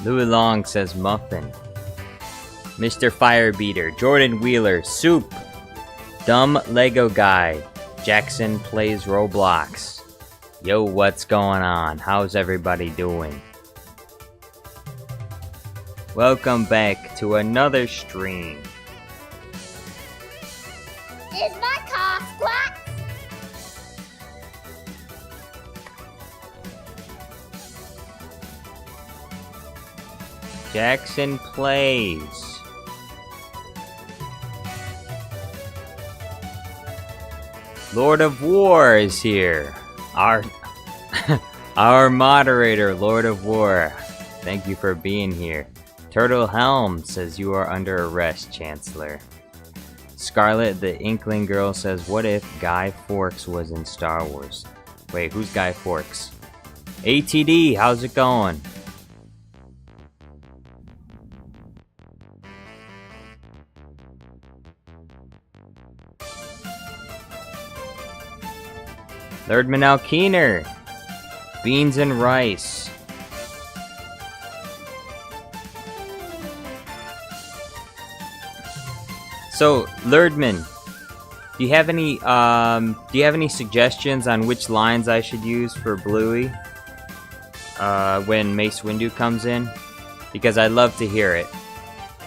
Louis Long says muffin. Mr. Firebeater, Jordan Wheeler, Soup, Dumb Lego Guy, Jackson plays Roblox. Yo, what's going on? How's everybody doing? Welcome back to another stream. Is my car squat? Jackson plays. Lord of War is here. Our moderator, Lord of War. Thank you for being here. Turtle Helm says you are under arrest, Chancellor. Scarlet, the Inkling Girl, says, what if Guy Fawkes was in Star Wars? Wait, who's Guy Fawkes? ATD, how's it going? Lerdman Al Keener, Beans and Rice. So, Lerdman, do you have any suggestions on which lines I should use for Bluey when Mace Windu comes in? Because I'd love to hear it.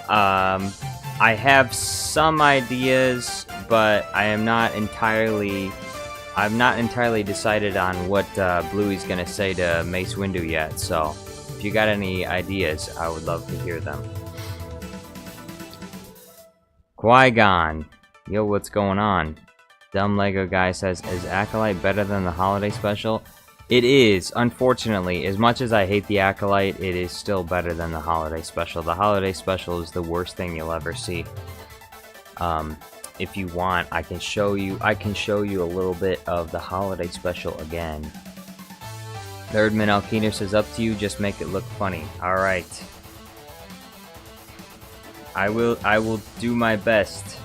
I have some ideas, but I've not entirely decided on what Bluey's gonna say to Mace Windu yet, so if you got any ideas, I would love to hear them. Qui-Gon, yo, what's going on? Dumb Lego Guy says, is Acolyte better than the holiday special? It is, unfortunately. As much as I hate the Acolyte, it is still better than the holiday special. The holiday special is the worst thing you'll ever see. If you want, I can show you a little bit of the holiday special again. Nerdman Alkeener says, up to you, just make it look funny. Alright. I will do my best.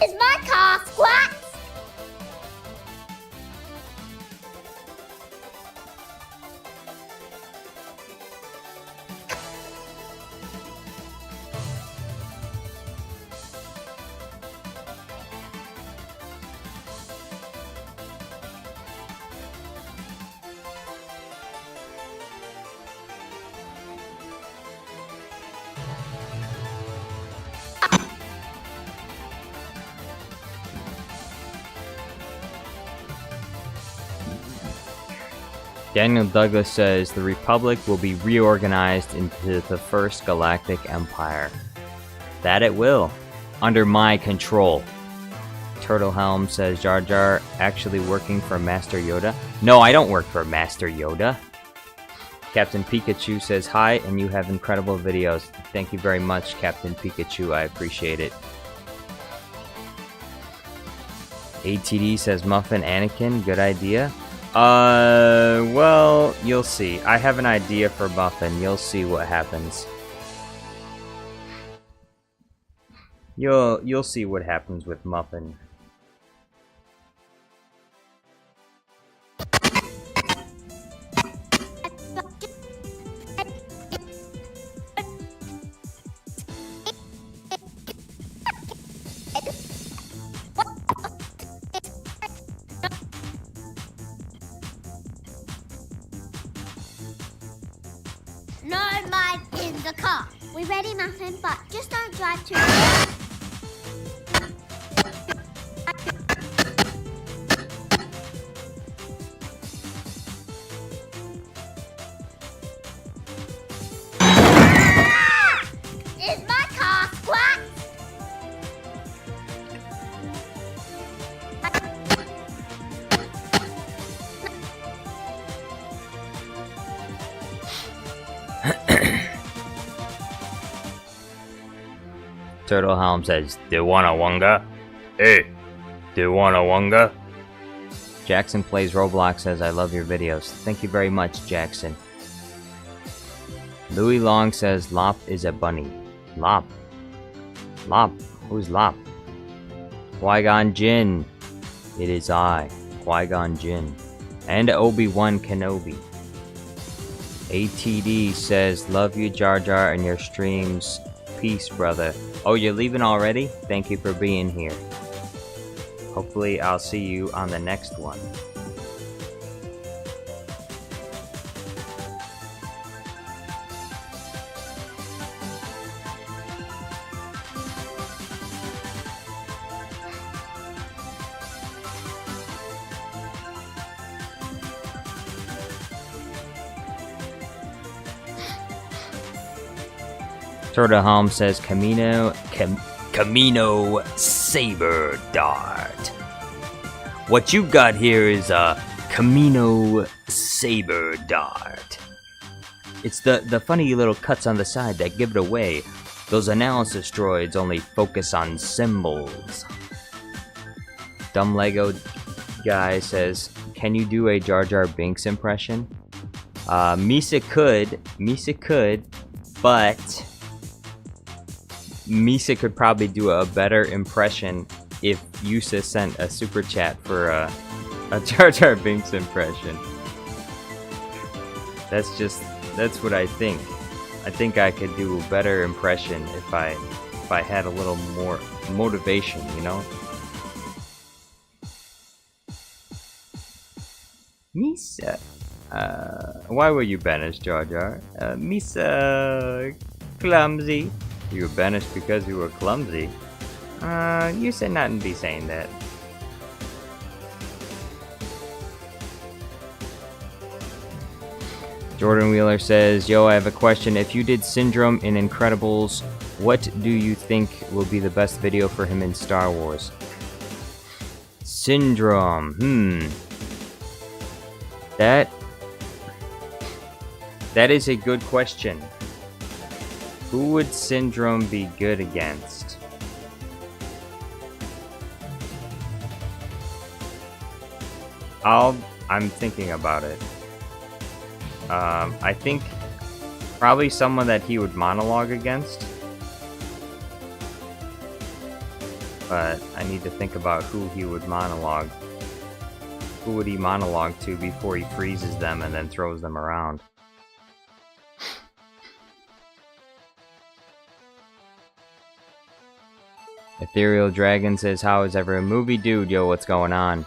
Is my car squat? Daniel Douglas says, the Republic will be reorganized into the first galactic empire. That it will, under my control. Turtle Helm says, Jar Jar actually working for Master Yoda? No, I don't work for Master Yoda. Captain Pikachu says, hi, and you have incredible videos. Thank you very much, Captain Pikachu, I appreciate it. ATD says, Muffin Anakin, good idea. Well, you'll see. I have an idea for Muffin. You'll see what happens. You'll see what happens with Muffin. No light in the car. We ready, Muffin, but just don't drive too fast. Is my car squat? Turtle Helm says, "Do you wanna wunga? Hey, do you wanna wunga?" Jackson Plays Roblox says, "I love your videos." Thank you very much, Jackson. Louis Long says, "Lop is a bunny." Lop? Lop? Who's Lop? Qui-Gon Jinn. It is I, Qui-Gon Jinn. And Obi-Wan Kenobi. ATD says, "Love you, Jar Jar, and your streams. Peace, brother." Oh, you're leaving already? Thank you for being here. Hopefully I'll see you on the next one. Turtle Helm says, Camino Saber Dart. What you got here is a Camino Saber Dart. It's the funny little cuts on the side that give it away. Those analysis droids only focus on symbols. Dumb Lego guy says, "Can you do a Jar Jar Binks impression?" Misa could, but Misa could probably do a better impression if Yusa sent a super chat for a Jar Jar Binks impression. That's what I think. I think I could do a better impression if I had a little more motivation, you know? Misa. Why were you banished, Jar Jar? Misa clumsy. You were banished because you were clumsy. You should not be saying that. Jordan Wheeler says, "Yo, I have a question. If you did Syndrome in Incredibles, what do you think will be the best video for him in Star Wars?" Syndrome, That is a good question. Who would Syndrome be good against? I'm thinking about it. I think probably someone that he would monologue against. But I need to think about who he would monologue. Who would he monologue to before he freezes them and then throws them around? Ethereal Dragon says, "How is every movie dude? Yo, what's going on?"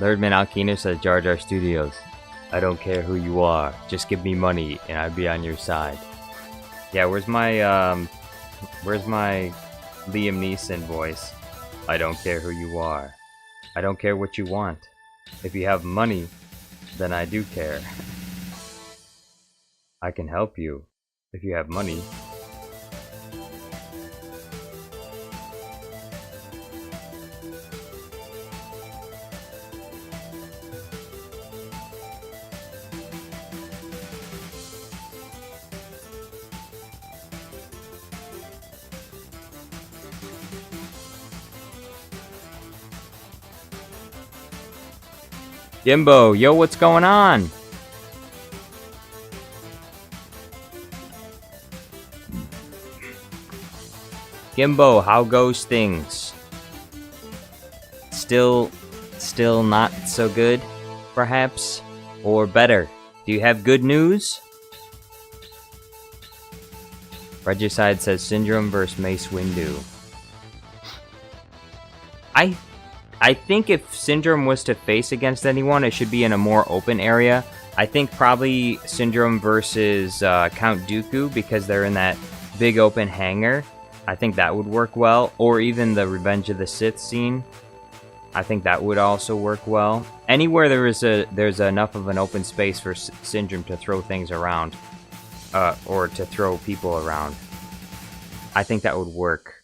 Lerdman Alkino says, "Jar Jar Studios. I don't care who you are. Just give me money and I'll be on your side." Yeah, where's my Liam Neeson voice? "I don't care who you are. I don't care what you want. If you have money, then I do care. I can help you if you have money." Gimbo, yo, what's going on? Gimbo, how goes things? Still not so good, perhaps? Or better? Do you have good news? Regicide says Syndrome vs Mace Windu. I think if Syndrome was to face against anyone, it should be in a more open area. I think probably Syndrome versus Count Dooku, because they're in that big open hangar. I think that would work well. Or even the Revenge of the Sith scene. I think that would also work well. Anywhere there's enough of an open space for Syndrome to throw things around. Or to throw people around. I think that would work.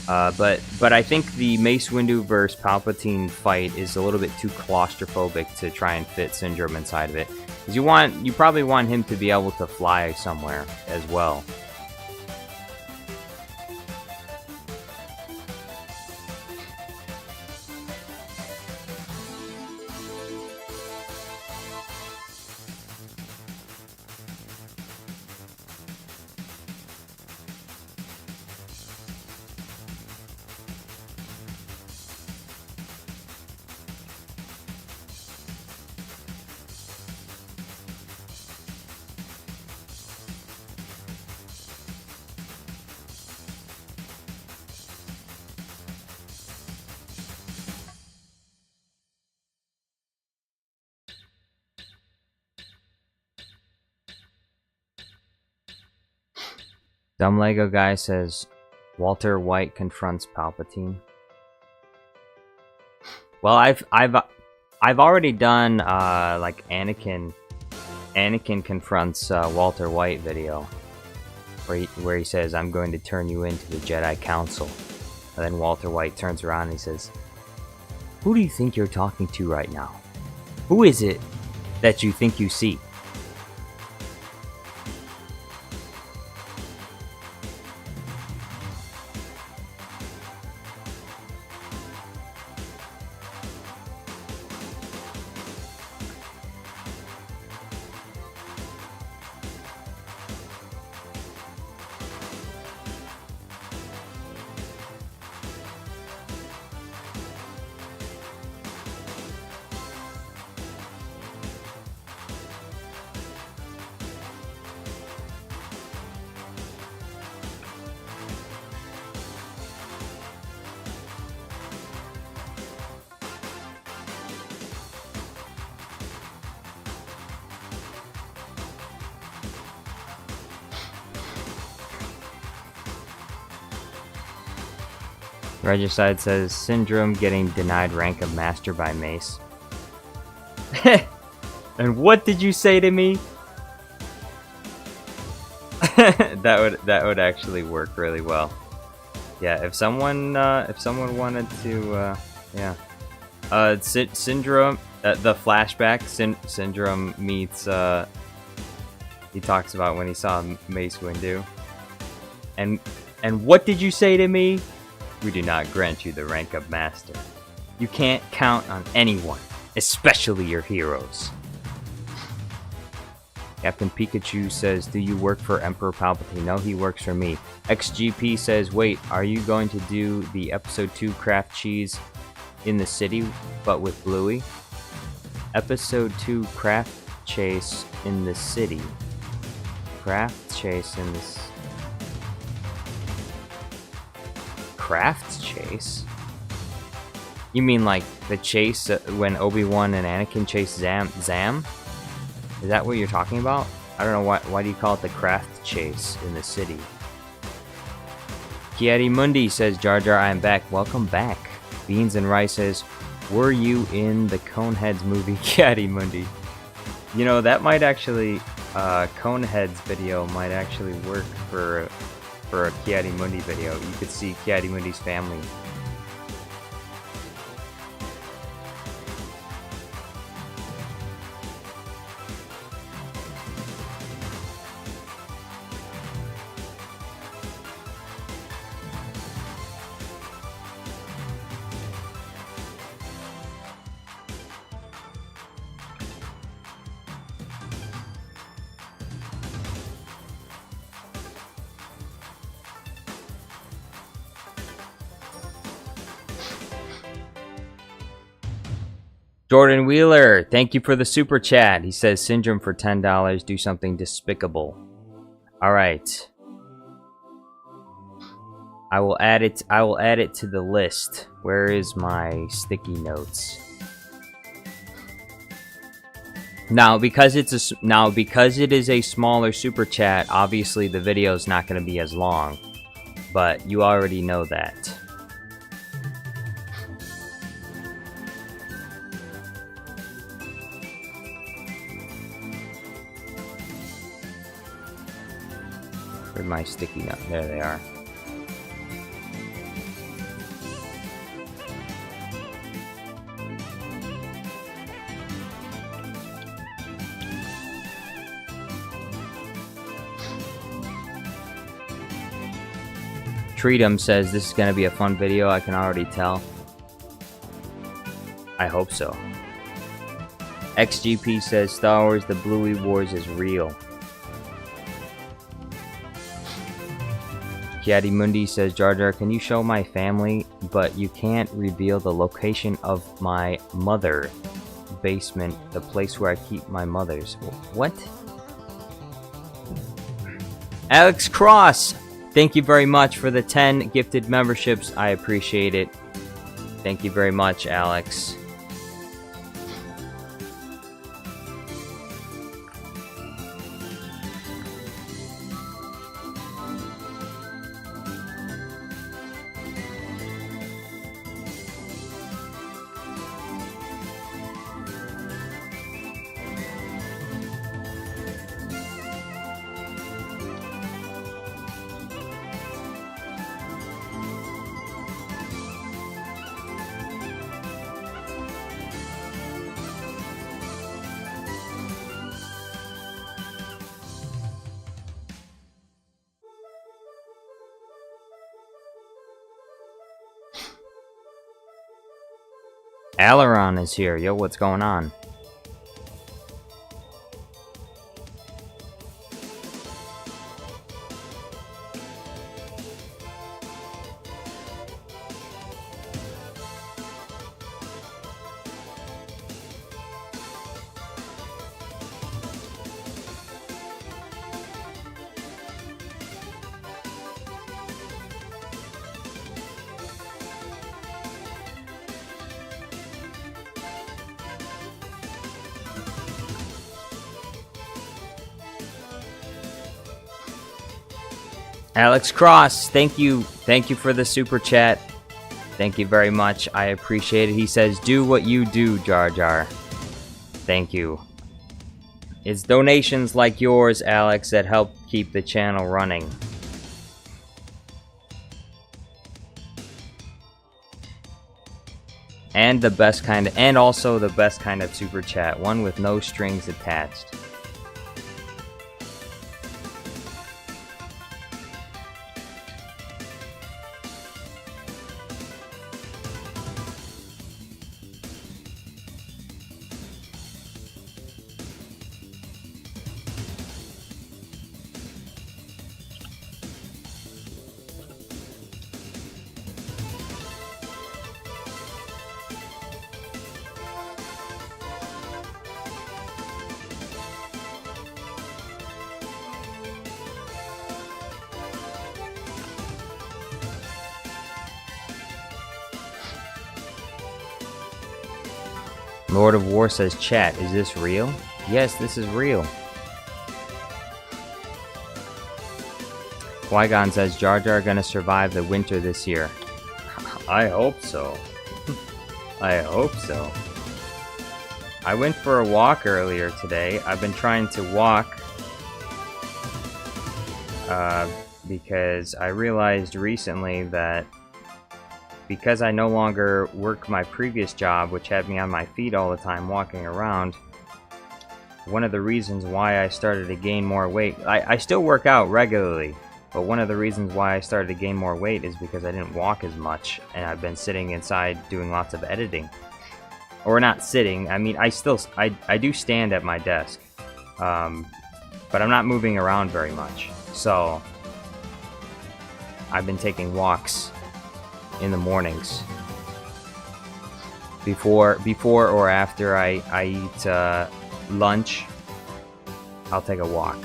But I think the Mace Windu versus Palpatine fight is a little bit too claustrophobic to try and fit Syndrome inside of it. Because you probably want him to be able to fly somewhere as well. Dumb Lego guy says Walter White confronts Palpatine. Well, I've already done like Anakin confronts Walter White video where he says, "I'm going to turn you into the Jedi Council," and then Walter White turns around and he says, "Who do you think you're talking to right now? Who is it that you think you see?" Regicide says, Syndrome getting denied rank of master by Mace. And what did you say to me? that would actually work really well. Yeah, if someone wanted to, yeah. Syndrome, the flashback, Syndrome meets, he talks about when he saw Mace Windu. And what did you say to me? We do not grant you the rank of master. You can't count on anyone, especially your heroes. Captain Pikachu says, do you work for Emperor Palpatine? No, he works for me. XGP says, wait, are you going to do the episode 2 craft cheese in the city, but with Bluey? Episode 2 craft chase in the city. Craft chase in the Craft chase? You mean like the chase when Obi-Wan and Anakin chase Zam? Is that what you're talking about? I don't know why do you call it the craft chase in the city? Kiadi Mundi says, Jar Jar, I am back. Welcome back. Beans and Rice says, were you in the Coneheads movie? Kiadi Mundi. You know, that might actually, Coneheads video might actually work for a Kiadi Mundi video. You could see Kiadi Mundi's family. Jordan Wheeler, thank you for the super chat. He says, Syndrome for $10, do something despicable. Alright. I will add it to the list. Where is my sticky notes? Now, because it is a smaller super chat, obviously the video is not going to be as long. But you already know that. Where's my sticky note? There they are. Treatum says this is going to be a fun video, I can already tell. I hope so. XGP says Star Wars The Bluey Wars is real. Kiadi Mundi says, Jar Jar, can you show my family, but you can't reveal the location of my mother basement, the place where I keep my mother's. What? Alex Cross, thank you very much for the 10 gifted memberships. I appreciate it. Thank you very much, Alex. Aileron is here. Yo, what's going on? Alex Cross, thank you for the super chat. Thank you very much. I appreciate it. He says, "Do what you do, Jar Jar." Thank you. It's donations like yours, Alex, that help keep the channel running. And also the best kind of super chat, one with no strings attached. Lord of War says, "Chat, is this real?" Yes, this is real. Qui-Gon says, "Jar Jar gonna survive the winter this year." I hope so. I hope so. I went for a walk earlier today. I've been trying to walk because I realized recently that because I no longer work my previous job, which had me on my feet all the time walking around, one of the reasons why I started to gain more weight, I still work out regularly, but one of the reasons why I started to gain more weight is because I didn't walk as much, and I've been sitting inside doing lots of editing. Or not sitting, I mean, I do stand at my desk, but I'm not moving around very much, so I've been taking walks in the mornings before or after I eat lunch. I'll take a walk.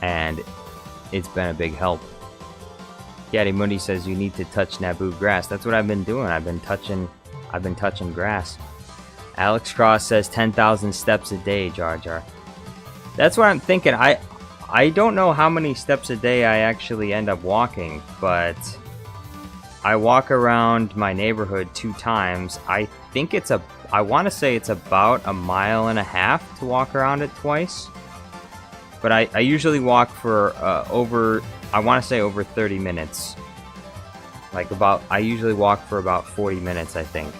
And it's been a big help. Gaddy Mundi says you need to touch Naboo grass. That's what I've been doing. I've been touching grass. Alex Cross says 10,000 steps a day, Jar Jar. That's what I'm thinking. I don't know how many steps a day I actually end up walking, but I walk around my neighborhood 2 times. I want to say it's about 1.5 miles to walk around it twice. But I usually walk for over 30 minutes. I usually walk for about 40 minutes, I think.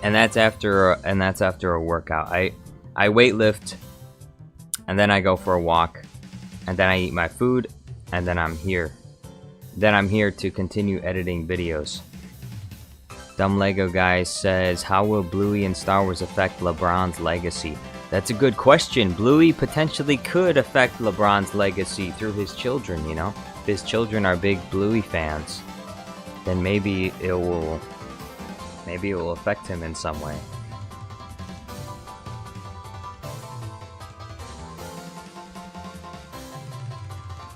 And that's after a workout. I weightlift, and then I go for a walk, and then I eat my food, and then I'm here. Then I'm here to continue editing videos. Dumb Lego Guy says, "How will Bluey in Star Wars affect LeBron's legacy?" That's a good question. Bluey potentially could affect LeBron's legacy through his children, you know? If his children are big Bluey fans, then maybe it will affect him in some way.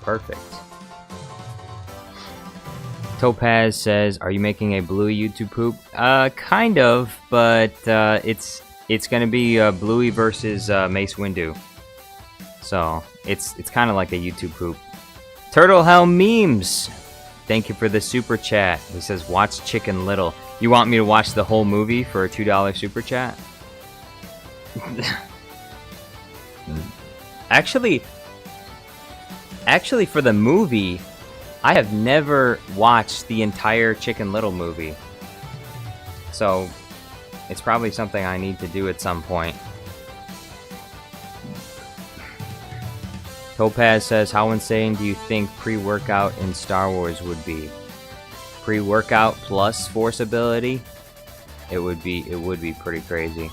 Perfect. Topaz says, "Are you making a Bluey YouTube poop?" Kind of, but it's gonna be Bluey versus Mace Windu. So it's kind of like a YouTube poop. Turtle Helm Memes, thank you for the super chat. He says, "Watch Chicken Little." You want me to watch the whole movie for a $2 super chat? Actually, for the movie, I have never watched the entire Chicken Little movie. So, it's probably something I need to do at some point. Topaz says, how insane do you think pre-workout in Star Wars would be? Pre-workout plus force ability? It would be pretty crazy.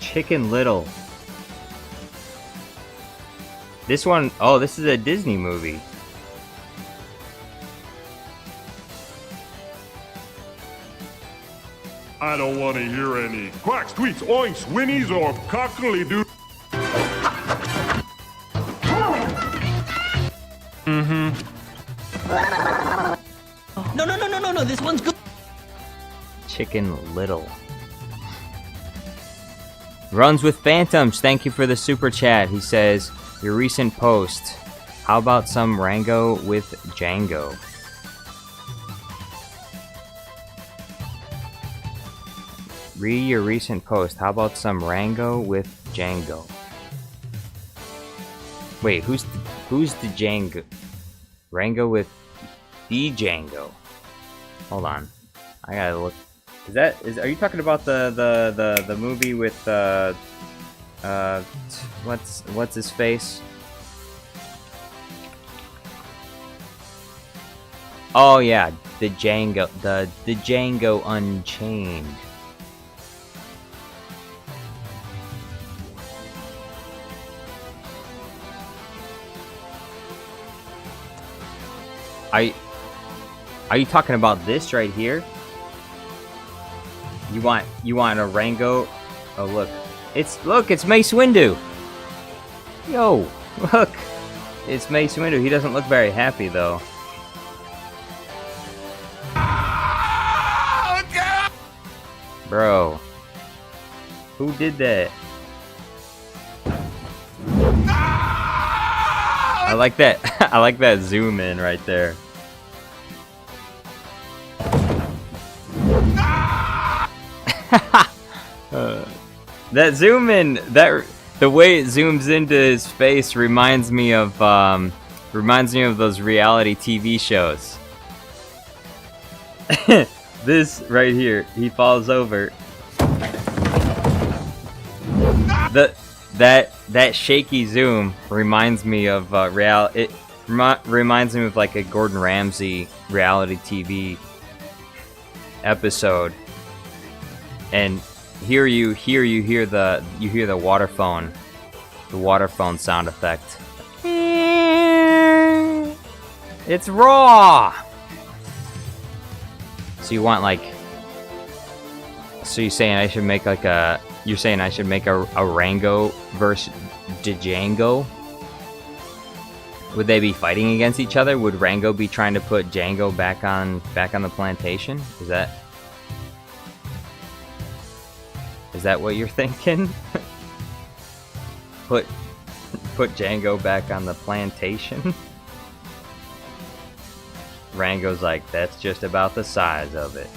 Chicken Little. This one, oh, this is a Disney movie. I don't want to hear any quacks, tweets, oinks, whinnies, or cockily-doo. No, this one's good. Chicken Little. Runs with Phantoms, thank you for the super chat. He says, your recent post, how about some Rango with Django? Read your recent post, how about some Rango with Django? Wait, who's the Django? Rango with the Django. Hold on, I gotta look. Are you talking about the movie with what's his face? Oh yeah, the Django Unchained. Are you talking about this right here? You want a Rango? Oh look, it's Mace Windu. Yo, look, it's Mace Windu. He doesn't look very happy though. Bro, who did that? I like that. I like that zoom in right there. That zoom in, the way it zooms into his face reminds me of those reality TV shows. This right here, he falls over. That shaky zoom reminds me of reminds me of like a Gordon Ramsay reality TV episode. And here you hear the water phone sound effect. It's raw. So you want like, so you're saying I should make like a Rango versus Django? Would they be fighting against each other? Would Rango be trying to put Django back on the plantation? Is that what you're thinking? Put Django back on the plantation? Rango's like, that's just about the size of it.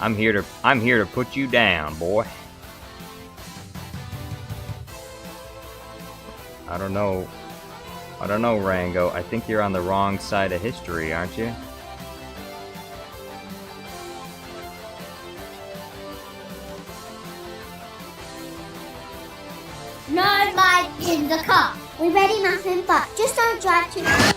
I'm here to put you down, boy. I don't know, Rango. I think you're on the wrong side of history, aren't you? No light in the car. We ready, Muffin, but just don't drive too fast.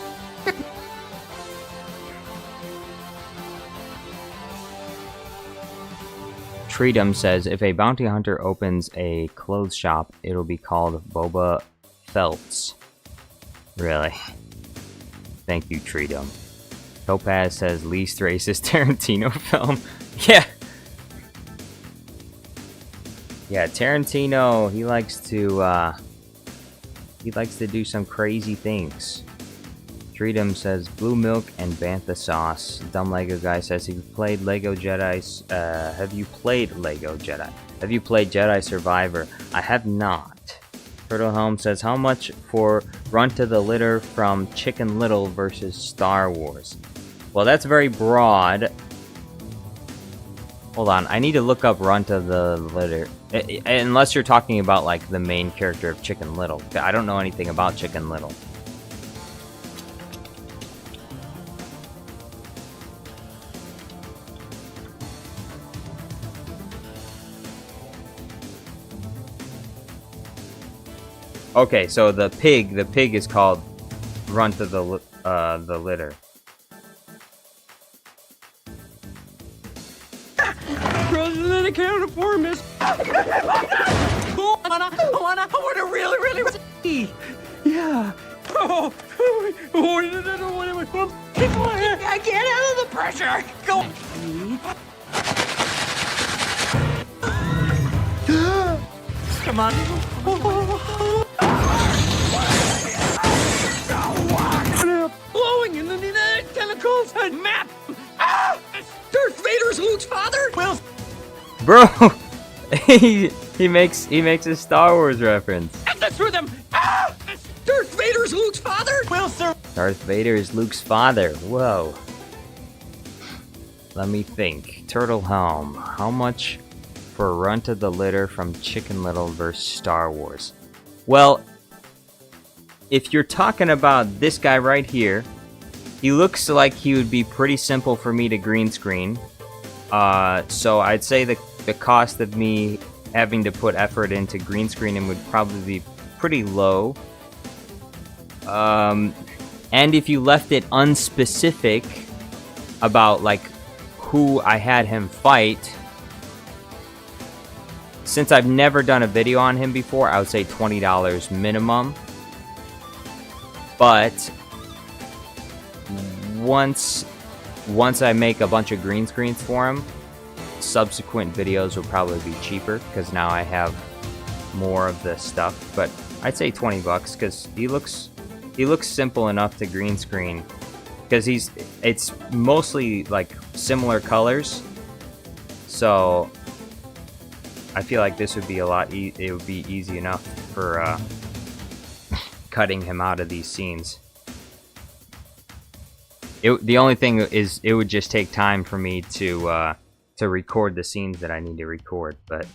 Treatum says, if a bounty hunter opens a clothes shop, it'll be called Boba Felts. Really? Thank you, Treatum. Topaz says, least racist Tarantino film. Yeah, Tarantino, he likes to do some crazy things. Treatum says, blue milk and bantha sauce. Dumb Lego guy says, have you played Lego Jedi? Have you played Lego Jedi? Have you played Jedi Survivor? I have not. Turtle Helm says, how much for Run to the Litter from Chicken Little versus Star Wars? Well, that's very broad. Hold on, I need to look up Run to the Litter. Unless you're talking about, like, the main character of Chicken Little. I don't know anything about Chicken Little. Okay, so the pig is called Run to the Litter. President accounted for, miss. I want to really. Yeah. Oh, I can't handle the pressure. Go. Come on. Blowing in the tentacles and map. Darth Vader's Luke's father. Well, bro, he makes a Star Wars reference. that's for them. Darth Vader's Luke's father. Well, sir. Darth Vader is Luke's father. Whoa. Let me think. Turtle Helm. How much for Run to the Litter from Chicken Little vs. Star Wars? Well, if you're talking about this guy right here, he looks like he would be pretty simple for me to green screen. So I'd say the cost of me having to put effort into green screening would probably be pretty low. And if you left it unspecific about like who I had him fight, since I've never done a video on him before, I would say $20 minimum. But once I make a bunch of green screens for him, subsequent videos will probably be cheaper because now I have more of the stuff. But I'd say $20 because he looks simple enough to green screen because it's mostly like similar colors, so I feel like this would be it would be easy enough for cutting him out of these scenes. The only thing is it would just take time for me to record the scenes that I need to record. But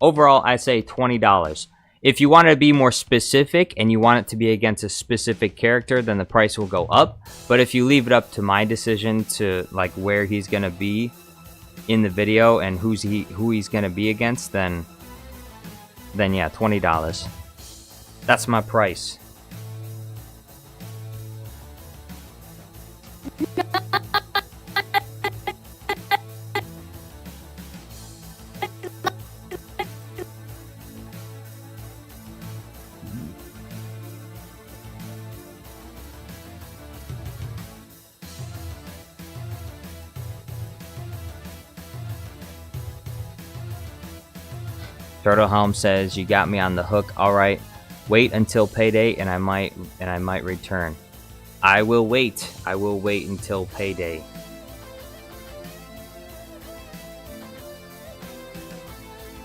overall, I'd say $20. If you want to be more specific and you want it to be against a specific character, then the price will go up. But if you leave it up to my decision to like where he's gonna be in the video and who he's gonna be against, then yeah, $20. That's my price. Turtle Helm says, "You got me on the hook. All right, wait until payday, and I might return." I will wait. I will wait until payday.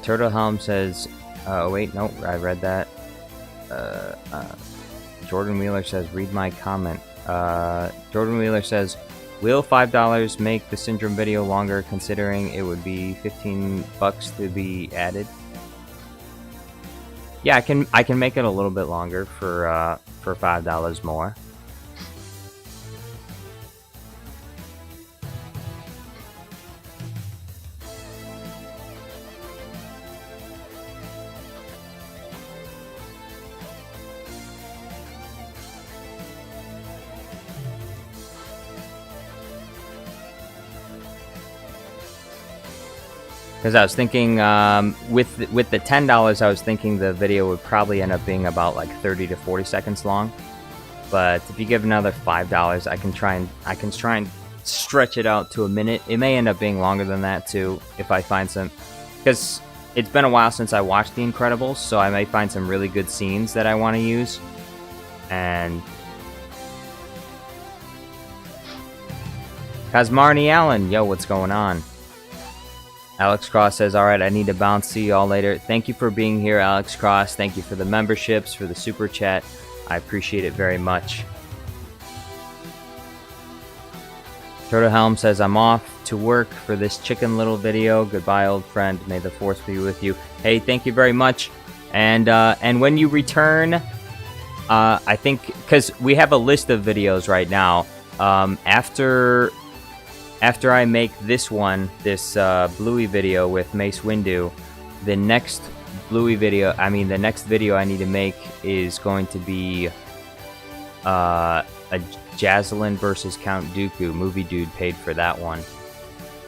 Turtle Helm says, "Oh wait, nope, I read that." Jordan Wheeler says, "Read my comment." Jordan Wheeler says, "Will $5 make the Syndrome video longer, considering it would be $15 to be added?" Yeah, I can make it a little bit longer for $5 more. Because I was thinking, with the $10, I was thinking the video would probably end up being about like 30 to 40 seconds long. But if you give another $5, I can try and stretch it out to a minute. It may end up being longer than that too if I find some, because it's been a while since I watched The Incredibles, so I may find some really good scenes that I want to use. And Kazmarni Allen, yo, what's going on? Alex Cross says, "Alright, I need to bounce. See you all later." Thank you for being here, Alex Cross. Thank you for the memberships, for the super chat. I appreciate it very much. Turtle Helm says, I'm off to work for this Chicken Little video. Goodbye, old friend. May the force be with you. Hey, thank you very much. And when you return, I think, because we have a list of videos right now. After I make this one, this Bluey video with Mace Windu, the next the next video I need to make is going to be a Jazzlin versus Count Dooku. Movie Dude paid for that one.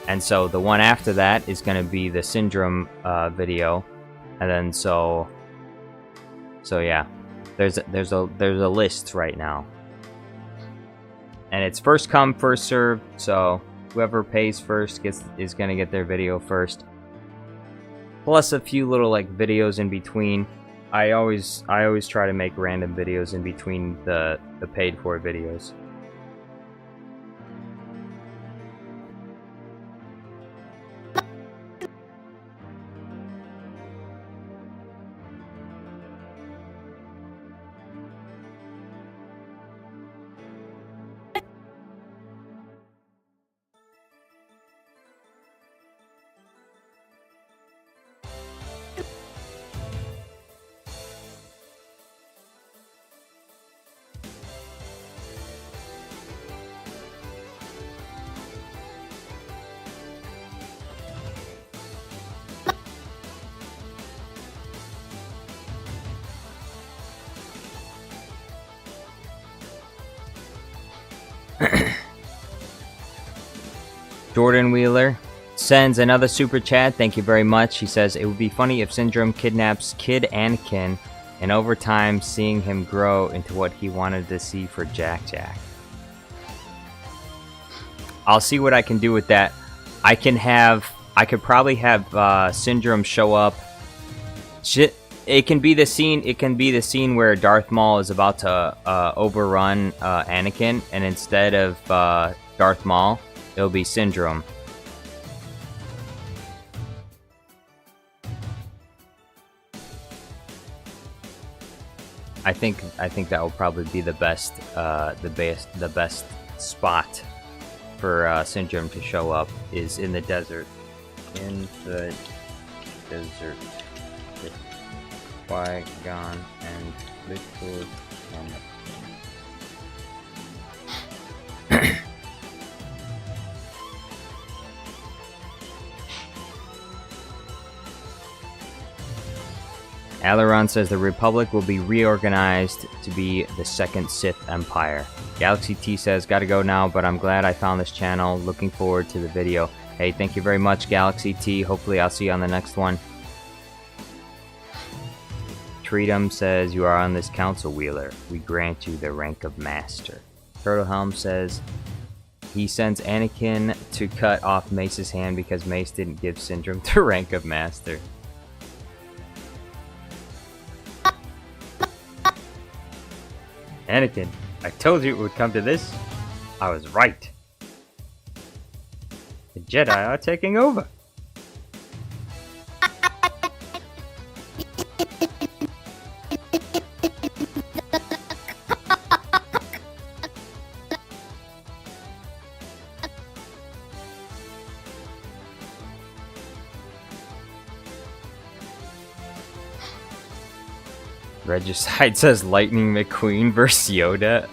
And so the one after that is going to be the Syndrome video. And then so yeah, there's a list right now. And it's first come, first served, so whoever pays first is going to get their video first. Plus a few little like videos in between. I always try to make random videos in between the paid for videos. Jordan Wheeler sends another super chat. Thank you very much. He says, it would be funny if Syndrome kidnaps Kid Anakin and over time seeing him grow into what he wanted to see for Jack Jack. I'll see what I can do with that. I could probably have Syndrome show up. It can be the scene where Darth Maul is about to overrun Anakin, and instead of Darth Maul, it'll be Syndrome. I think that will probably be the best spot for Syndrome to show up is in the desert. In the desert with Qui-Gon and Liquid and Aileron says the Republic will be reorganized to be the second Sith Empire. Galaxy T says, gotta go now, but I'm glad I found this channel. Looking forward to the video. Hey, thank you very much, Galaxy T. Hopefully I'll see you on the next one. Treatum says, you are on this council, Wheeler. We grant you the rank of Master. Turtle Helm says, he sends Anakin to cut off Mace's hand because Mace didn't give Syndrome the rank of Master. Anakin, I told you it would come to this. I was right. The Jedi are taking over. Regicide says Lightning McQueen versus Yoda.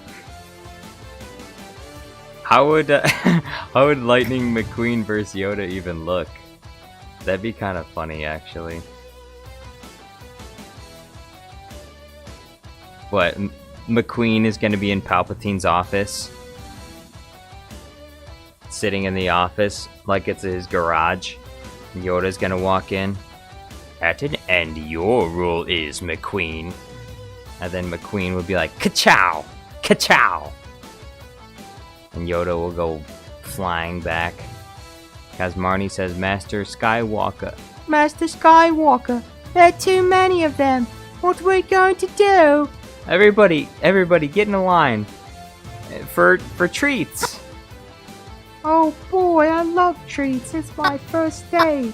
How would Lightning McQueen versus Yoda even look? That'd be kind of funny, actually. What? McQueen is going to be in Palpatine's office, sitting in the office like it's his garage. Yoda's going to walk in. At an end, your rule is, McQueen. And then McQueen would be like, ka-chow! Ka-chow! And Yoda will go flying back. Kazmarni says, Master Skywalker. Master Skywalker! There are too many of them! What are we going to do? Everybody get in a line. For treats. Oh boy, I love treats. It's my first day.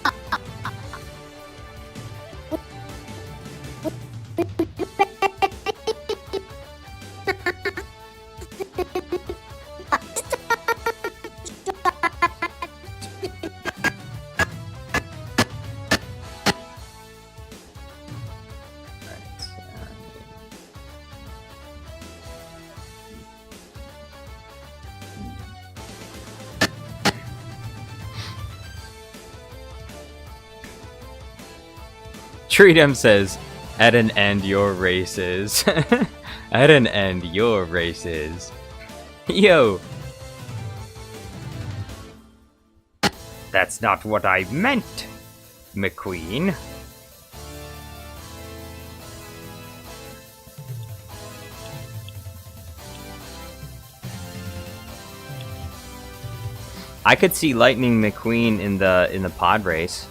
Treatum says, at an end your races. At an end your races. Yo. That's not what I meant, McQueen. I could see Lightning McQueen in the pod race.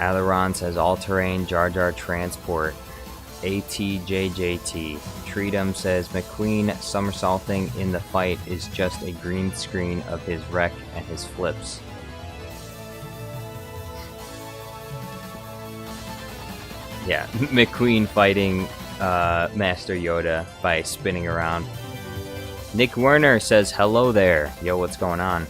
Aileron says all-terrain Jar Jar transport. ATJJT. Treatum says McQueen somersaulting in the fight is just a green screen of his wreck and his flips. Yeah, McQueen fighting Master Yoda by spinning around. Nick Werner says hello there. Yo, what's going on?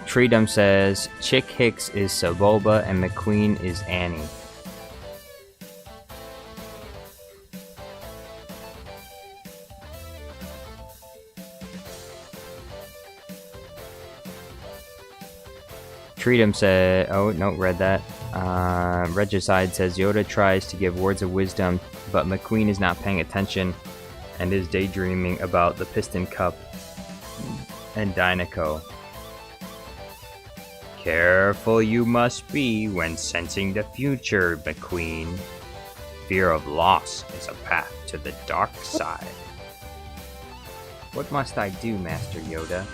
Treatum says Chick Hicks is Saboba and McQueen is Annie. Treatum said, oh no, read that. Regicide says Yoda tries to give words of wisdom, but McQueen is not paying attention and is daydreaming about the Piston Cup and Dinoco. Careful you must be when sensing the future, McQueen. Fear of loss is a path to the dark side. What must I do, Master Yoda?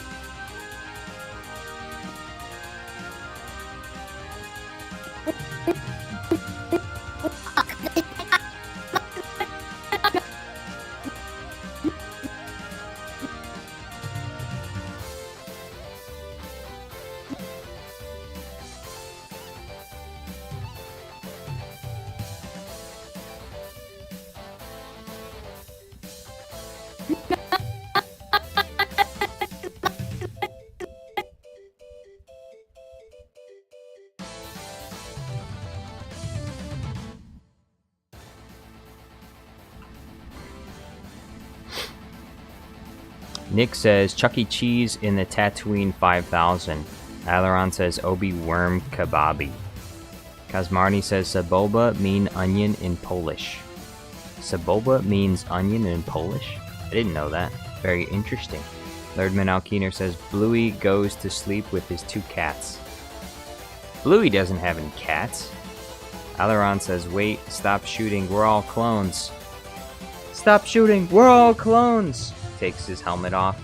Nick says Chuck E. Cheese in the Tatooine 5000. Aileron says Obi Worm Kebabi. Kazmarni says Saboba mean onion in Polish. Saboba means onion in Polish? I didn't know that. Very interesting. Lerdman Alkeener says Bluey goes to sleep with his 2 cats. Bluey doesn't have any cats. Aileron says wait, stop shooting, we're all clones. Stop shooting, we're all clones! Takes his helmet off.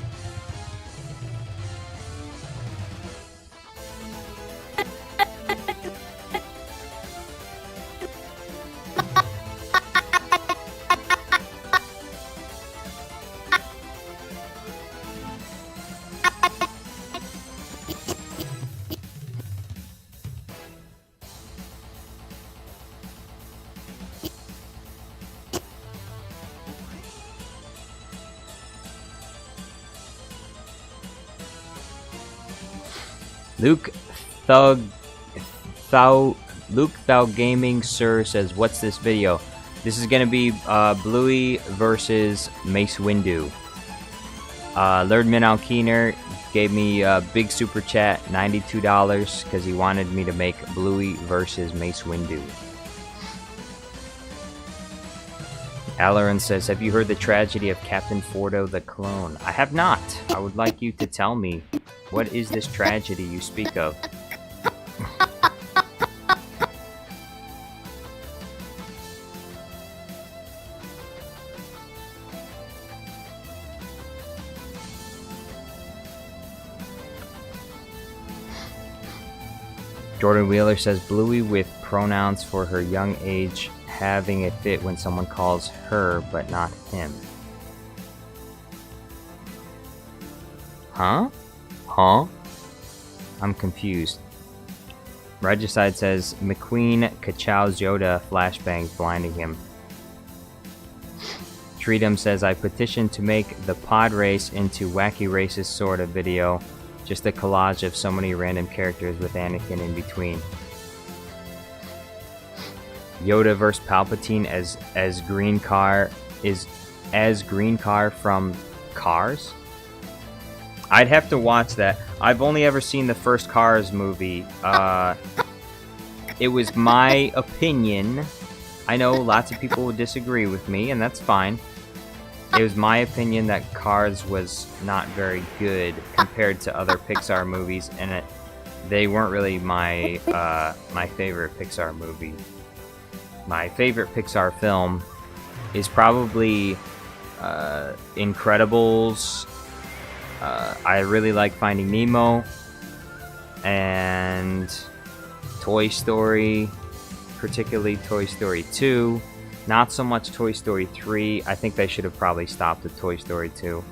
Luke Thou Gaming Sir says, what's this video? This is gonna be Bluey versus Mace Windu. Lerdman Alkeener gave me a big super chat, $92, because he wanted me to make Bluey versus Mace Windu. Aileron says, have you heard the tragedy of Captain Fordo the Clone? I have not. I would like you to tell me What is this tragedy you speak of? Jordan Wheeler says Bluey with pronouns for her young age having it fit when someone calls her but not him. Huh? I'm confused. Regicide says McQueen ka-chows Yoda flashbang blinding him. Treatum says I petitioned to make the pod race into wacky racist sort of video. Just a collage of so many random characters with Anakin in between. Yoda vs Palpatine as Green Car from Cars? I'd have to watch that. I've only ever seen the first Cars movie. It was my opinion. I know lots of people would disagree with me, and that's fine. It was my opinion that Cars was not very good compared to other Pixar movies, and they weren't really my my favorite Pixar movie. My favorite Pixar film is probably Incredibles. I really like Finding Nemo and Toy Story, particularly Toy Story 2. Not so much Toy Story 3. I think they should have probably stopped at Toy Story 2.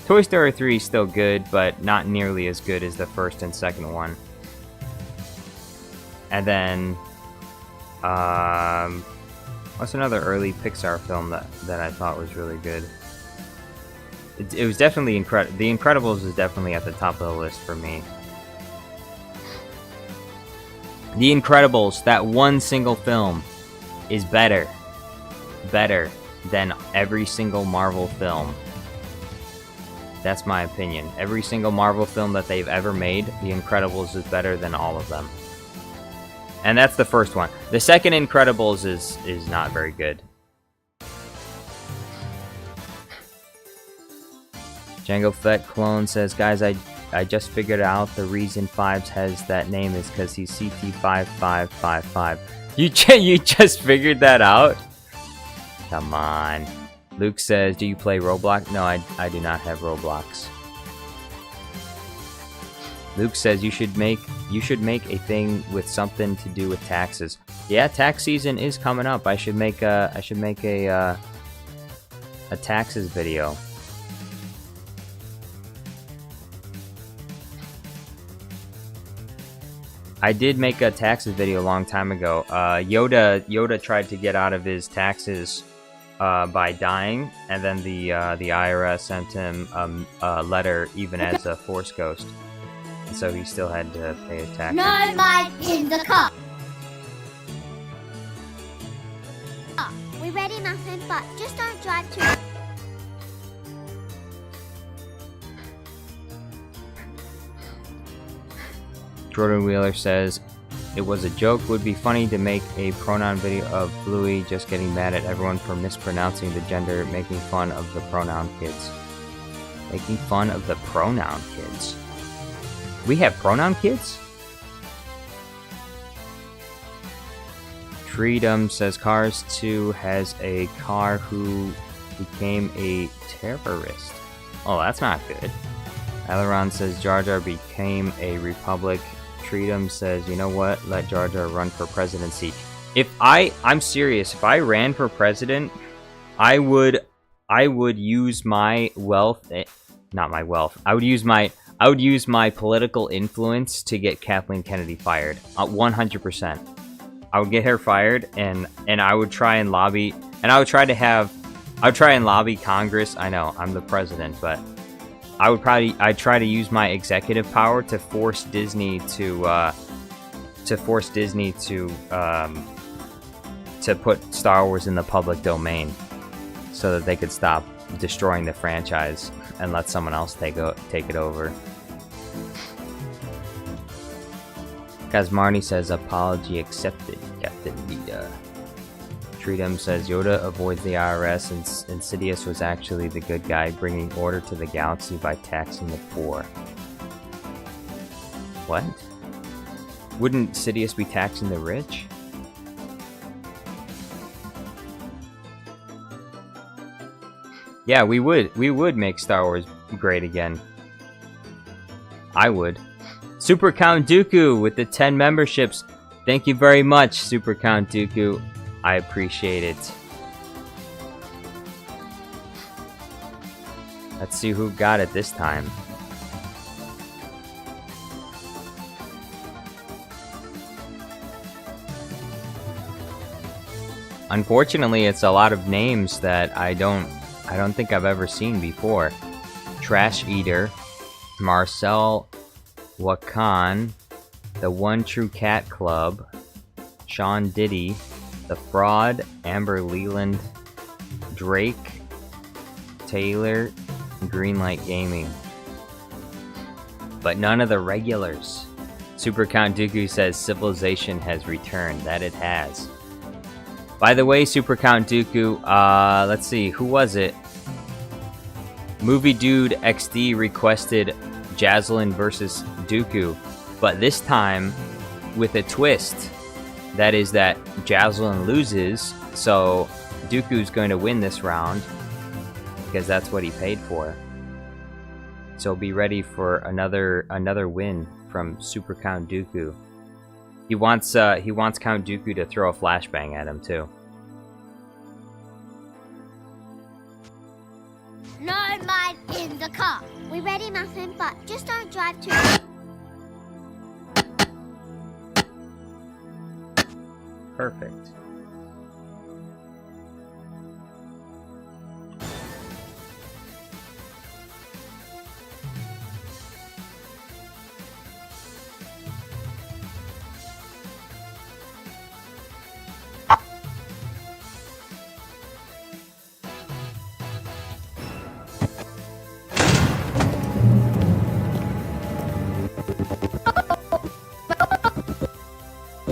Toy Story 3 is still good, but not nearly as good as the first and second one. And then, what's another early Pixar film that I thought was really good? It was definitely The Incredibles is definitely at the top of the list for me. The Incredibles, that one single film, is better than every single Marvel film. That's my opinion. Every single Marvel film that they've ever made, The Incredibles is better than all of them. And that's the first one. The second Incredibles is not very good. Django Fett Clone says, guys, I just figured out the reason Fives has that name is because he's CT5555. You just figured that out? Come on. Luke says, do you play Roblox? No, I do not have Roblox. Luke says you should make a thing with something to do with taxes. Yeah, tax season is coming up. I should make a taxes video. I did make a taxes video a long time ago. Yoda tried to get out of his taxes by dying, and then the IRS sent him a letter even as a Force ghost, and so he still had to pay his taxes. No light in the car. We ready, Muffin, but just don't drive too. Jordan Wheeler says, it was a joke. Would be funny to make a pronoun video of Bluey just getting mad at everyone for mispronouncing the gender, making fun of the pronoun kids. Making fun of the pronoun kids? We have pronoun kids? Freedom says, Cars 2 has a car who became a terrorist. Oh, that's not good. Aileron says, Jar Jar became a Republic. Treatum says, you know what? Let Jar Jar run for presidency. I'm serious. If I ran for president, I would use my wealth. Not my wealth. I would use my political influence to get Kathleen Kennedy fired. 100%. I would get her fired, and I would try and lobby, and I would try and lobby Congress. I know I'm the president, but I'd try to use my executive power to force Disney to put Star Wars in the public domain, so that they could stop destroying the franchise and let someone else take it over. Kazmarni says, apology accepted, Captain Vita. Treatum says, Yoda avoids the IRS and Insidious was actually the good guy, bringing order to the galaxy by taxing the poor. What? Wouldn't Sidious be taxing the rich? Yeah, we would. We would make Star Wars great again. I would. Super Count Dooku with the 10 memberships. Thank you very much, Super Count Dooku. I appreciate it. Let's see who got it this time. Unfortunately, it's a lot of names that I don't think I've ever seen before. Trash Eater, Marcel Wakan, The One True Cat Club, Sean Diddy, The Fraud, Amber Leland, Drake, Taylor, Greenlight Gaming. But none of the regulars. Super Count Dooku says civilization has returned. That it has. By the way, Super Count Dooku, let's see, who was it? Movie Dude XD requested Jaslyn versus Dooku, but this time with a twist. That is that Jaslyn loses, so Dooku's going to win this round because that's what he paid for. So be ready for another win from Super Count Dooku. He wants Count Dooku to throw a flashbang at him too. No mind in the car. We ready, Muffin, but just don't drive too. Perfect.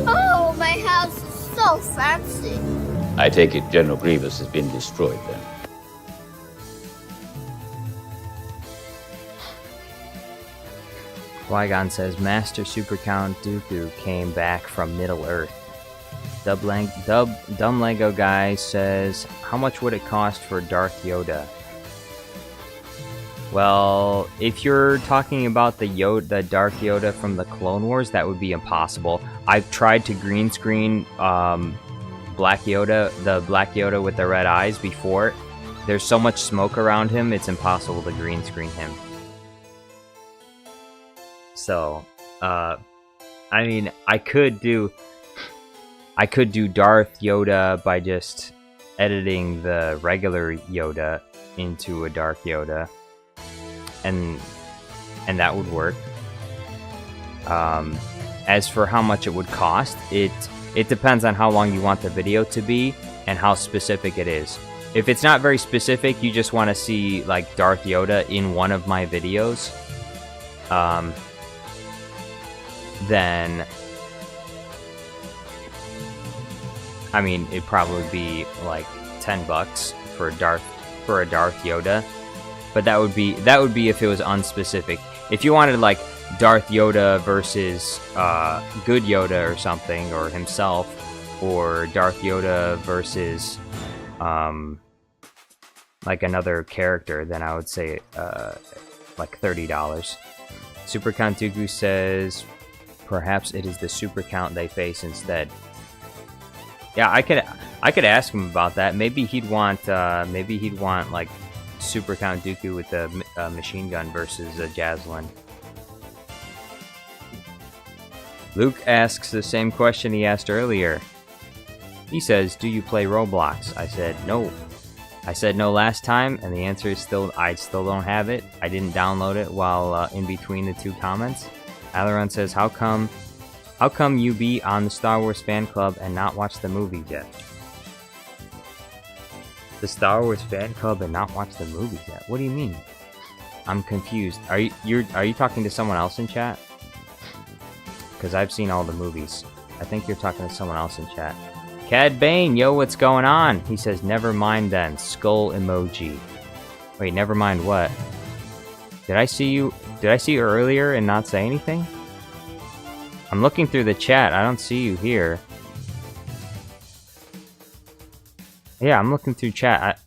Oh, my house is so fancy. I take it General Grievous has been destroyed then. Qui-Gon says Master Super Count Dooku came back from Middle Earth. Dumb Lego Guy says, how much would it cost for Darth Yoda? Well, if you're talking about the Dark Yoda from the Clone Wars, that would be impossible. I've tried to green screen Black Yoda, the Black Yoda with the red eyes before. There's so much smoke around him, it's impossible to green screen him. So, I mean, I could do Darth Yoda by just editing the regular Yoda into a Dark Yoda. And that would work. As for how much it would cost, it depends on how long you want the video to be and how specific it is. If it's not very specific, you just want to see like Darth Yoda in one of my videos, then I mean it'd probably be like $10 for a Darth Yoda. But that would be if it was unspecific. If you wanted like Darth Yoda versus Good Yoda or something, or himself, or Darth Yoda versus like another character, then I would say like $30. Super Count Dooku says perhaps it is the Super Count they face instead. Yeah, I could ask him about that. Maybe he'd want like Super Count Dooku with the machine gun versus Jaslyn. Luke asks the same question he asked earlier. He says, do you play Roblox? I said no. I said no last time, and the answer is I still don't have it. I didn't download it while in between the two comments. Alaron says, how come you be on the Star Wars fan club and not watch the movies yet? The Star Wars fan club and not watch the movies yet? What do you mean? I'm confused. Are you talking to someone else in chat? Because I've seen all the movies. I think you're talking to someone else in chat. Cad Bane, yo, what's going on? He says, never mind then. Skull emoji. Wait, never mind what? Did I see you earlier and not say anything? I'm looking through the chat. I don't see you here. Yeah, I'm looking through chat.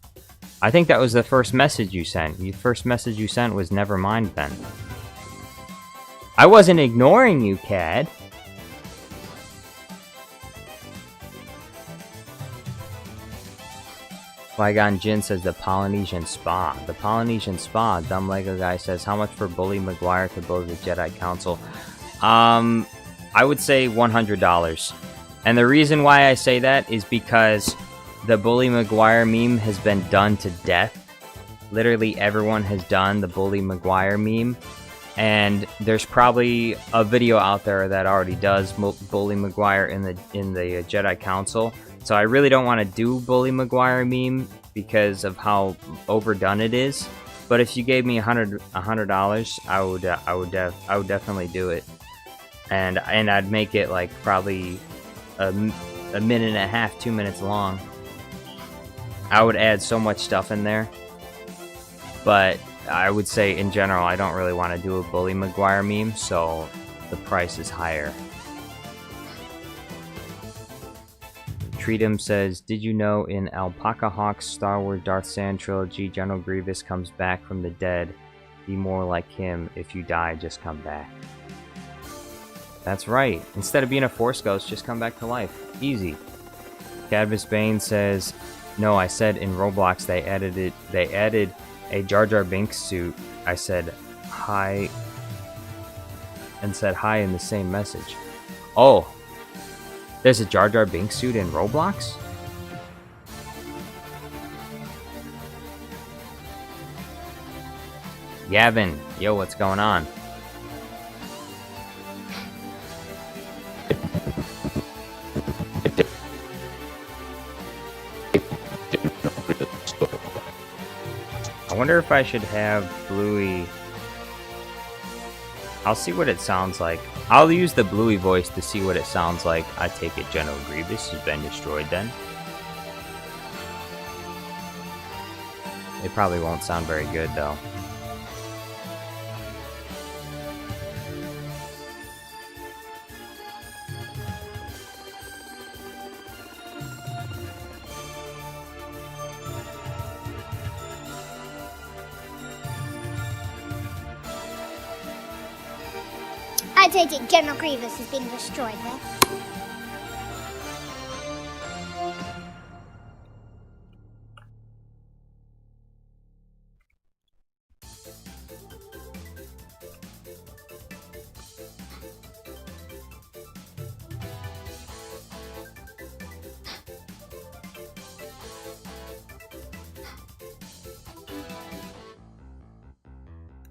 I think that was the first message you sent. The first message you sent was never mind then. I wasn't ignoring you, Cad. Qui-Gon Jinn says the Polynesian Spa. The Polynesian Spa. Dumb Lego guy says, how much for Bully Maguire to build the Jedi Council? I would say $100. And the reason why I say that is because the Bully Maguire meme has been done to death. Literally everyone has done the Bully Maguire meme. And there's probably a video out there that already does Bully Maguire in the Jedi Council. So I really don't want to do Bully Maguire meme because of how overdone it is. But if you gave me $100, I would definitely do it. And I'd make it like probably a minute and a half, 2 minutes long. I would add so much stuff in there. But I would say in general, I don't really want to do a Bully Maguire meme, so the price is higher. Treatum says, did you know in Alpaca Hawk's Star Wars Darth Sand trilogy, General Grievous comes back from the dead? Be more like him. If you die, just come back. That's right. Instead of being a Force Ghost, just come back to life. Easy. Cadmus Bane says, no, I said in Roblox they added a Jar Jar Binks suit. I said hi and said hi in the same message. Oh, there's a Jar Jar Binks suit in Roblox? Gavin, yo, what's going on? I wonder if I should have Bluey. I'll see what it sounds like. I'll use the Bluey voice to see what it sounds like. I take it General Grievous has been destroyed then. It probably won't sound very good though. I take it General Grievous has been destroyed then.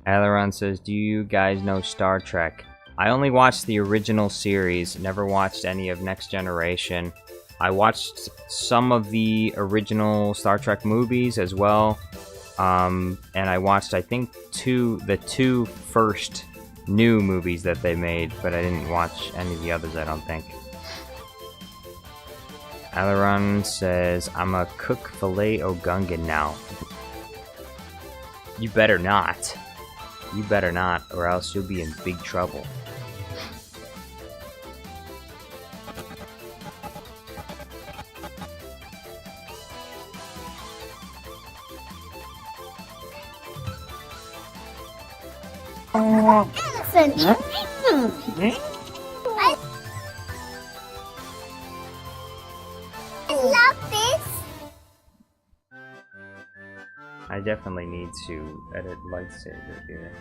Aileron says, do you guys know Star Trek? I only watched the original series, never watched any of Next Generation. I watched some of the original Star Trek movies as well. And I watched, I think, the two first new movies that they made, but I didn't watch any of the others, I don't think. Aileron says, I'm a cook filet o gungan now. You better not. You better not, or else you'll be in big trouble. Elephant! I love this! I definitely need to edit lightsaber here.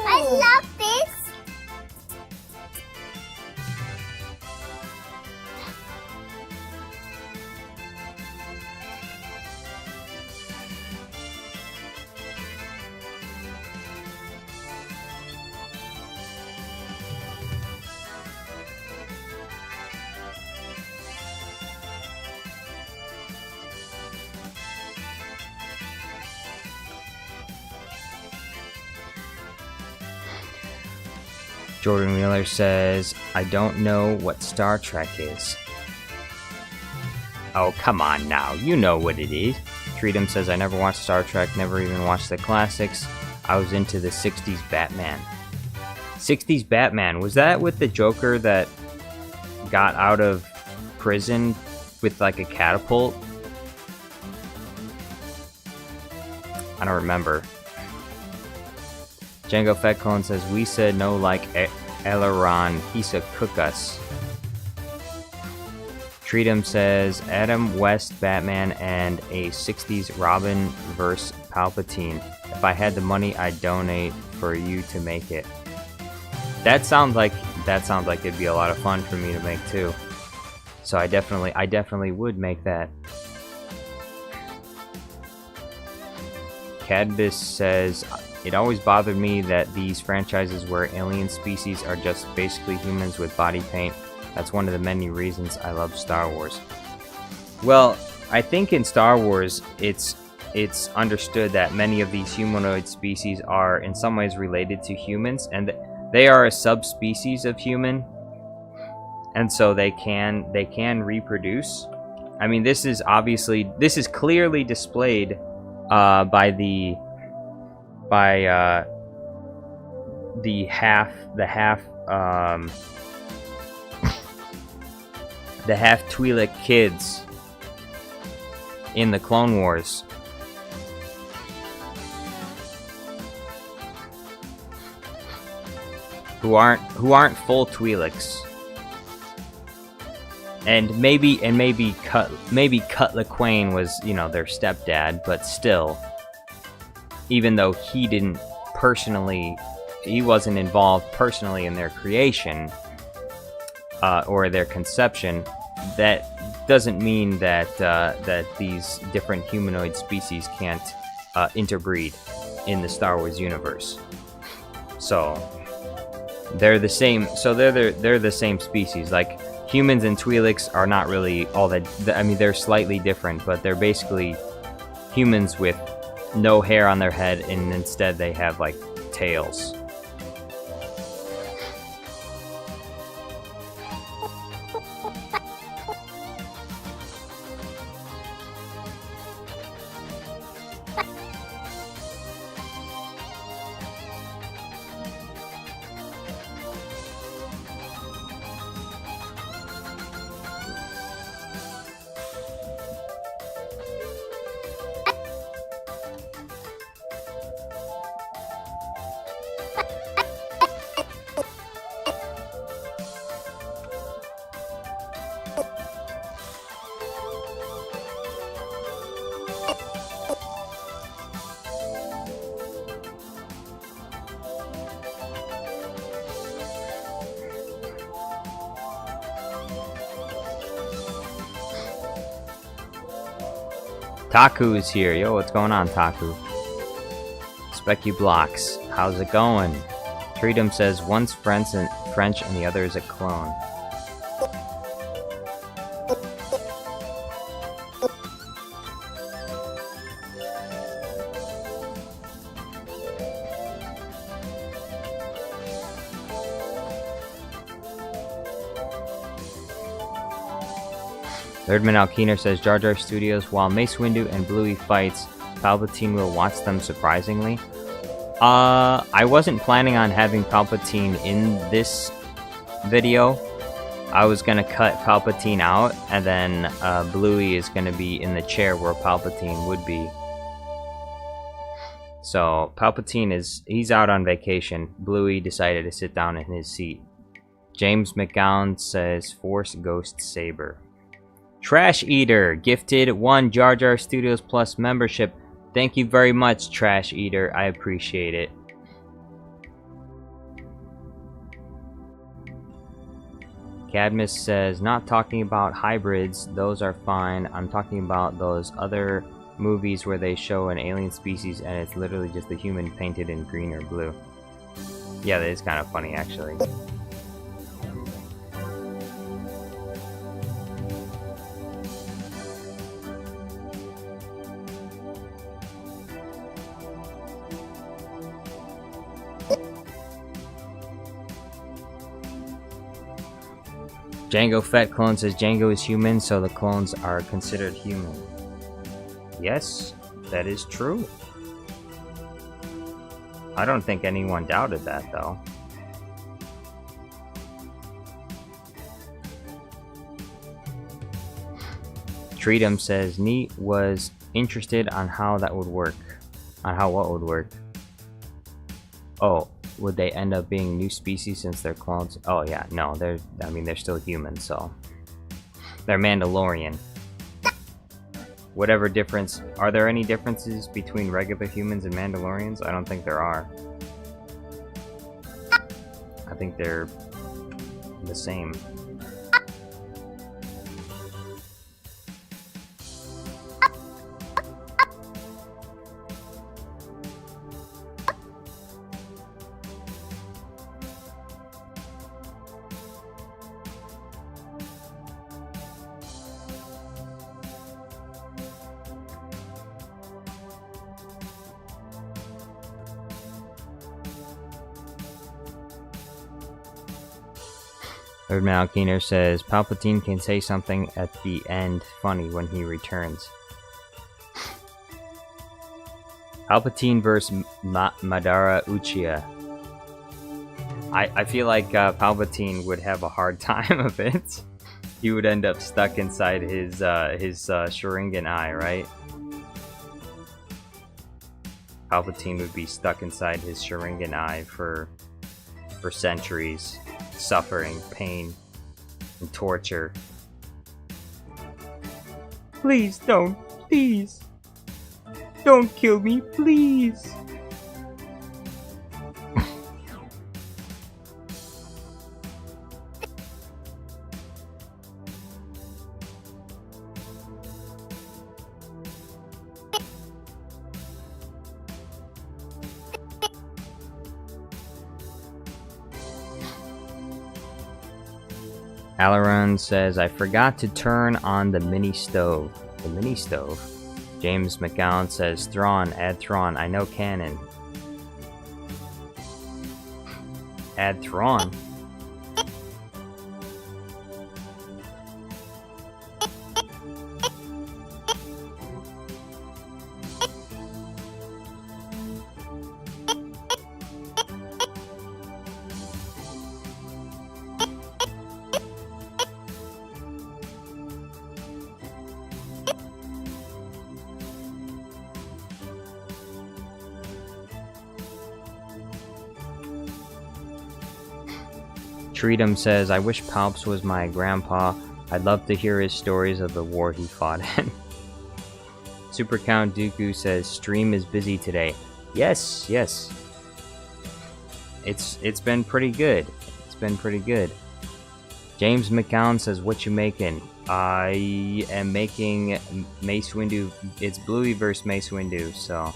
I love this! Jordan Wheeler says, I don't know what Star Trek is. Oh, come on now. You know what it is. Treatum says, I never watched Star Trek, never even watched the classics. I was into the 60s Batman. 60s Batman, was that with the Joker that got out of prison with like a catapult? I don't remember. Django Fett Clone says, we said no like Aileron, he's a cook us. Treatum says, Adam West Batman and a 60s Robin vs. Palpatine. If I had the money, I'd donate for you to make it. That sounds like it'd be a lot of fun for me to make too. So I definitely would make that. Cadbus says, it always bothered me that these franchises where alien species are just basically humans with body paint. That's one of the many reasons I love Star Wars. Well, I think in Star Wars, it's understood that many of these humanoid species are in some ways related to humans, and they are a subspecies of human, and so they can reproduce. I mean, this is clearly displayed by the half Twi'lek kids in the Clone Wars. Who aren't full Twi'leks. And maybe Cutler Quain was, their stepdad, but still, even though he wasn't involved personally in their creation or their conception, that doesn't mean that these different humanoid species can't interbreed in the Star Wars universe. So they're the same. So they're the same species. Like humans and Twi'leks are not really all that. I mean, they're slightly different, but they're basically humans with no hair on their head, and instead they have like tails. Taku is here. Yo, what's going on, Taku? Specky Blocks, how's it going? Treatum says one's French and the other is a clone. Thirdman Alkeener says Jar Jar Studios, while Mace Windu and Bluey fights, Palpatine will watch them surprisingly. I wasn't planning on having Palpatine in this video. I was gonna cut Palpatine out, and then Bluey is gonna be in the chair where Palpatine would be. So Palpatine he's out on vacation. Bluey decided to sit down in his seat. James McGowan says Force Ghost Saber. Trash Eater gifted 1 Jar Jar Studios Plus membership. Thank you very much, Trash Eater. I appreciate it. Cadmus says, not talking about hybrids. Those are fine. I'm talking about those other movies where they show an alien species and it's literally just a human painted in green or blue. Yeah, that is kind of funny, actually. Django Fett clone says Django is human, so the clones are considered human. Yes, that is true. I don't think anyone doubted that, though. Treatum says Neat was interested on how that would work. On how what would work? Oh, would they end up being new species since they're clones? Oh yeah, no, they're still human, so they're Mandalorian. Whatever difference, are there any differences between regular humans and Mandalorians? I don't think there are. I think they're the same. Erdman Keener says Palpatine can say something at the end funny when he returns. Palpatine versus Madara Uchiha. I feel like Palpatine would have a hard time of it. He would end up stuck inside his Sharingan eye, right? Palpatine would be stuck inside his Sharingan eye for centuries. Suffering, pain, and torture. Please don't. Please. Don't kill me, please. Alaron says, I forgot to turn on the mini stove. The mini stove? James McGowan says, Thrawn, add Thrawn. I know Canon. Add Thrawn? Treatum says, I wish Palps was my grandpa. I'd love to hear his stories of the war he fought in. Super Count Dooku says, stream is busy today. Yes, yes. It's been pretty good. It's been pretty good. James McCown says, what you making? I am making Mace Windu. It's Bluey versus Mace Windu, so...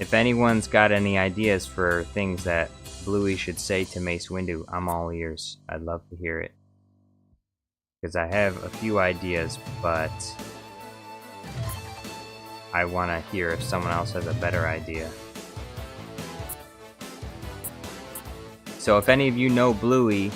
If anyone's got any ideas for things that Bluey should say to Mace Windu, I'm all ears. I'd love to hear it. Because I have a few ideas, but I want to hear if someone else has a better idea. So if any of you know Bluey,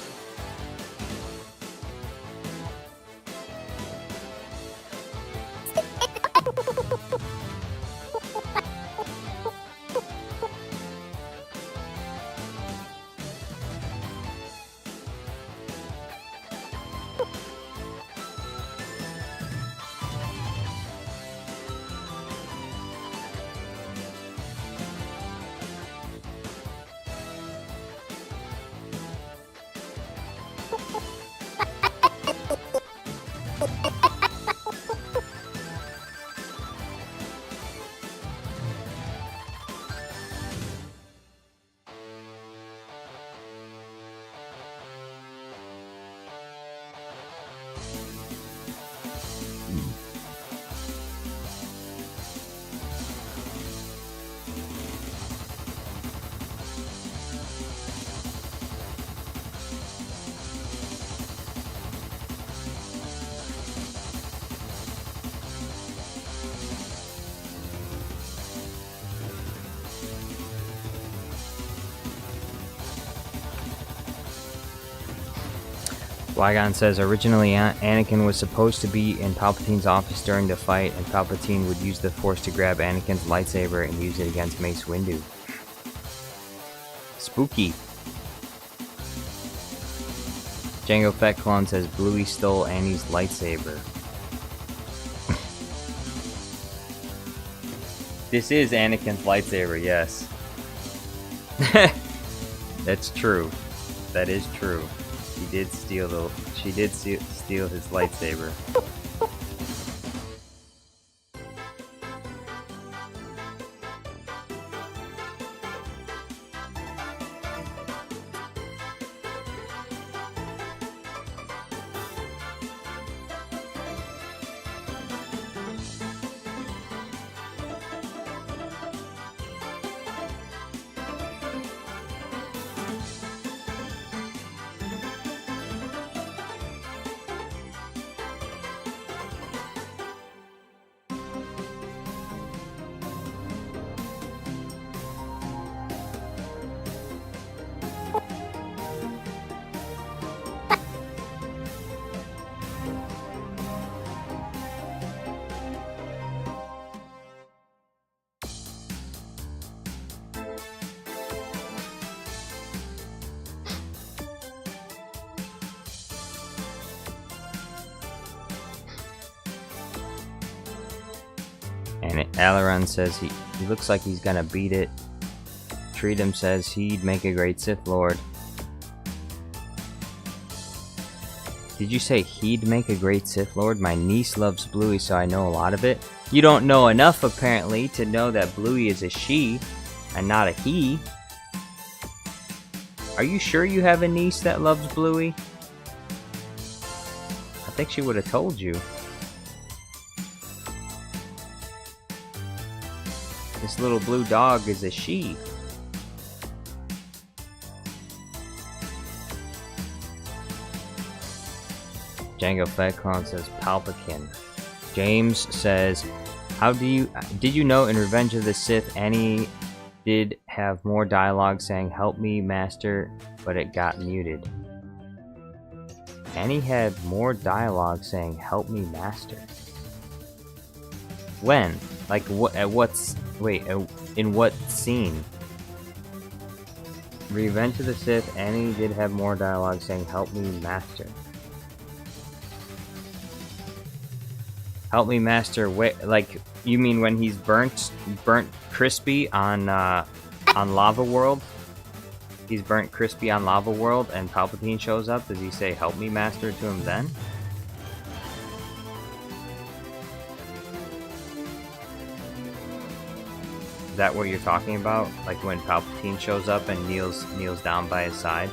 Qui-Gon says originally Anakin was supposed to be in Palpatine's office during the fight, and Palpatine would use the Force to grab Anakin's lightsaber and use it against Mace Windu. Spooky. Jango Fett Clone says Bluey stole Annie's lightsaber. This is Anakin's lightsaber, yes. That's true. That is true. She did steal his lightsaber. And Aileron says he looks like he's gonna beat it. Treatum says he'd make a great Sith Lord. Did you say he'd make a great Sith Lord? My niece loves Bluey, so I know a lot of it. You don't know enough, apparently, to know that Bluey is a she and not a he. Are you sure you have a niece that loves Bluey? I think she would have told you. This little blue dog is a she. Jango Fett Clone says Palpatine. James says, did you know in Revenge of the Sith Annie did have more dialogue saying help me master, but it got muted? Annie had more dialogue saying help me master. When? Like in what scene? Revenge of the Sith, Annie did have more dialogue saying help me master. Help me master, like, you mean when he's burnt crispy on Lava World? He's burnt crispy on Lava World and Palpatine shows up, does he say help me master to him then? Is that what you're talking about? Like when Palpatine shows up and kneels down by his side?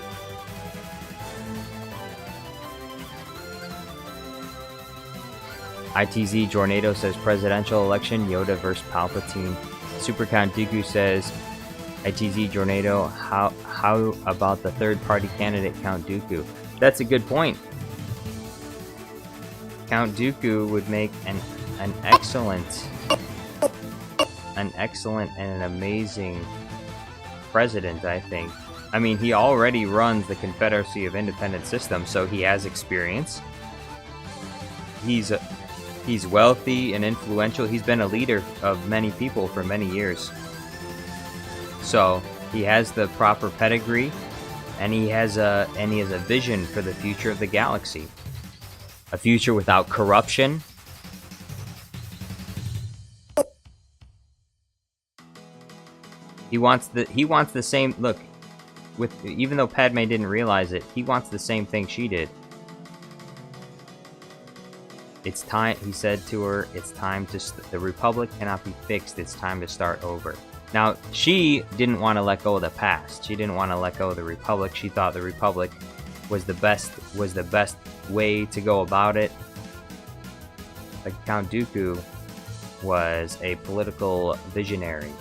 ITZ Jornado says presidential election, Yoda versus Palpatine. Super Count Dooku says, ITZ Jornado, how about the third party candidate Count Dooku? That's a good point. Count Dooku would make an excellent and an amazing president, I think. I mean, he already runs the Confederacy of Independent Systems, so he has experience. He's wealthy and influential. He's been a leader of many people for many years. So he has the proper pedigree, and he has a vision for the future of the galaxy. A future without corruption. He wants the same look. Even though Padme didn't realize it, he wants the same thing she did. It's time, he said to her, it's time to, the Republic cannot be fixed, it's time to start over. Now, she didn't want to let go of the past. She didn't want to let go of the Republic. She thought the Republic was the best way to go about it. Like Count Dooku was a political visionary.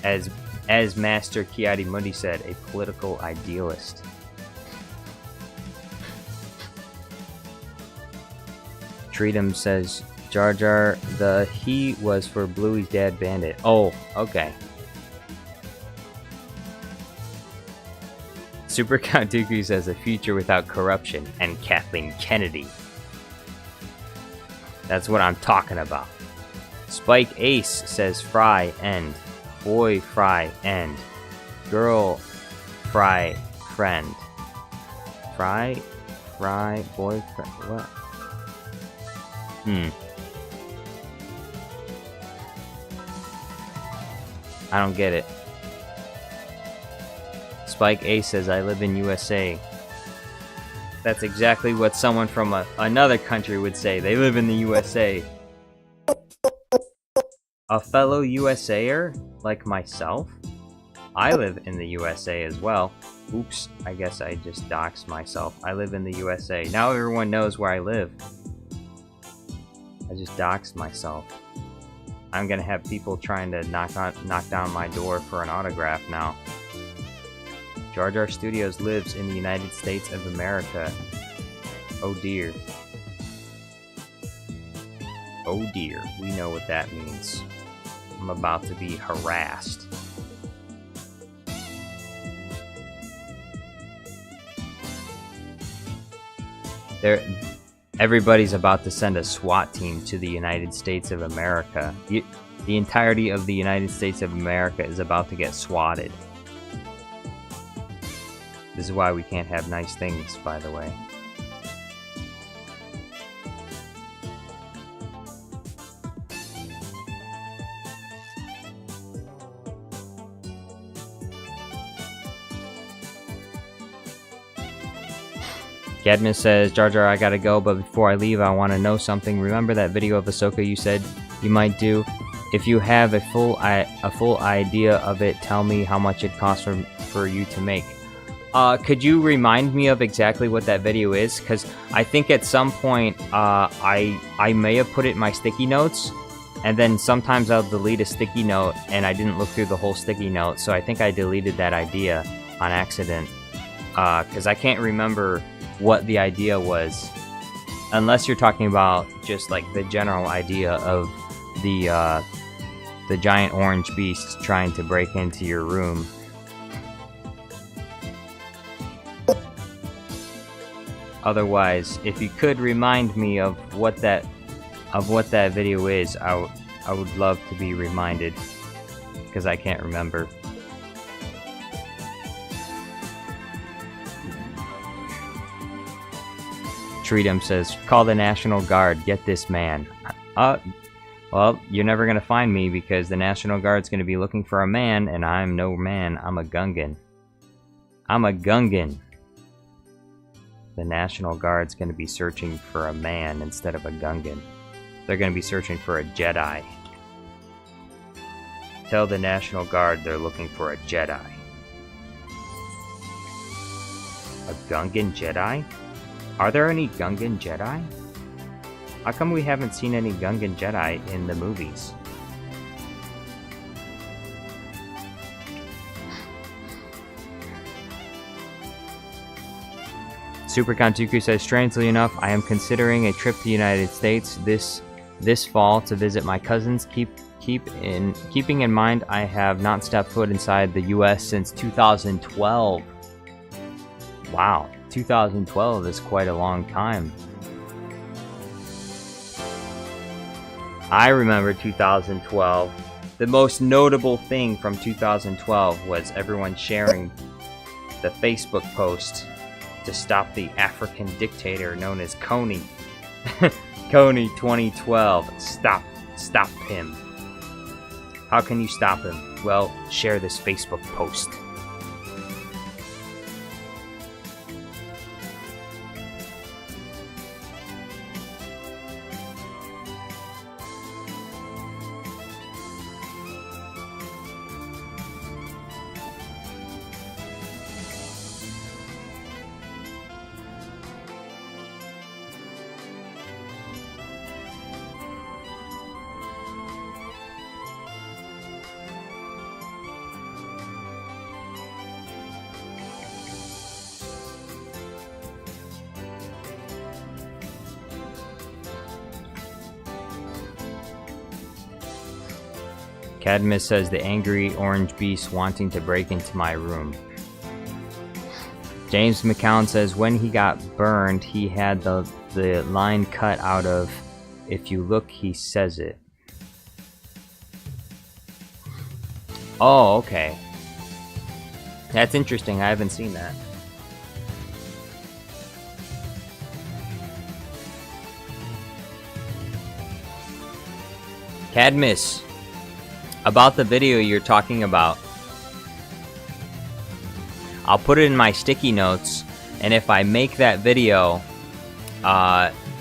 As Master Ki-Adi Mundi said, a political idealist. Treatum says, Jar Jar, the he was for Bluey's dad Bandit. Oh, okay. Super Count Dooku says a future without corruption and Kathleen Kennedy. That's what I'm talking about. Spike Ace says fry end. Boy fry end. Girl fry friend. Fry boyfriend. What? I don't get it. Spike Ace says I live in USA. That's exactly what someone from another country would say. They live in the USA. A fellow USAer like myself? I live in the USA as well. Oops, I guess I just doxed myself. I live in the USA. Now everyone knows where I live. I just doxed myself. I'm gonna have people trying to knock down my door for an autograph now. Jar Jar Studios lives in the United States of America. Oh dear. Oh dear, we know what that means. I'm about to be harassed. Everybody's about to send a SWAT team to the United States of America. The entirety of the United States of America is about to get swatted. This is why we can't have nice things, by the way. Cadmus says, Jar Jar, I gotta go, but before I leave, I want to know something. Remember that video of Ahsoka you said you might do? If you have a full idea of it, tell me how much it costs for you to make. Could you remind me of exactly what that video is? Because I think at some point, I may have put it in my sticky notes, and then sometimes I'll delete a sticky note, and I didn't look through the whole sticky note, so I think I deleted that idea on accident. Because I can't remember what the idea was, unless you're talking about just like the general idea of the giant orange beast trying to break into your room. Otherwise, if you could remind me of what that video is, I would love to be reminded, because I can't remember. Treatum says, call the National Guard, get this man. Well, you're never gonna find me because the National Guard's gonna be looking for a man, and I'm no man, I'm a Gungan. I'm a Gungan. The National Guard's gonna be searching for a man instead of a Gungan. They're gonna be searching for a Jedi. Tell the National Guard they're looking for a Jedi. A Gungan Jedi? Are there any Gungan Jedi? How come we haven't seen any Gungan Jedi in the movies? Supercon Dooku says, strangely enough, I am considering a trip to the United States this fall to visit my cousins. Keeping in mind I have not stepped foot inside the US since 2012. Wow. 2012 is quite a long time. I remember 2012. The most notable thing from 2012 was everyone sharing the Facebook post to stop the African dictator known as Coney. Coney 2012. Stop him. How can you stop him? Well, share this Facebook post. Cadmus says the angry orange beast wanting to break into my room. James McCown says when he got burned, he had the line cut out of "If you look, he says it." Oh, okay. That's interesting. I haven't seen that. Cadmus, about the video you're talking about, I'll put it in my sticky notes, and if I make that video,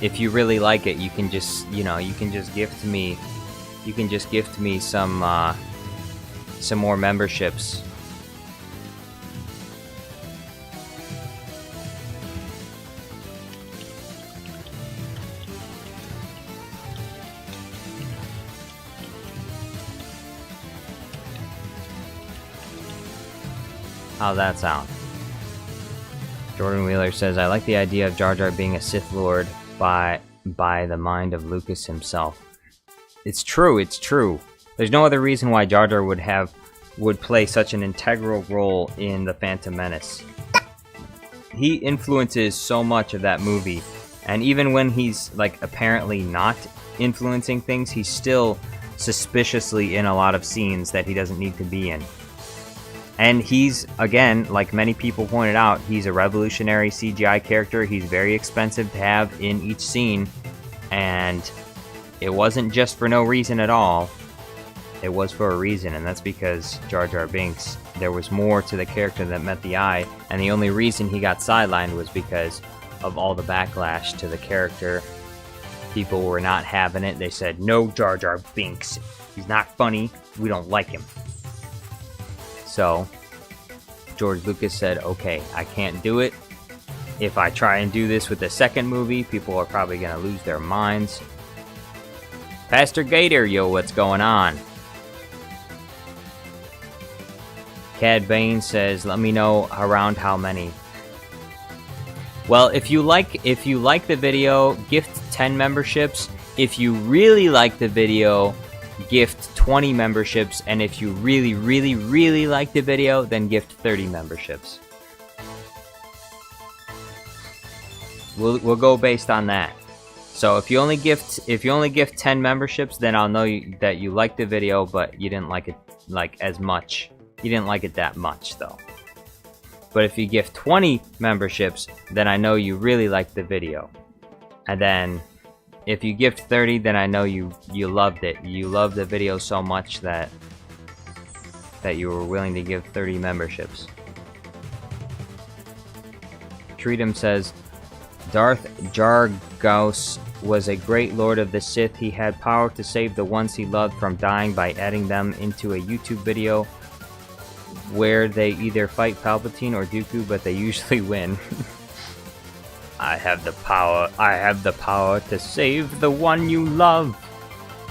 if you really like it, you can just, you can just gift me some more memberships. How's that sound? Jordan Wheeler says, I like the idea of Jar Jar being a Sith Lord by the mind of Lucas himself. It's true, it's true. There's no other reason why Jar Jar would play such an integral role in The Phantom Menace. He influences so much of that movie, and even when he's like apparently not influencing things, he's still suspiciously in a lot of scenes that he doesn't need to be in. And he's, again, like many people pointed out, he's a revolutionary CGI character. He's very expensive to have in each scene, and it wasn't just for no reason at all. It was for a reason, and that's because Jar Jar Binks, there was more to the character that met the eye, and the only reason he got sidelined was because of all the backlash to the character. People were not having it. They said, no Jar Jar Binks. He's not funny. We don't like him. So, George Lucas said, okay, I can't do it. If I try and do this with the second movie, people are probably going to lose their minds. Pastor Gator, yo, what's going on? Cad Bane says, let me know around how many. Well, if you like the video, gift 10 memberships. If you really like the video, gift 20 memberships, and if you really, really, really like the video, then gift 30 memberships. We'll go based on that. So if you only gift 10 memberships, then I'll know that you liked the video, but you didn't like it like as much. You didn't like it that much though. But if you gift 20 memberships, then I know you really liked the video. And then if you gift 30, then I know you loved it. You loved the video so much that you were willing to give 30 memberships. Treatum says, Darth Jargos was a great Lord of the Sith. He had power to save the ones he loved from dying by adding them into a YouTube video where they either fight Palpatine or Dooku, but they usually win. I have the power to save the one you love.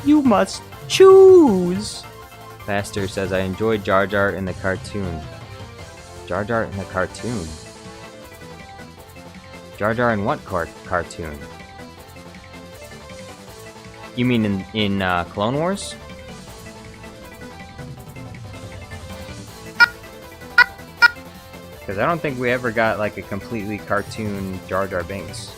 You must choose. Faster says, I enjoyed Jar Jar in the cartoon. Jar Jar in the cartoon? Jar Jar in what cartoon? You mean in Clone Wars? Because I don't think we ever got like a completely cartoon Jar Jar Binks.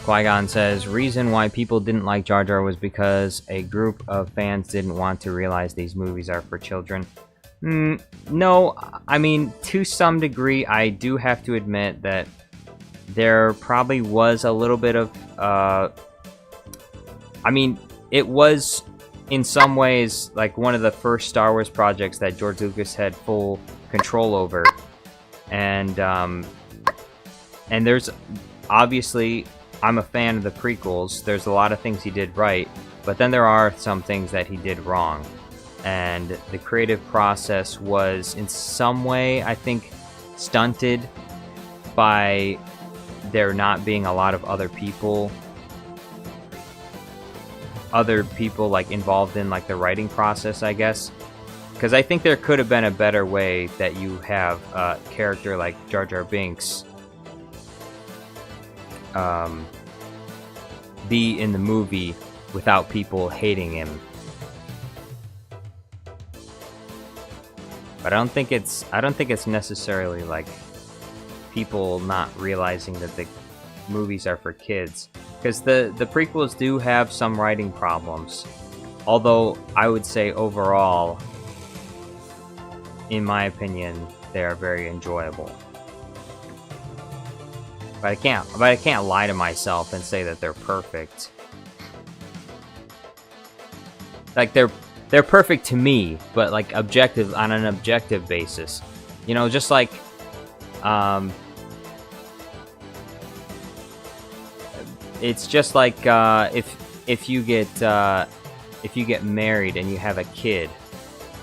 Qui-Gon says, reason why people didn't like Jar Jar was because a group of fans didn't want to realize these movies are for children. No, I mean, to some degree, I do have to admit that there probably was a little bit of, I mean, it was, in some ways, like one of the first Star Wars projects that George Lucas had full control over. And there's, obviously, I'm a fan of the prequels. There's a lot of things he did right, but then there are some things that he did wrong. And the creative process was in some way, I think, stunted by there not being a lot of other people like involved in like the writing process, I guess. Because I think there could have been a better way that you have a character like Jar Jar Binks be in the movie without people hating him. But I don't think it's necessarily like people not realizing that the movies are for kids. Because the prequels do have some writing problems. Although I would say overall, in my opinion, they are very enjoyable. But I can't lie to myself and say that they're perfect. Like they're perfect to me, but like objective on an objective basis. You know, just like it's just like if you get married and you have a kid,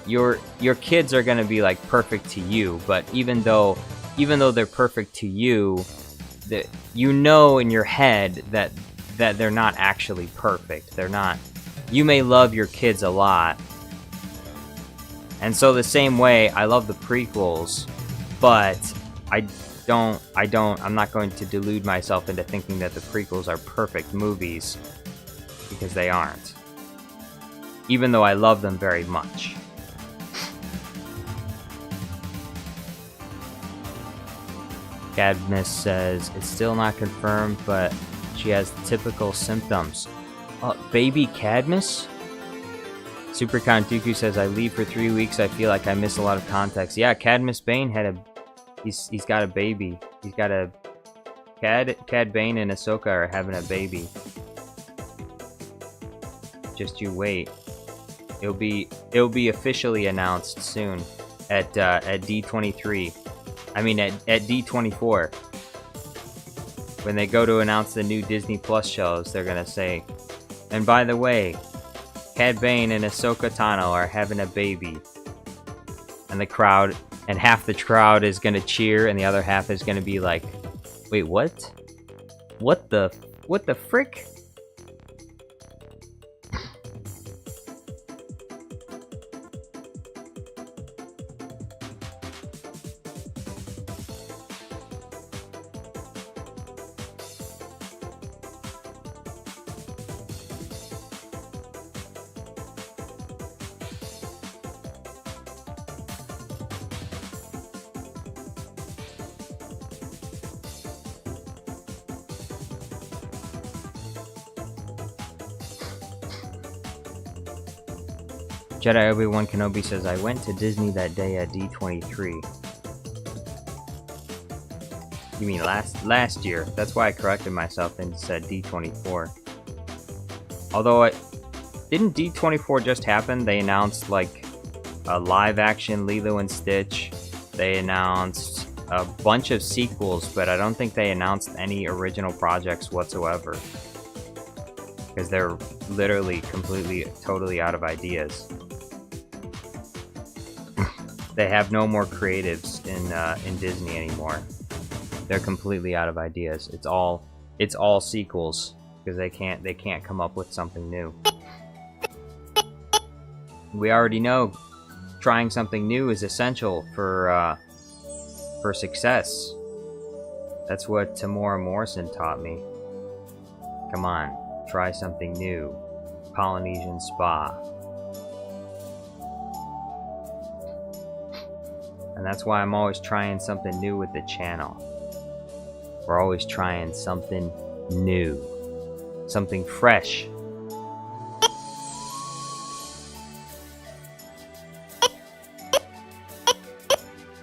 your kids are gonna be like perfect to you, but even though they're perfect to you, that you know in your head that they're not actually perfect. They're not. You may love your kids a lot, and so the same way I love the prequels, but I'm not going to delude myself into thinking that the prequels are perfect movies, because they aren't. Even though I love them very much. Cadmus says, it's still not confirmed, but she has typical symptoms. Baby Cadmus? Supercon Dooku says, I leave for 3 weeks, I feel like I miss a lot of context. Yeah, Cadmus Bane had he's got a baby. He's got a... Cad Bane and Ahsoka are having a baby. Just you wait. It'll be officially announced soon at D23. I mean at D24. When they go to announce the new Disney Plus shows, they're gonna say, and by the way, Cad Bane and Ahsoka Tano are having a baby. And half the crowd is gonna cheer and the other half is gonna be like, wait, what? What the frick? Jedi Obi-Wan Kenobi says, I went to Disney that day at D23. You mean last year? That's why I corrected myself and said D24. Although didn't D24 just happen? They announced like a live-action Lilo and Stitch. They announced a bunch of sequels, but I don't think they announced any original projects whatsoever. Because they're literally completely, totally out of ideas. They have no more creatives in Disney anymore. They're completely out of ideas. It's all sequels because they can't come up with something new. We already know trying something new is essential for success. That's what Tamora Morrison taught me. Come on, try something new. Polynesian Spa. And that's why I'm always trying something new with the channel. We're always trying something new. Something fresh.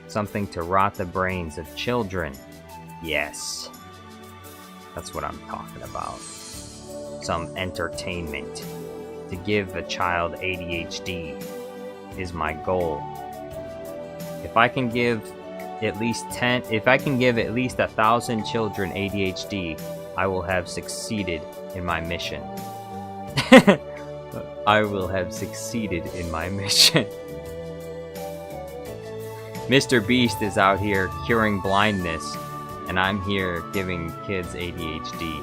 Something to rot the brains of children. Yes. That's what I'm talking about. Some entertainment. To give a child ADHD is my goal. If I can give at least 1,000 children ADHD, I will have succeeded in my mission. I will have succeeded in my mission. Mr. Beast is out here curing blindness, and I'm here giving kids ADHD.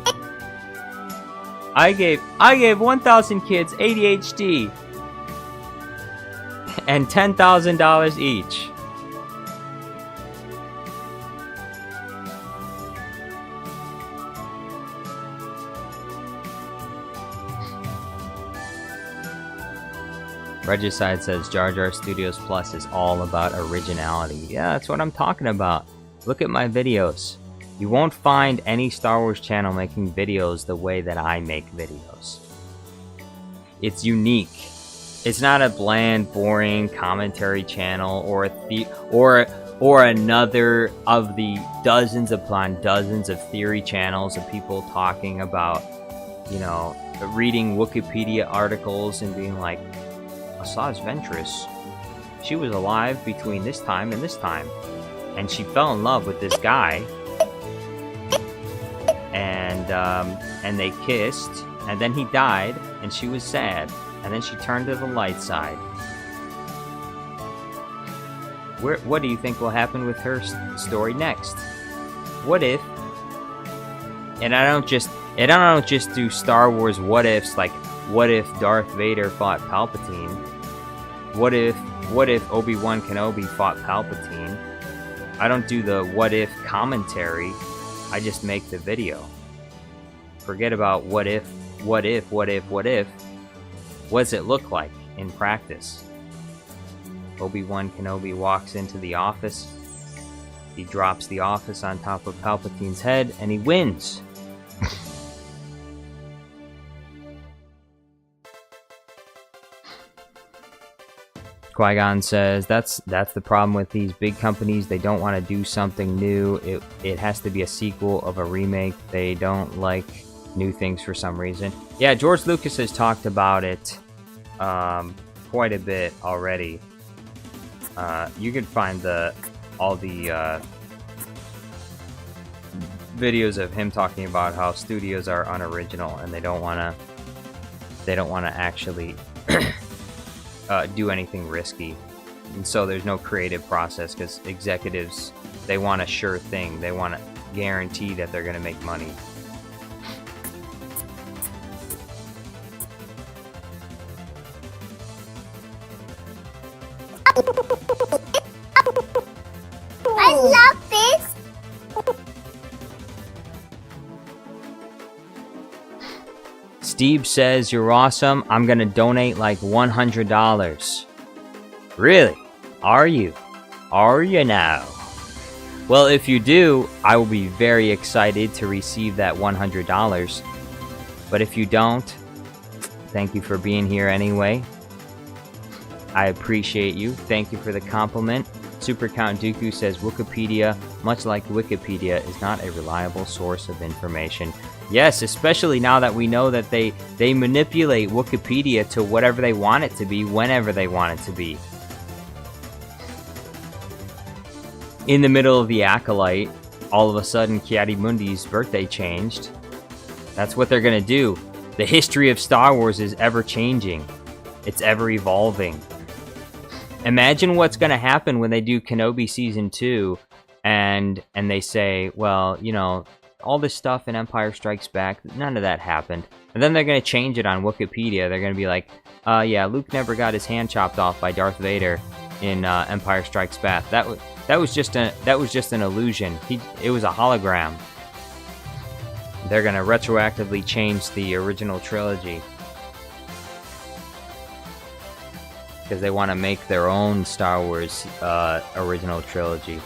I gave 1,000 kids ADHD. and $10,000 each. Regicide says Jar Jar Studios Plus is all about originality. Yeah, that's what I'm talking about. Look at my videos. You won't find any Star Wars channel making videos the way that I make videos. It's unique. It's not a bland, boring commentary channel or or another of the dozens upon dozens of theory channels of people talking about, you know, reading Wikipedia articles and being like, Asajj Ventress, she was alive between this time and this time, and she fell in love with this guy, and they kissed, and then he died, and she was sad, and then she turned to the light side. What do you think will happen with her story next? What if? And I don't just do Star Wars what ifs, like what if Darth Vader fought Palpatine? What if Obi-Wan Kenobi fought Palpatine? I don't do the what if commentary. I just make the video. Forget about what if. What does it look like in practice? Obi-Wan Kenobi walks into the office. He drops the office on top of Palpatine's head, and he wins. Qui-Gon says that's the problem with these big companies. They don't want to do something new. It has to be a sequel of a remake. They don't like new things for some reason. Yeah, George Lucas has talked about it quite a bit already. You can find all the videos of him talking about how studios are unoriginal and they don't want to actually do anything risky, and so there's no creative process because executives, they want a sure thing. They want to guarantee that they're going to make money. I love this. Steve says, you're awesome. I'm gonna donate like $100. Really? Are you? Are you now? Well, if you do, I will be very excited to receive that $100. But if you don't, thank you for being here anyway. I appreciate you. Thank you for the compliment. Super Count Dooku says, Wikipedia, much like Wikipedia, is not a reliable source of information. Yes, especially now that we know that they manipulate Wikipedia to whatever they want it to be, whenever they want it to be. In the middle of the Acolyte, all of a sudden Ki-Adi-Mundi's birthday changed. That's what they're gonna do. The history of Star Wars is ever changing. It's ever evolving. Imagine what's gonna happen when they do Kenobi Season 2 and they say, well, you know, all this stuff in Empire Strikes Back, none of that happened. And then they're going to change it on Wikipedia. They're going to be like, yeah, Luke never got his hand chopped off by Darth Vader in Empire Strikes Back. That was just an illusion. It was a hologram. They're going to retroactively change the original trilogy because they want to make their own Star Wars original trilogy.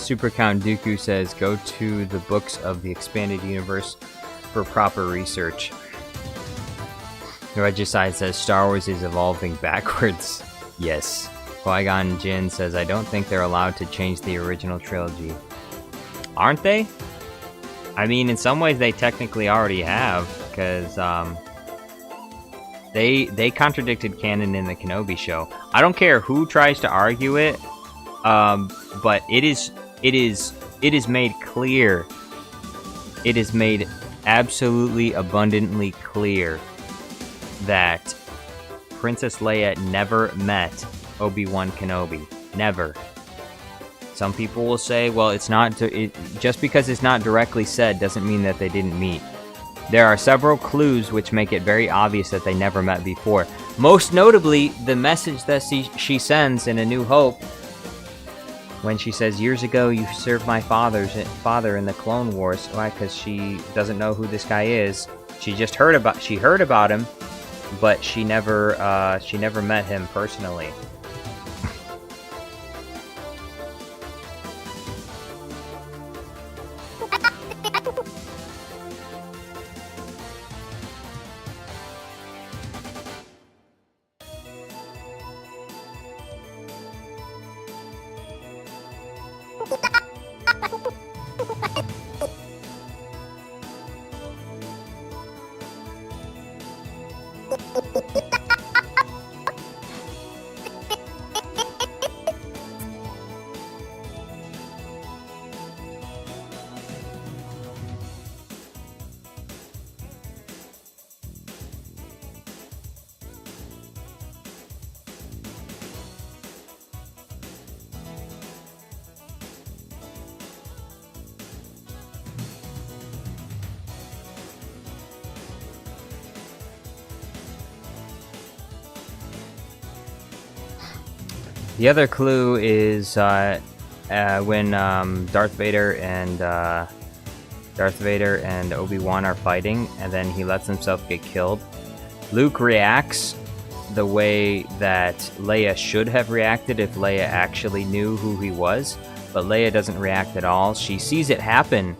Super Count Dooku says, go to the books of the expanded universe for proper research. Regicide says, Star Wars is evolving backwards. Yes. Qui-Gon Jinn says, I don't think they're allowed to change the original trilogy. Aren't they? I mean, in some ways they technically already have, because they contradicted canon in the Kenobi show. I don't care who tries to argue it, but it is made clear. It is made absolutely abundantly clear that Princess Leia never met Obi-Wan Kenobi. Never. Some people will say, well, it's not just because it's not directly said doesn't mean that they didn't meet. There are several clues which make it very obvious that they never met before. Most notably, the message that she sends in A New Hope, when she says, years ago you served my father in the Clone Wars. Why? Because she doesn't know who this guy is. She heard about him, but she never met him personally. The other clue is when Darth Vader and Obi-Wan are fighting, and then he lets himself get killed. Luke reacts the way that Leia should have reacted if Leia actually knew who he was, but Leia doesn't react at all. She sees it happen,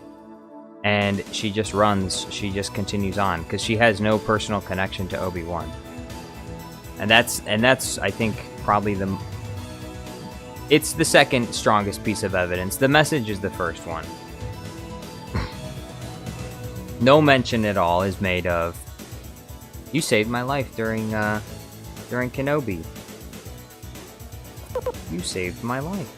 and she just runs. She just continues on because she has no personal connection to Obi-Wan, and that's I think probably it's the second strongest piece of evidence. The message is the first one. No mention at all is made of, you saved my life during Kenobi. You saved my life.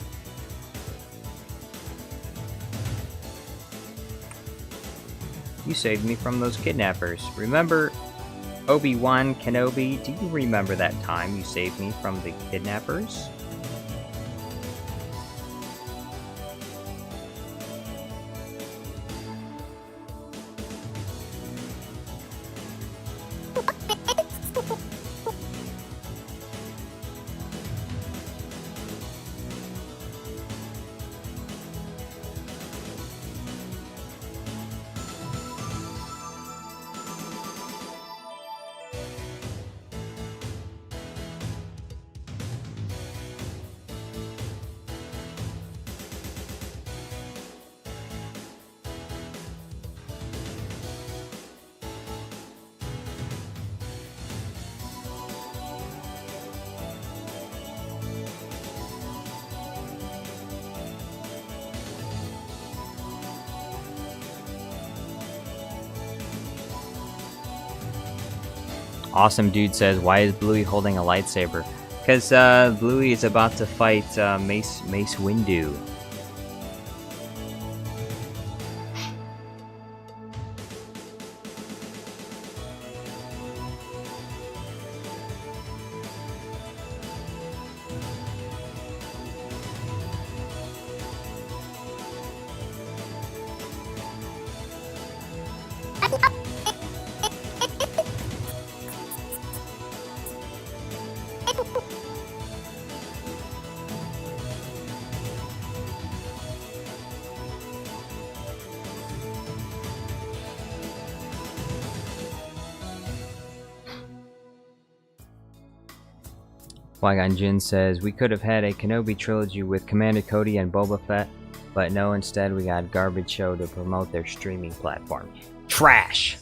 You saved me from those kidnappers. Remember Obi-Wan Kenobi? Do you remember that time you saved me from the kidnappers? Awesome Dude says, why is Bluey holding a lightsaber? Because Bluey is about to fight Mace Windu. Qui-Gon Jinn says, we could have had a Kenobi trilogy with Commander Cody and Boba Fett But no, instead we got Garbage Show to promote their streaming platform. Trash!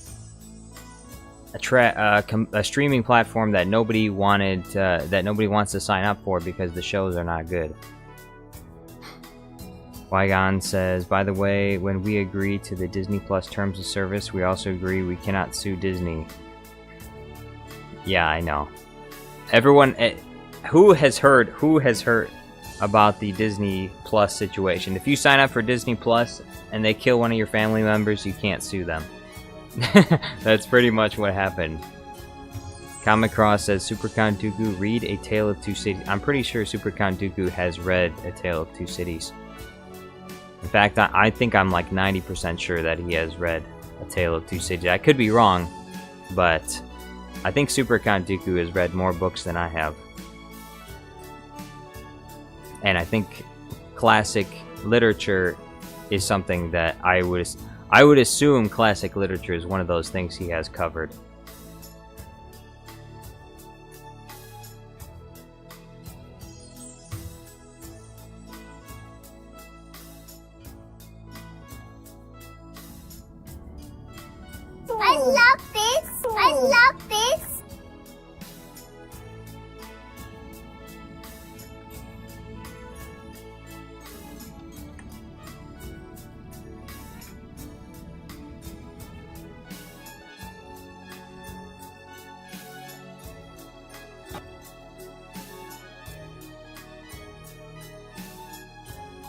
A streaming platform that nobody wanted, that nobody wants to sign up for because the shows are not good. Wygon says, by the way, when we agree to the Disney Plus terms of service, we also agree we cannot sue Disney. Yeah, I know. Everyone, who has heard about the Disney Plus situation? If you sign up for Disney Plus and they kill one of your family members, you can't sue them. That's pretty much what happened. Comic Cross says, Super Count Dooku, read A Tale of Two Cities. I'm pretty sure Super Count Dooku has read A Tale of Two Cities. In fact, I think I'm like 90% sure that he has read A Tale of Two Cities. I could be wrong, but I think Super Count Dooku has read more books than I have. And I think classic literature is something that I would assume classic literature is one of those things he has covered. I love this. I love this.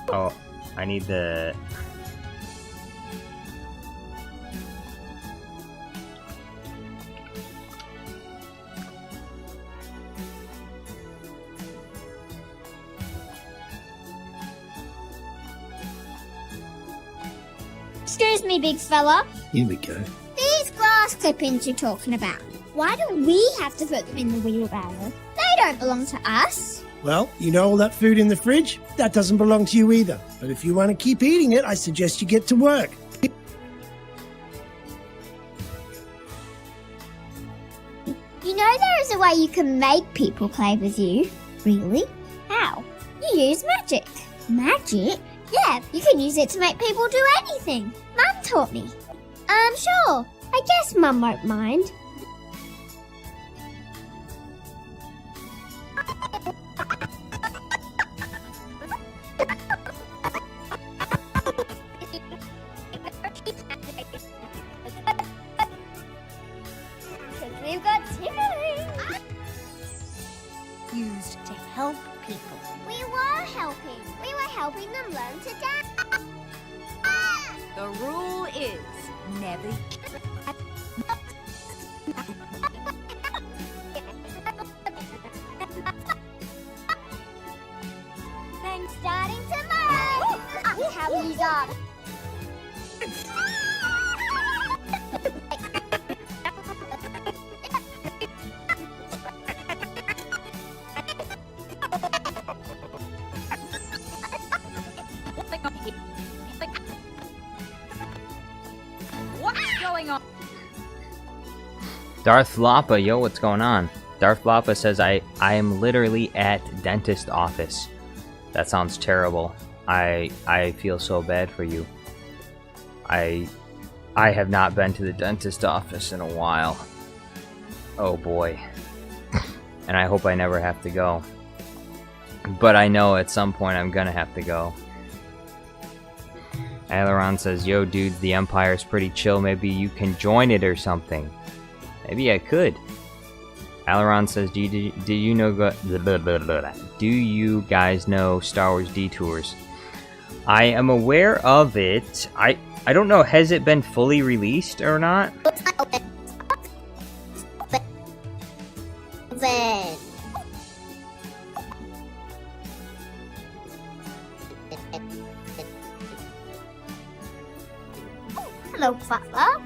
Oh, I need the... Excuse me, big fella. Here we go. These glass clippings you're talking about, why do we have to put them in the wheelbarrow? They don't belong to us. Well, you know all that food in the fridge? That doesn't belong to you either. But if you want to keep eating it, I suggest you get to work. You know there is a way you can make people play with you. Really? How? You use magic. Magic? Yeah, you can use it to make people do anything. Mum taught me. Sure. I guess Mum won't mind. We've got Tiffany. Used to help people. We were helping. We were helping them learn to dance. The rule is never. Then starting tomorrow, we have these up. What's going on? Darth Lapa, yo, what's going on? Darth Lapa says, I am literally at dentist office. That sounds terrible. I feel so bad for you. I have not been to the dentist office in a while. Oh boy. And I hope I never have to go. But I know at some point I'm gonna have to go. Aileron says, yo dudes, the Empire's pretty chill, maybe you can join it or something. Maybe I could. Aileron says, do you guys know Star Wars Detours? I am aware of it. I don't know, has it been fully released or not? Then. Hello, Papa.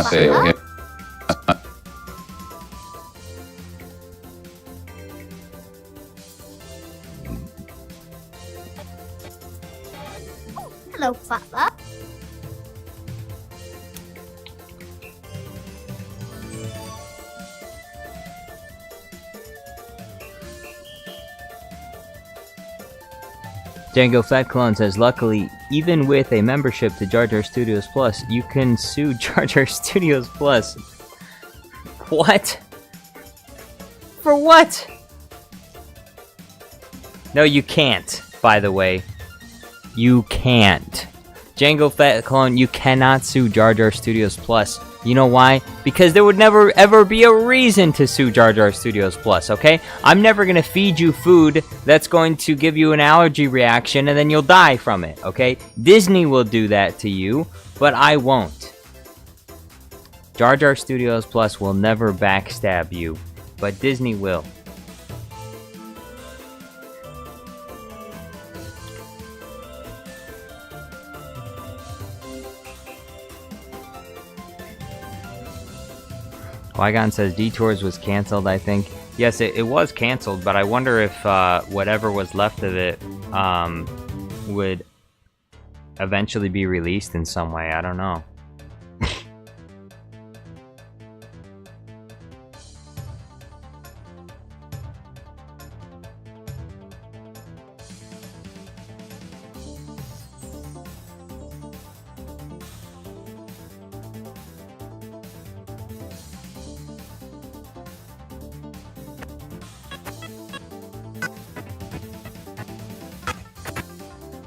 say okay. Hello, Father. Django Fat Clone says, luckily, even with a membership to Jar Jar Studios Plus, you can sue Jar Jar Studios Plus. What? For what? No, you can't, by the way. You can't. Django Fat Clone, you cannot sue Jar Jar Studios Plus. You know why? Because there would never ever be a reason to sue Jar Jar Studios Plus, okay? I'm never gonna feed you food that's going to give you an allergy reaction and then you'll die from it, okay? Disney will do that to you, but I won't. Jar Jar Studios Plus will never backstab you, but Disney will. Qui-Gon says Detours was cancelled, I think. Yes, it was cancelled, but I wonder if whatever was left of it would eventually be released in some way. I don't know.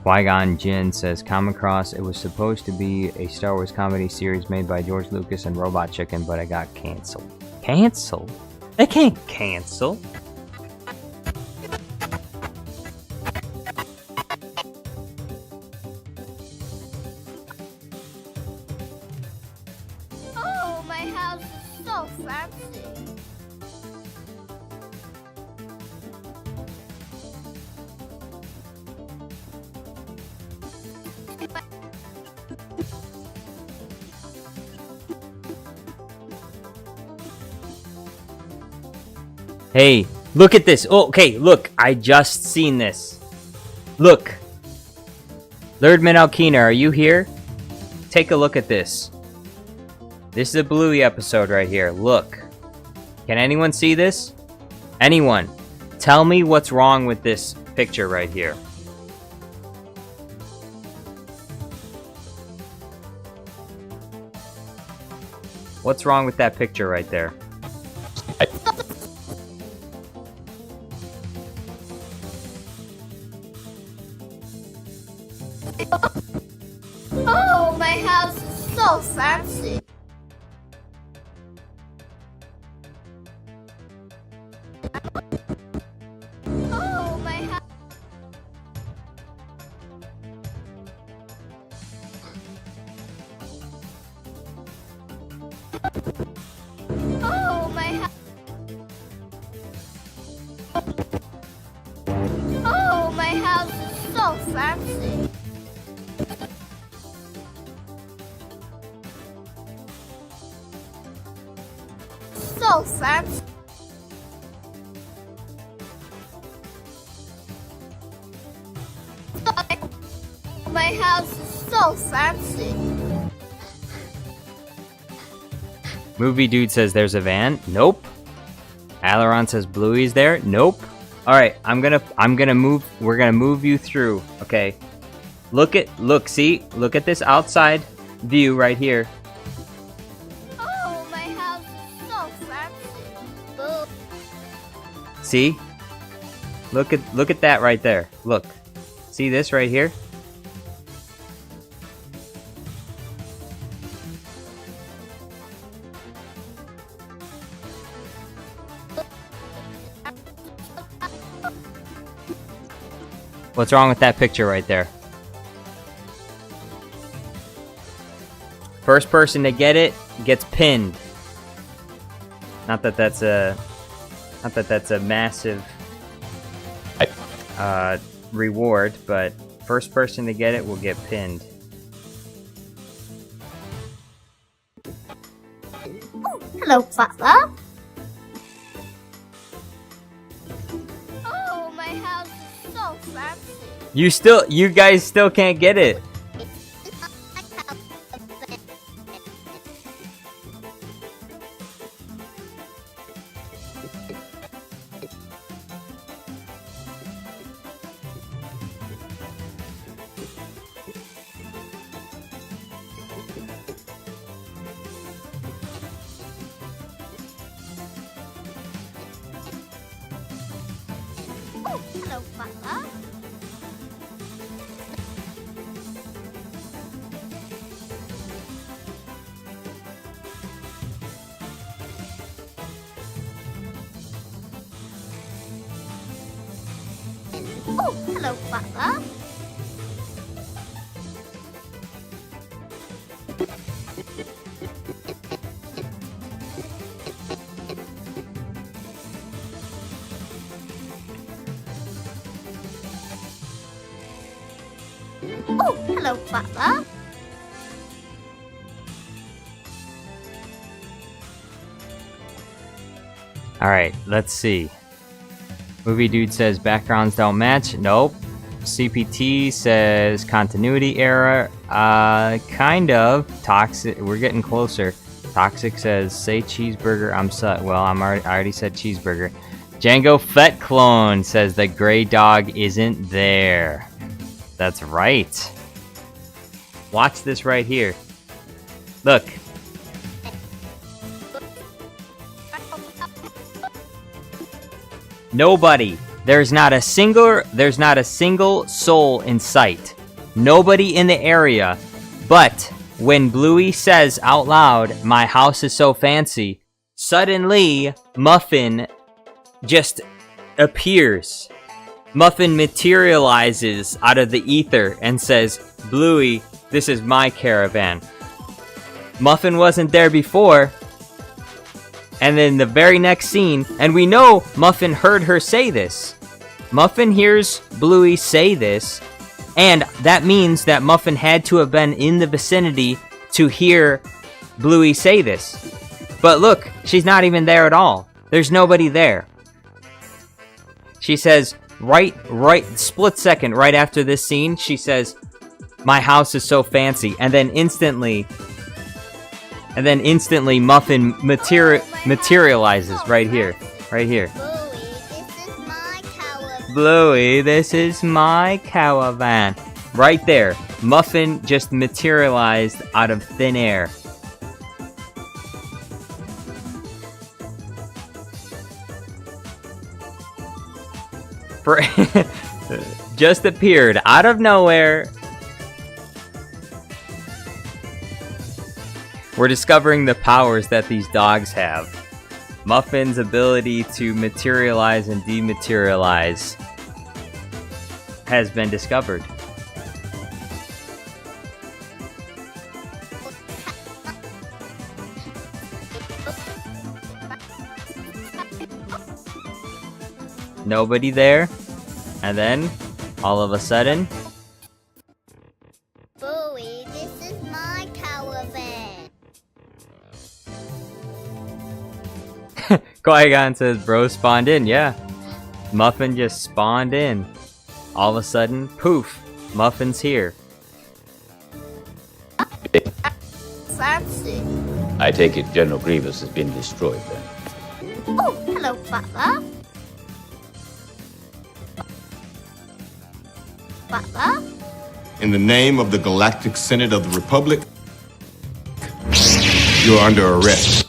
Qui-Gon Jinn says, come across, it was supposed to be a Star Wars comedy series made by George Lucas and Robot Chicken, but it got cancelled. Cancelled? They can't cancel. Oh, my house is so fancy. Hey, look at this. Oh, okay, look. I just seen this. Look. Lurdman Alkina, are you here? Take a look at this. This is a Bluey episode right here. Look. Can anyone see this? Anyone? Tell me what's wrong with this picture right here. What's wrong with that picture right there? Oh, my house is so fancy. Oh, my house. Oh, my house. Oh, my house is so fancy. So fancy. My house is so fancy. Movie Dude says there's a van. Nope. Aileron says Bluey's there. Nope. All right, I'm gonna move. We're gonna move you through. Okay. Look at this outside view right here. Oh, my house is so fancy. Boo. See? Look at that right there. Look. See this right here? What's wrong with that picture right there? First person to get it gets pinned. Not that that's a massive reward, but first person to get it will get pinned. hello, butler. Oh, my house is so fancy. You guys still can't get it. Oh, hello, butler. Oh, hello, butler. Oh, hello, butler. Alright, let's see. Movie Dude says backgrounds don't match. Nope. CPT says continuity error. Kind of. Toxic. We're getting closer. Toxic says say cheeseburger. I already said cheeseburger. Django Fett Clone says the gray dog isn't there. That's right. Watch this right here. Look. Nobody. There's not a single soul in sight. Nobody in the area. But when Bluey says out loud, "My house is so fancy," suddenly Muffin just appears. Muffin materializes out of the ether and says, "Bluey, this is my caravan." Muffin wasn't there before. And then the very next scene, and we know Muffin heard her say this. Muffin hears Bluey say this, and that means that Muffin had to have been in the vicinity to hear Bluey say this. But look, she's not even there at all. There's nobody there. She says, right, split second right after this scene, she says, "My house is so fancy," and then instantly Muffin materializes right here. Bluey, this is my caravan. Right there. Muffin just materialized out of thin air. Just appeared out of nowhere. We're discovering the powers that these dogs have. Muffin's ability to materialize and dematerialize has been discovered. Nobody there, and then all of a sudden, Bluey, this is my caravan. Qui-Gon says, "Bro spawned in." Yeah, Muffin just spawned in. All of a sudden, poof, Muffin's here. Fancy. I take it General Grievous has been destroyed then. Oh, hello, butler. Butler? In the name of the Galactic Senate of the Republic, you're under arrest.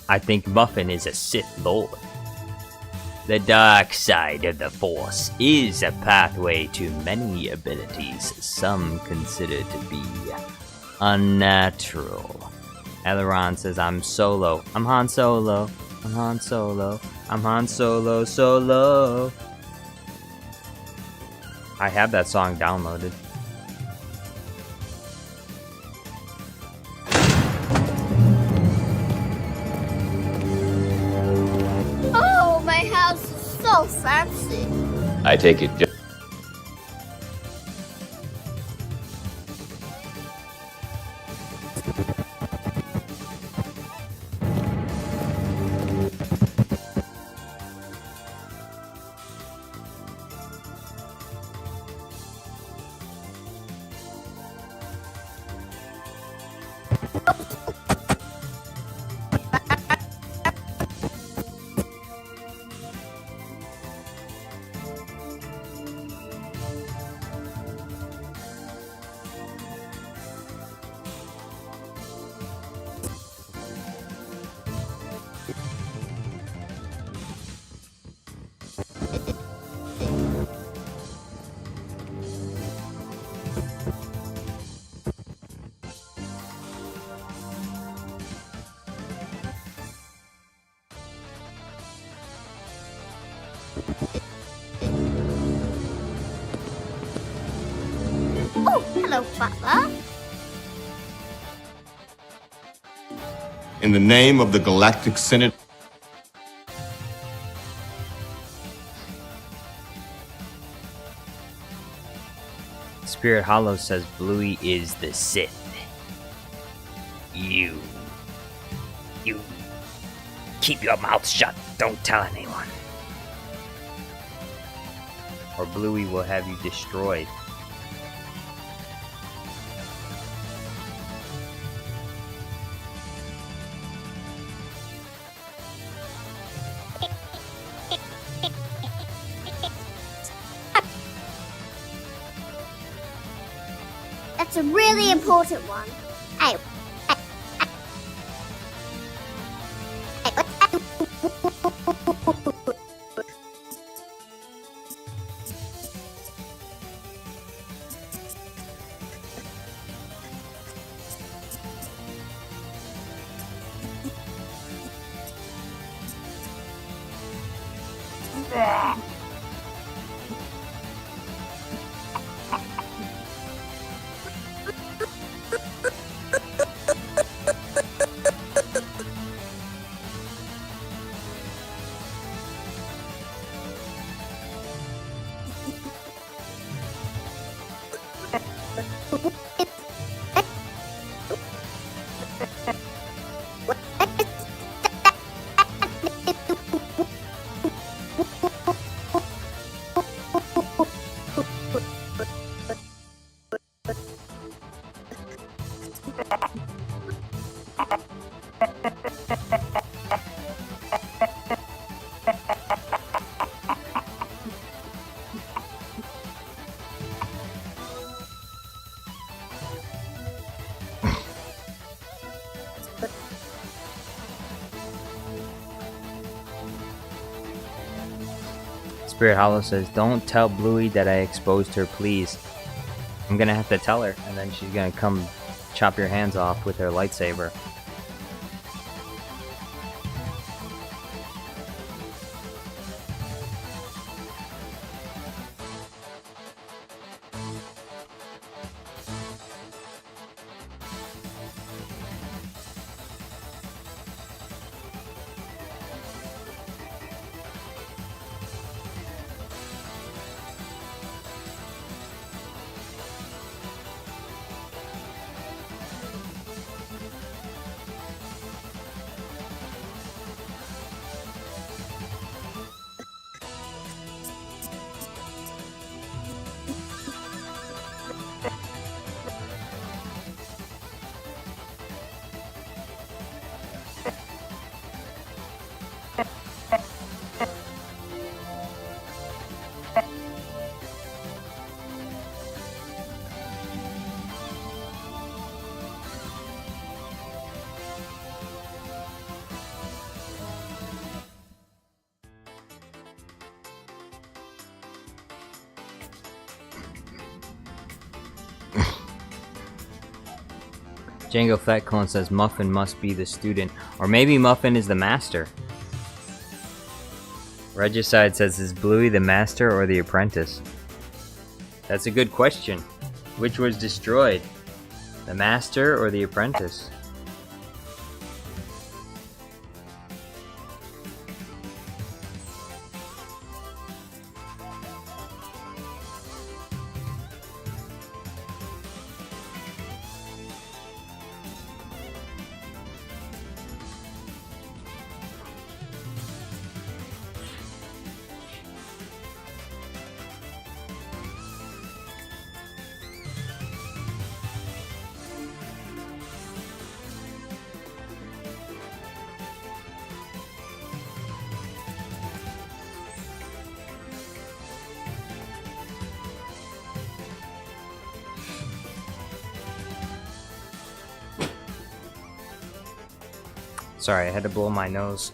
I think Muffin is a Sith Lord. The dark side of the Force is a pathway to many abilities some consider to be unnatural. Aileron says, "I'm Solo. I'm Han Solo. I'm Han Solo. I'm Han Solo Solo." I have that song downloaded. Oh, my house is so fancy. I take it Oh, hello, Butler. In the name of the Galactic Senate, Spirit Hollow says Bluey is the Sith. You keep your mouth shut. Don't tell anyone. Or Bluey will have you destroyed. That's a really important one. Hey. Spirit Hollow says, don't tell Bluey that I exposed her, please. I'm gonna have to tell her, and then she's gonna come chop your hands off with her lightsaber. Django Fat Clone says Muffin must be the student, or maybe Muffin is the master. Regicide says, is Bluey the master or the apprentice? That's a good question. Which was destroyed? The master or the apprentice? Sorry, I had to blow my nose.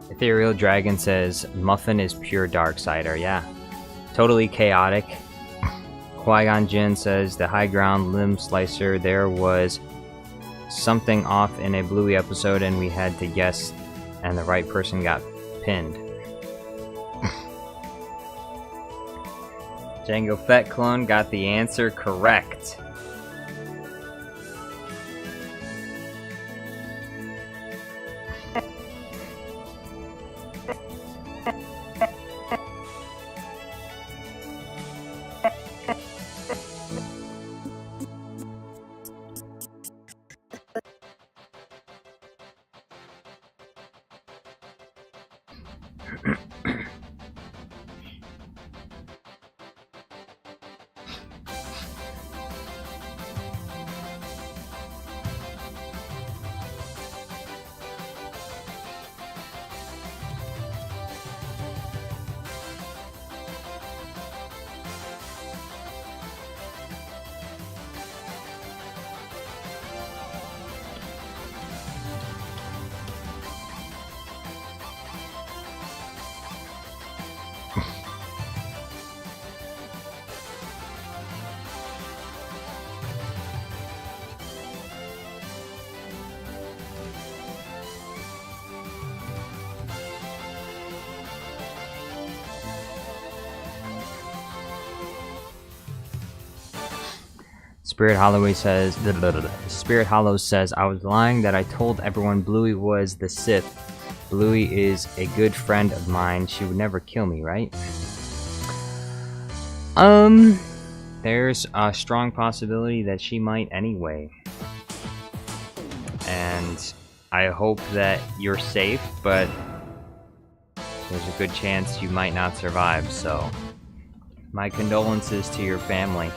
Ethereal Dragon says, Muffin is pure Darksider. Yeah. Totally chaotic. Qui-Gon Jinn says, the high ground limb slicer, there was something off in a Bluey episode and we had to guess and the right person got pinned. Django Fett Clone got the answer correct. Spirit Hollow says, I was lying that I told everyone Bluey was the Sith. Bluey is a good friend of mine. She would never kill me, right? There's a strong possibility that she might anyway. And I hope that you're safe, but there's a good chance you might not survive, so my condolences to your family.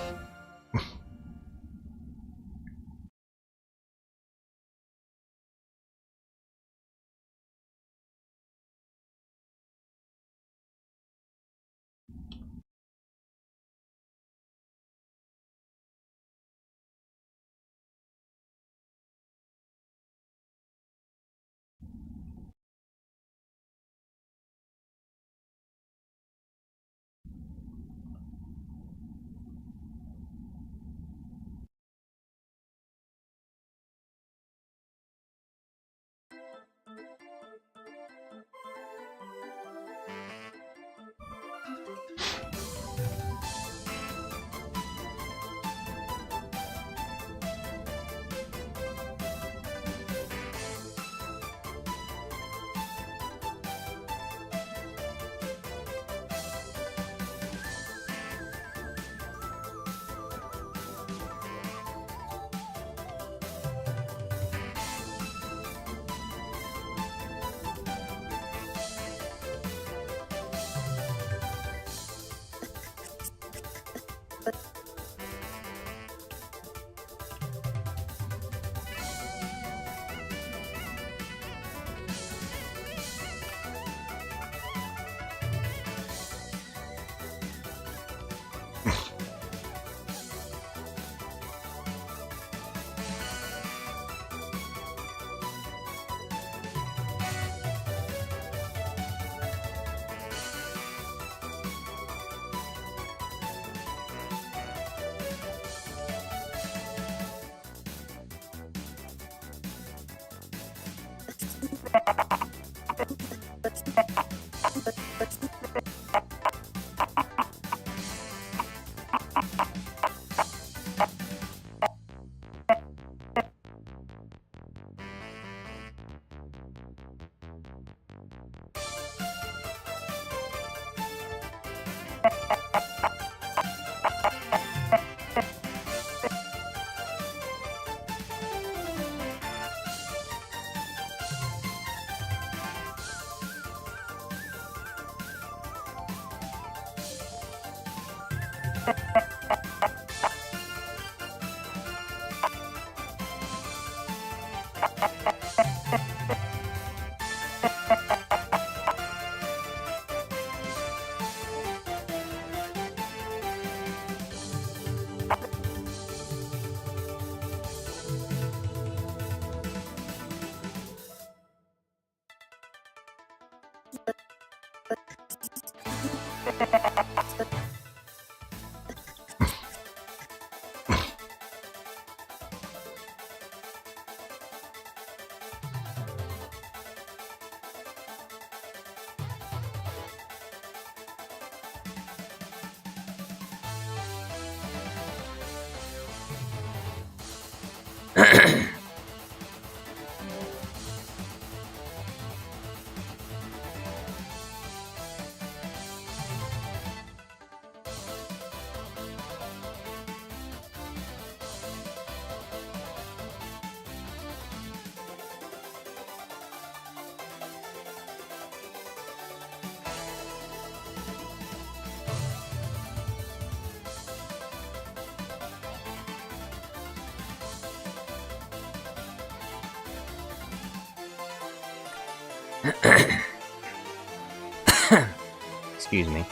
Excuse me.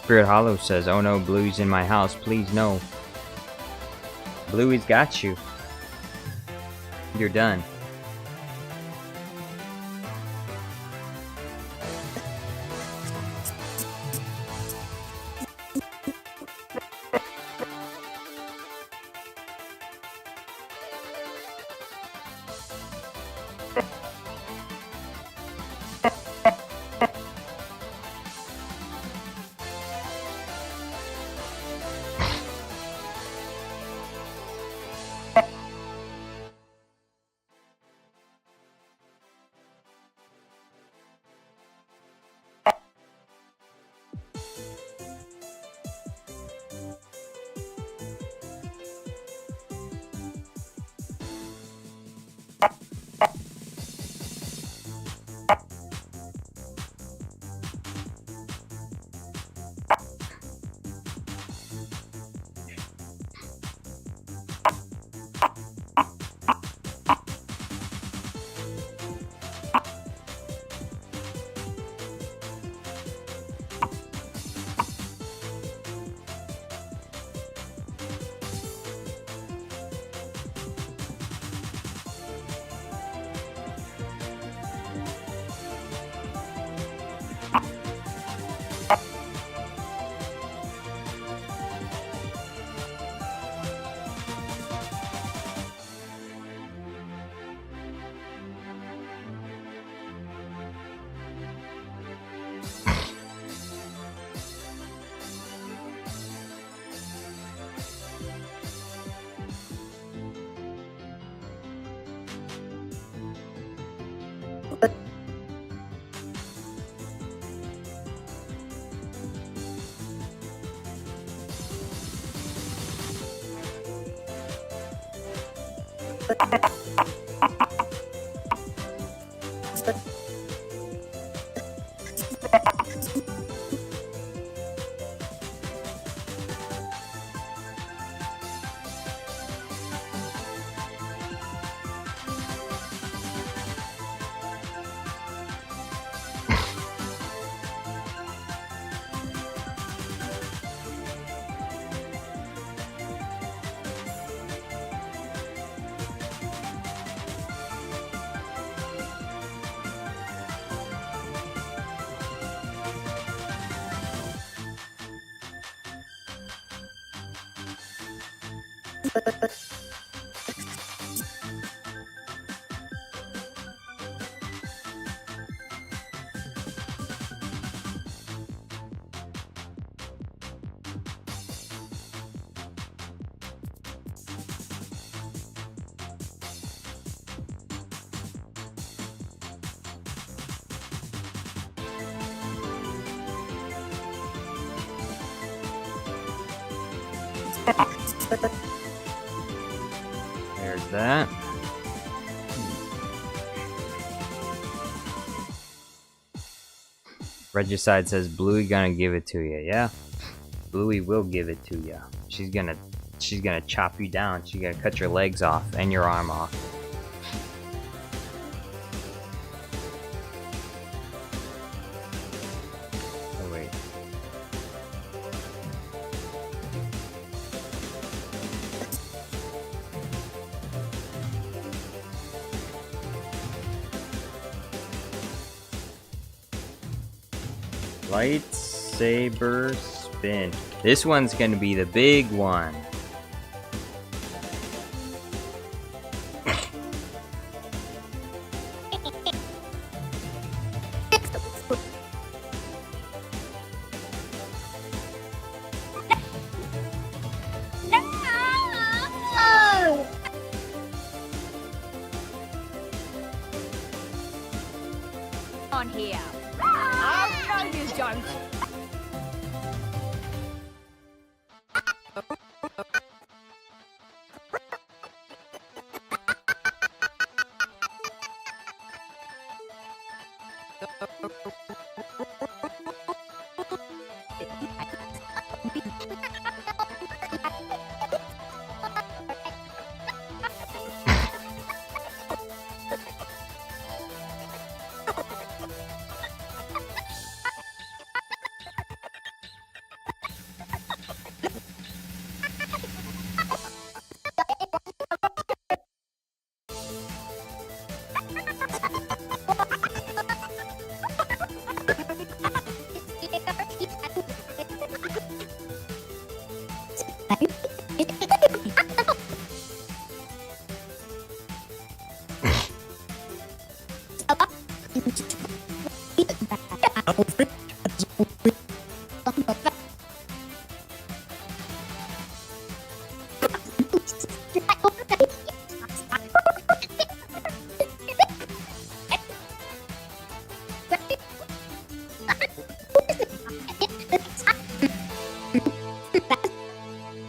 Spirit Hollow says, "Oh no, Bluey's in my house. Please no. Bluey's got you. You're done." There's that. Regicide says Bluey gonna give it to you. Yeah, Bluey will give it to you. She's gonna chop you down. She's gonna cut your legs off and your arm off. Oh wait. Lightsaber spin. This one's gonna be the big one. No! On here. Oh, no, you don't.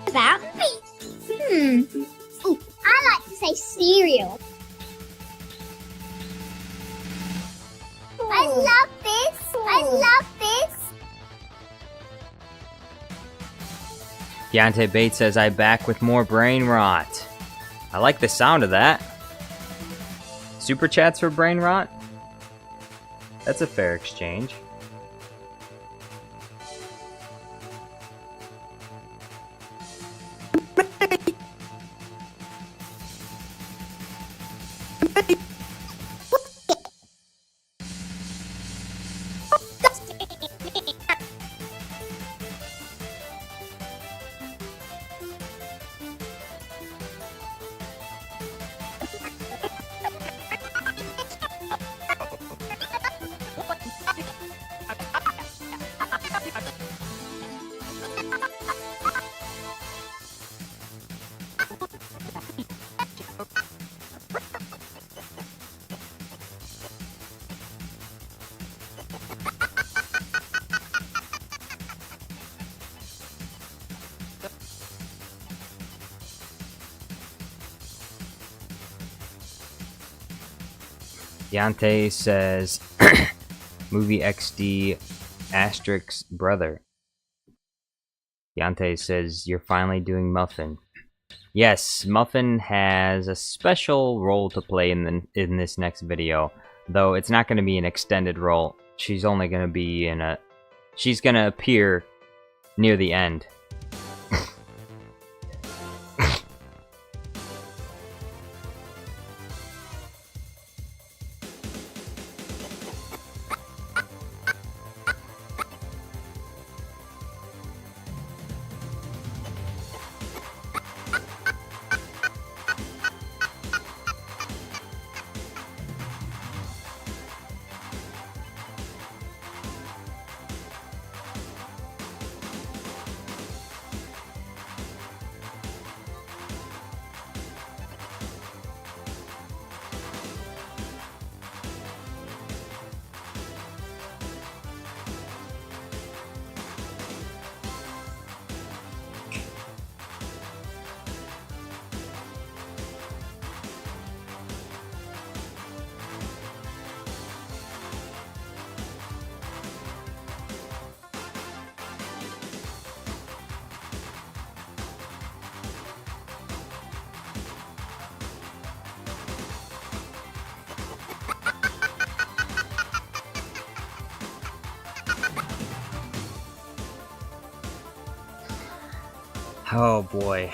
About me? Ooh, I like to say cereal. I love this. I love this. Deontay Bates says, I back with more brain rot. I like the sound of that. Super chats for brain rot? That's a fair exchange. Deontay says, movie XD Asterix brother. Deontay says, you're finally doing Muffin. Yes, Muffin has a special role to play in this next video, though it's not going to be an extended role. She's only going to be she's going to appear near the end. Oh boy.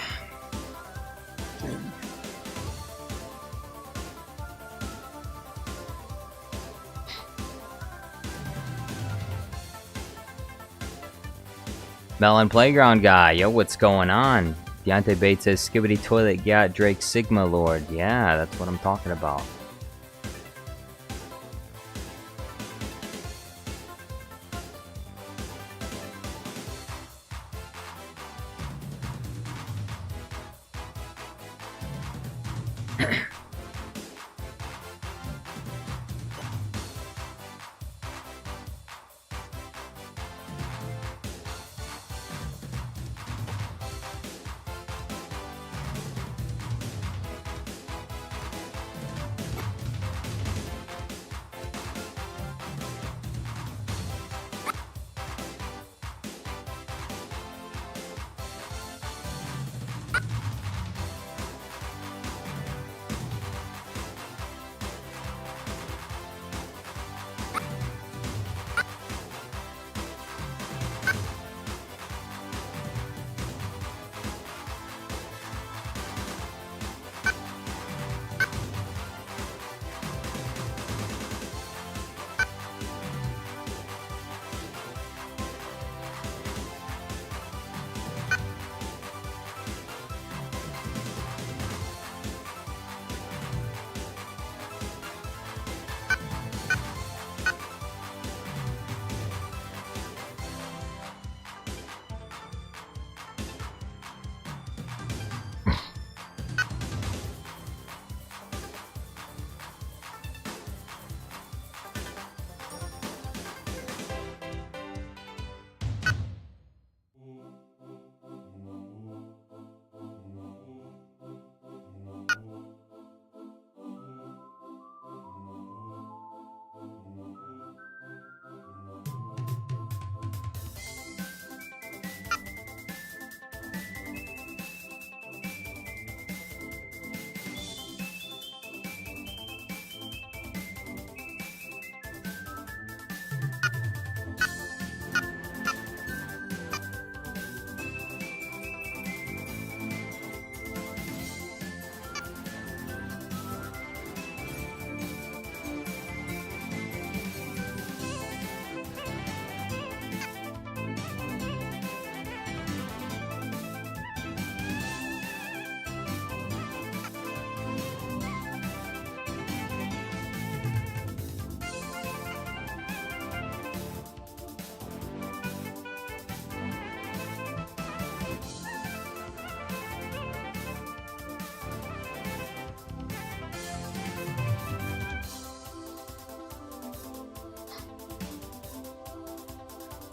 Melon Playground guy, yo, what's going on? Deontay Bates says Skibidi Toilet got Drake Sigma Lord. Yeah, that's what I'm talking about.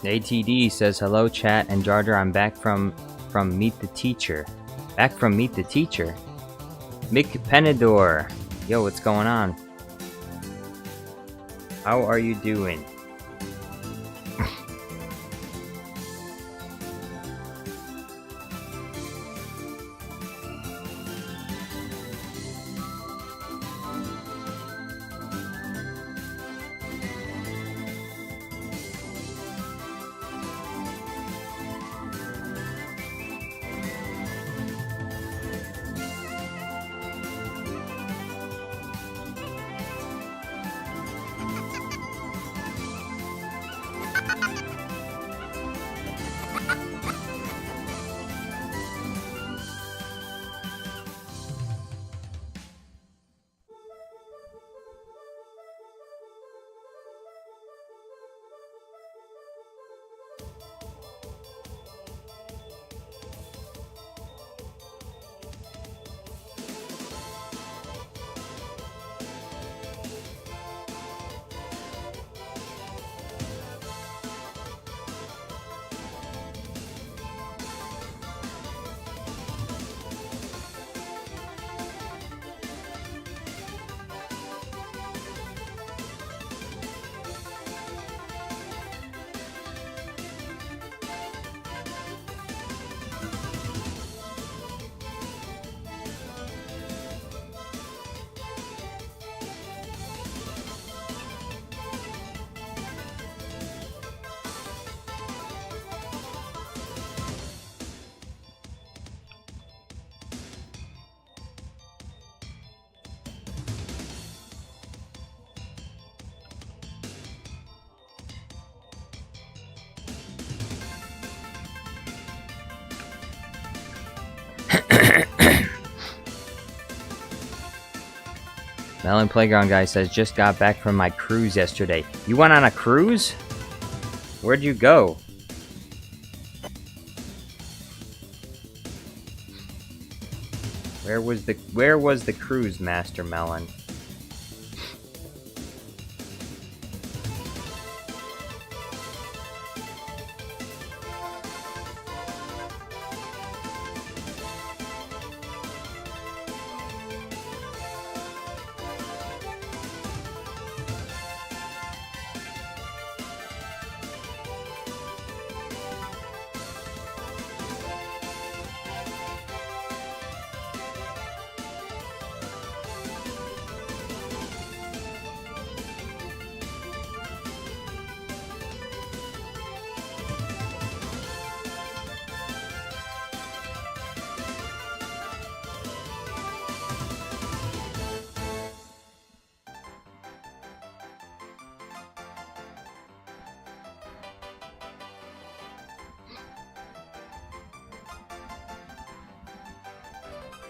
ATD says hello chat and Jar Jar, I'm back from Meet the Teacher. Back from Meet the Teacher. Mick Penador. Yo, what's going on? How are you doing? Melon Playground guy says, just got back from my cruise yesterday. You went on a cruise? Where'd you go? Where was the cruise, Master Melon?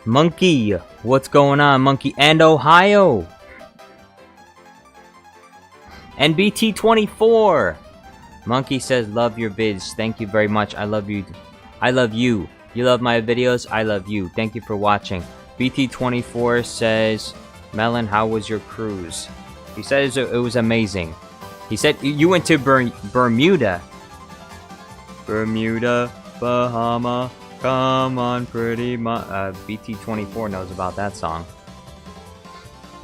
Monkey, what's going on, Monkey? And Ohio! And BT24! Monkey says, love your vids. Thank you very much. I love you. I love you. You love my videos? I love you. Thank you for watching. BT24 says, Melon, how was your cruise? He said it was amazing. He said, you went to Bermuda. Bermuda, Bahama. Come on, pretty much. BT24 knows about that song.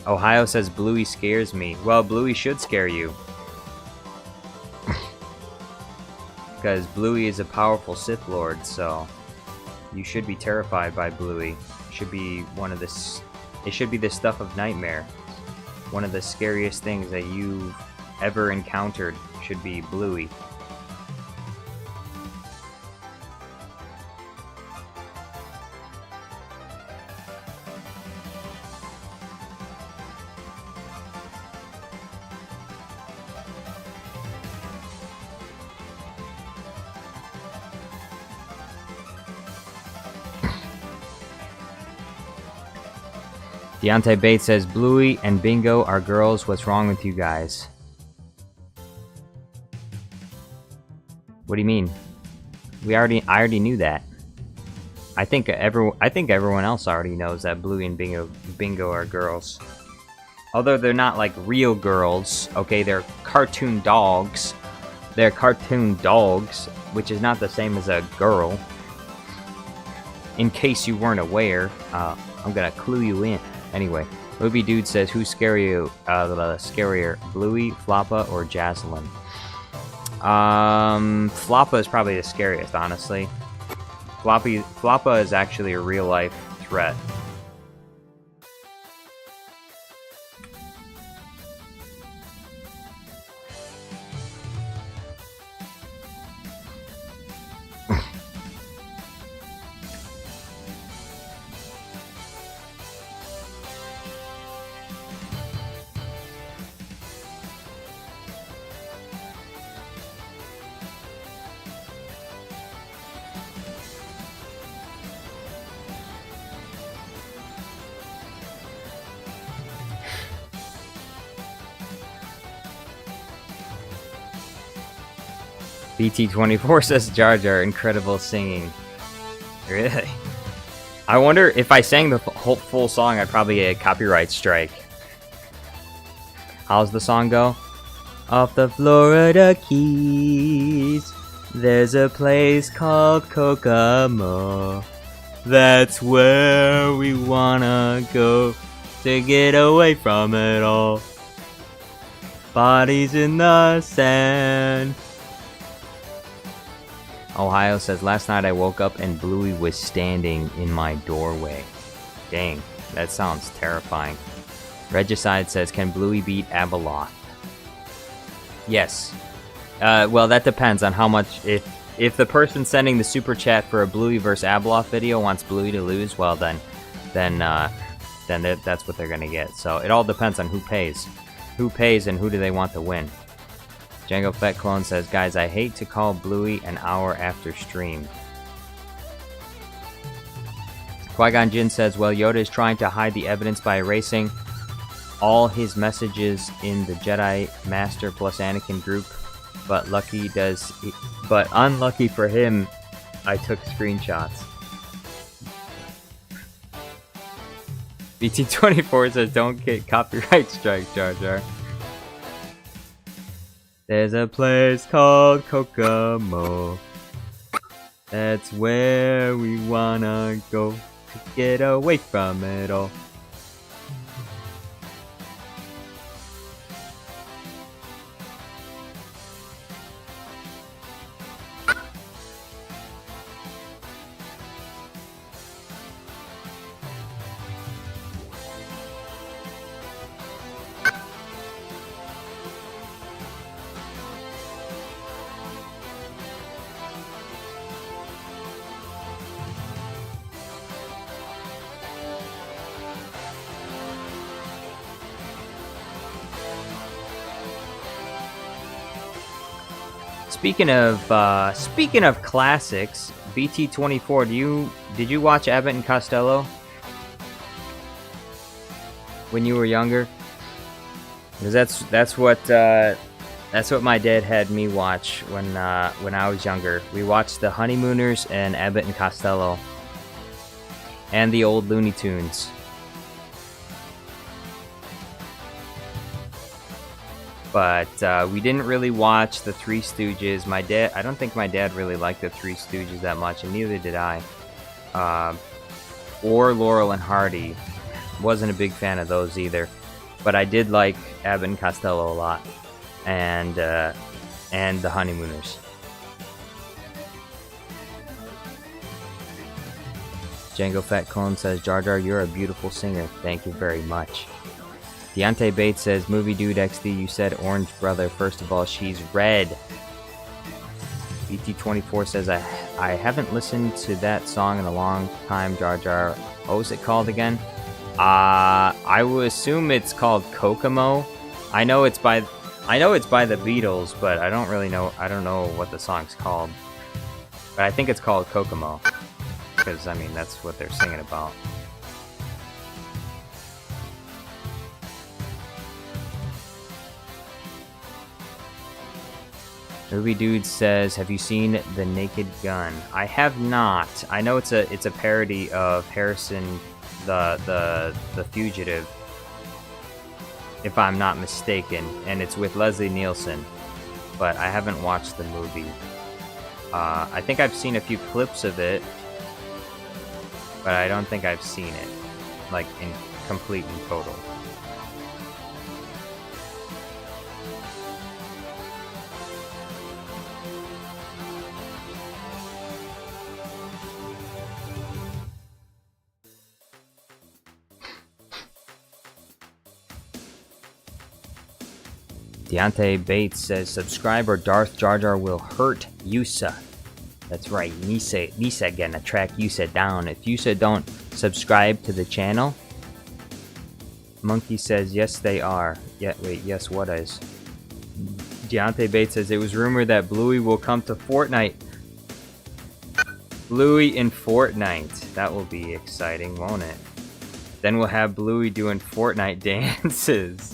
Ohio says Bluey scares me. Well, Bluey should scare you. Because Bluey is a powerful Sith Lord, so you should be terrified by Bluey. It should be it should be the stuff of nightmare. One of the scariest things that you've ever encountered should be Bluey. Deontay Bates says, Bluey and Bingo are girls. What's wrong with you guys? What do you mean? I already knew that. I think everyone else already knows that Bluey and Bingo are girls. Although they're not like real girls, okay? They're cartoon dogs. They're cartoon dogs, which is not the same as a girl. In case you weren't aware, I'm gonna clue you in. Anyway, Movie Dude says, who's scarier, Bluey, Floppa, or Jaslyn? Floppa is probably the scariest, honestly. Floppa is actually a real-life threat. BT24 says Jar Jar, incredible singing. Really? I wonder if I sang the whole full song, I'd probably get a copyright strike. How's the song go? Off the Florida Keys, there's a place called Kokomo. That's where we wanna go to get away from it all. Bodies in the sand. Ohio says, last night I woke up and Bluey was standing in my doorway. Dang, that sounds terrifying. Regicide says, can Bluey beat Abeloth? Yes. Well, that depends on how much... If the person sending the super chat for a Bluey vs. Abeloth video wants Bluey to lose, well then that's what they're gonna get. So it all depends on who pays. Who pays and who do they want to win. Django Fett Clone says, guys, I hate to call Bluey an hour after stream. Qui-Gon Jinn says, well, Yoda is trying to hide the evidence by erasing all his messages in the Jedi Master plus Anakin group, but unlucky for him, I took screenshots. BT24 says, don't get copyright strike, Jar Jar. There's a place called Kokomo. That's where we wanna go to get away from it all. Speaking of classics, BT24, did you watch Abbott and Costello when you were younger? Because that's what my dad had me watch when I was younger. We watched The Honeymooners and Abbott and Costello, and the old Looney Tunes. But we didn't really watch the Three Stooges. I don't think my dad really liked the Three Stooges that much, and neither did I. Or Laurel and Hardy. Wasn't a big fan of those either. But I did like Abbott and Costello a lot, and the Honeymooners. Django Fat Clone says, Jar Jar, you're a beautiful singer. Thank you very much. Deontay Bates says, Movie Dude XD, you said Orange Brother. First of all, she's red. BT24 says, I haven't listened to that song in a long time, Jar Jar. What was it called again? I would assume it's called Kokomo. I know it's by the Beatles, but I don't really know. I don't know what the song's called. But I think it's called Kokomo. Because, I mean, that's what they're singing about. Movie Dude says, have you seen The Naked Gun? I have not. I know it's a parody of Harrison the Fugitive, if I'm not mistaken, and it's with Leslie Nielsen, but I haven't watched the movie. I think I've seen a few clips of it, but I don't think I've seen it, like, in complete and total. Deontay Bates says, subscribe or Darth Jar Jar will hurt Yusa. That's right, Nisa gonna track Yusa down. If Yusa don't subscribe to the channel. Monkey says, yes they are. Yeah, wait, yes what is? Deontay Bates says, it was rumored that Bluey will come to Fortnite. Bluey in Fortnite. That will be exciting, won't it? Then we'll have Bluey doing Fortnite dances.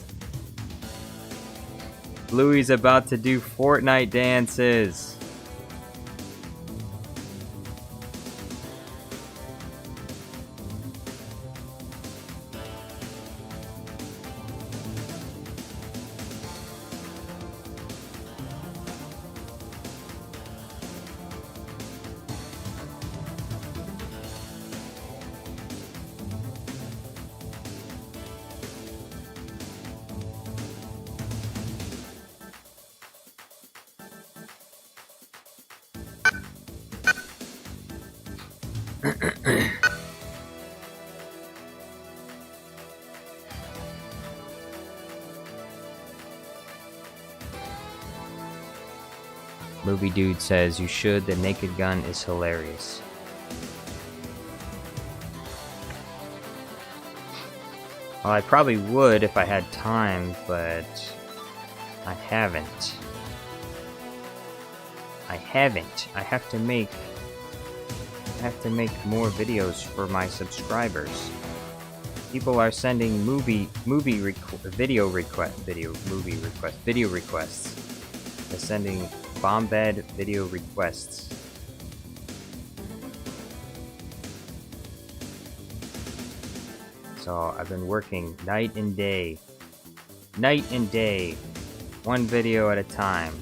Bluey's about to do Fortnite dances. Movie Dude says, you should, The Naked Gun is hilarious. Well, I probably would if I had time, but I haven't. I have to make more videos for my subscribers. People are sending video requests. They're sending bomb-bed video requests. So I've been working night and day, one video at a time.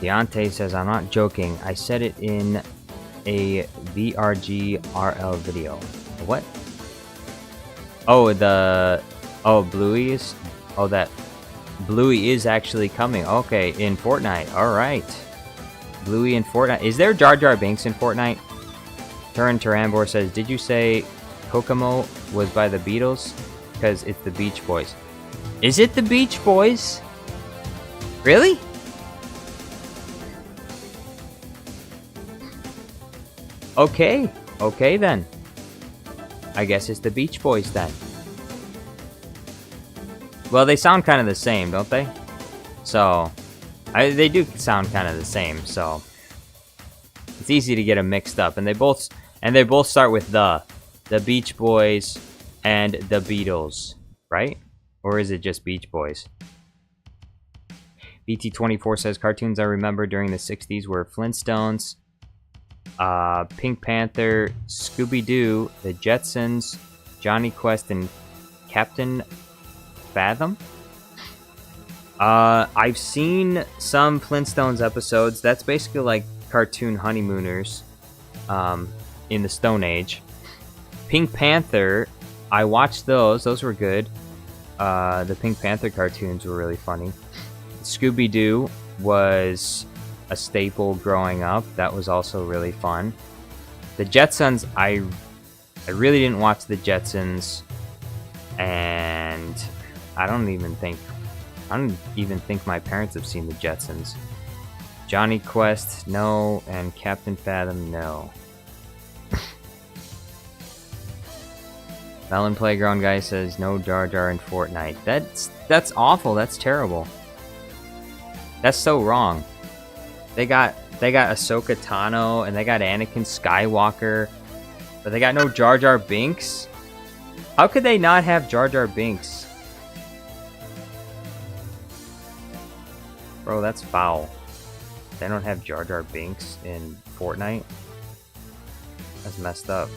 Deontay says, I'm not joking. I said it in a VRGRL video. What? Oh, Bluey is... Oh, that... Bluey is actually coming. Okay, in Fortnite. Alright. Bluey in Fortnite. Is there Jar Jar Binks in Fortnite? Turin Tarambor says, did you say Kokomo was by the Beatles? Because it's the Beach Boys. Is it the Beach Boys? Really? Okay, okay then. I guess it's the Beach Boys then. Well, they sound kind of the same, don't they? So, they do sound kind of the same, so it's easy to get them mixed up. And they both start with the Beach Boys and the Beatles, right? Or is it just Beach Boys? BT24 says cartoons I remember during the 60s were Flintstones, Pink Panther, Scooby-Doo, The Jetsons, Johnny Quest, and Captain Fathom. I've seen some Flintstones episodes. That's basically like cartoon honeymooners in the Stone Age. Pink Panther, I watched those. Those were good. The Pink Panther cartoons were really funny. Scooby-Doo was a staple growing up. That was also really fun. The Jetsons, I really didn't watch the Jetsons, and I don't even think my parents have seen the Jetsons. Johnny Quest, no, and Captain Fathom, no. Melon Playground guy says no Jar Jar in Fortnite. That's awful. That's terrible. That's so wrong. They got Ahsoka Tano and they got Anakin Skywalker, but they got no Jar Jar Binks. How could they not have Jar Jar Binks? Bro, that's foul. They don't have Jar Jar Binks in Fortnite. That's messed up.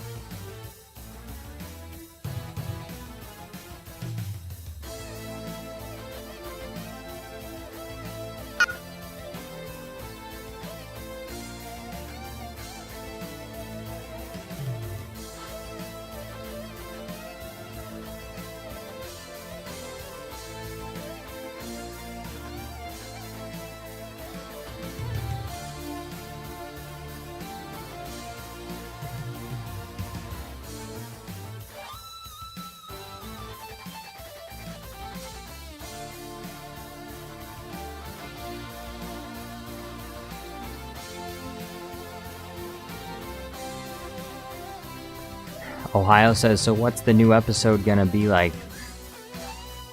Ohio says, so what's the new episode gonna be like?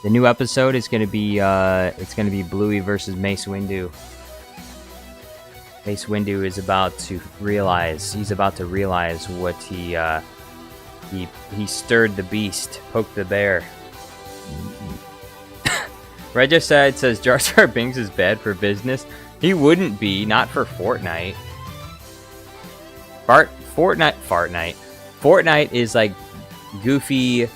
The new episode is gonna be Bluey versus Mace Windu. Mace Windu is about to realize what he stirred the beast, poked the bear. Regicide says Jar Jar Binks is bad for business. He wouldn't be, not for Fortnite. Fortnite is like goofy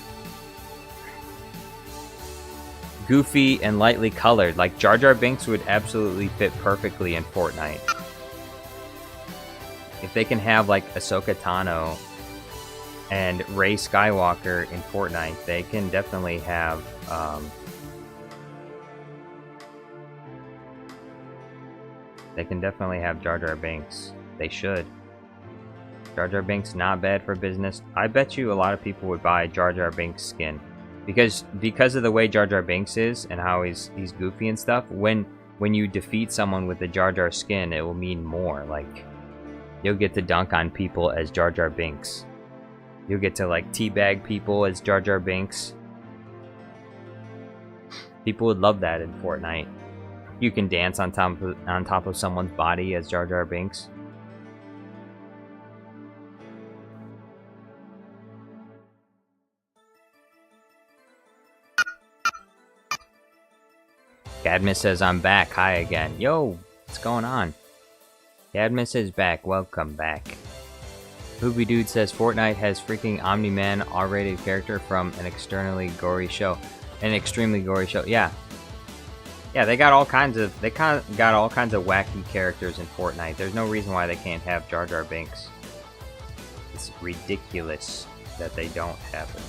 and lightly colored. Like Jar Jar Binks would absolutely fit perfectly in Fortnite. If they can have like Ahsoka Tano and Rey Skywalker in Fortnite, they can definitely have Jar Jar Binks. They should. Jar Jar Binks not bad for business. I bet you a lot of people would buy Jar Jar Binks skin because of the way Jar Jar Binks is and how he's goofy and stuff. When you defeat someone with the Jar Jar skin, it will mean more. Like you'll get to dunk on people as Jar Jar Binks. You'll get to like teabag people as Jar Jar Binks. People would love that in Fortnite. You can dance on top of someone's body as Jar Jar Binks. Cadmus says, I'm back. Hi again. Yo, what's going on? Cadmus is back. Welcome back. Poopy Dude says, Fortnite has freaking Omni-Man R-rated character from an extremely gory show. Yeah. Yeah, they got all kinds of wacky characters in Fortnite. There's no reason why they can't have Jar Jar Binks. It's ridiculous that they don't have it.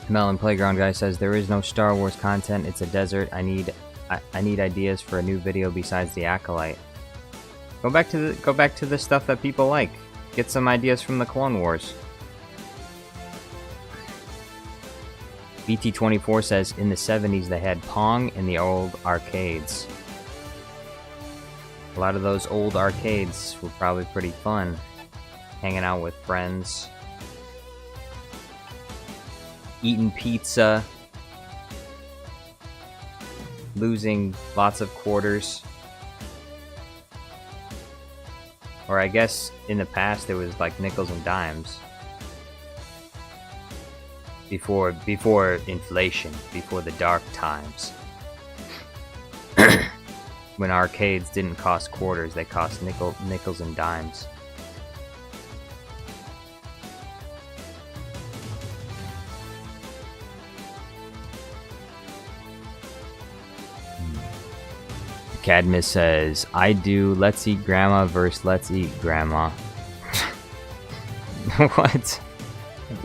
Melon Playground Guy says, there is no Star Wars content, it's a desert. I need ideas for a new video besides the Acolyte. Go back to the stuff that people like. Get some ideas from the Clone Wars. BT24 says, in the 70s they had Pong in the old arcades. A lot of those old arcades were probably pretty fun. Hanging out with friends. Eating pizza, losing lots of quarters. Or I guess in the past it was like nickels and dimes. Before inflation, before the dark times. When arcades didn't cost quarters, they cost nickels and dimes. Cadmus says, I do Let's Eat Grandma versus Let's Eat Grandma. What?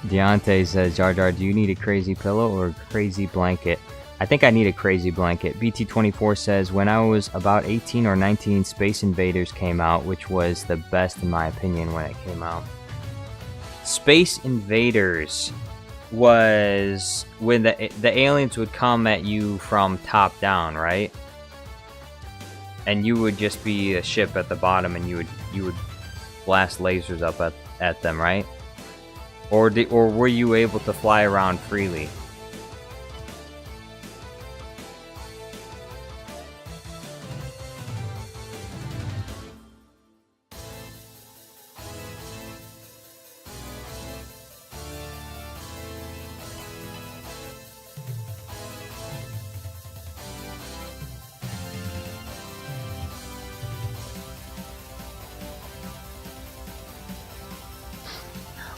Deontay says, Jar Jar, do you need a crazy pillow or a crazy blanket? I think I need a crazy blanket. BT24 says, when I was about 18 or 19, Space Invaders came out, which was the best in my opinion when it came out. Space Invaders was when the aliens would come at you from top down, right? And you would just be a ship at the bottom, and you would blast lasers up at them, right? Or were you able to fly around freely?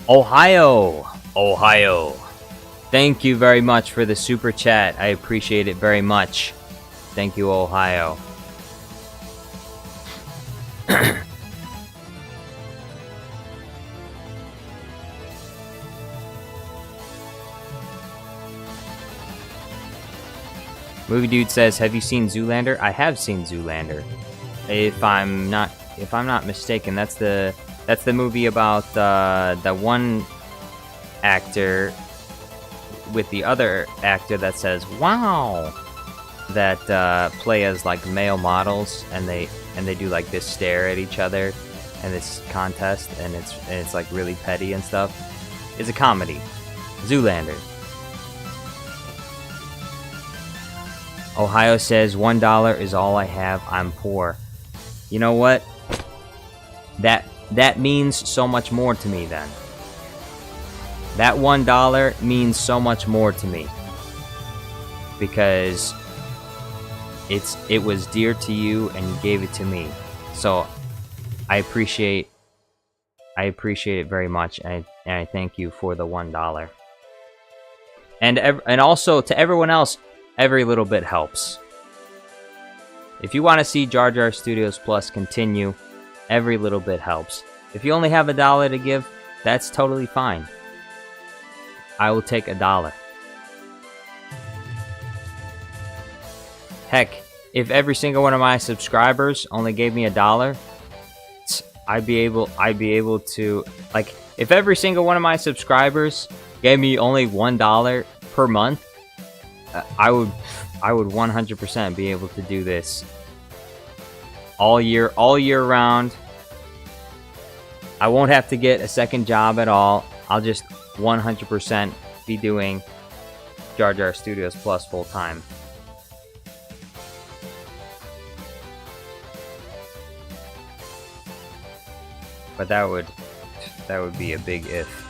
Ohio. Thank you very much for the super chat. I appreciate it very much. Thank you, Ohio. Movie Dude says, "Have you seen Zoolander?" I have seen Zoolander. If I'm not mistaken, that's the movie about the one actor with the other actor that says "wow," that play as like male models, and they do like this stare at each other and this contest, and it's like really petty and stuff. It's a comedy. Zoolander. Ohio says, $1 is all I have. I'm poor. You know what? That means so much more to me then. That $1 means so much more to me. Because it was dear to you and you gave it to me. So I appreciate it very much, and I thank you for the $1. And also to everyone else, every little bit helps. If you want to see Jar Jar Studios Plus continue, every little bit helps. If you only have $1 to give, that's totally fine. I will take $1. Heck, if every single one of my subscribers only gave me $1, I'd be able to, like, if every single one of my subscribers gave me only $1 per month, I would 100% be able to do this all year round. I won't have to get a second job at all. I'll just 100% be doing Jar Jar Studios Plus full time. But that would be a big if.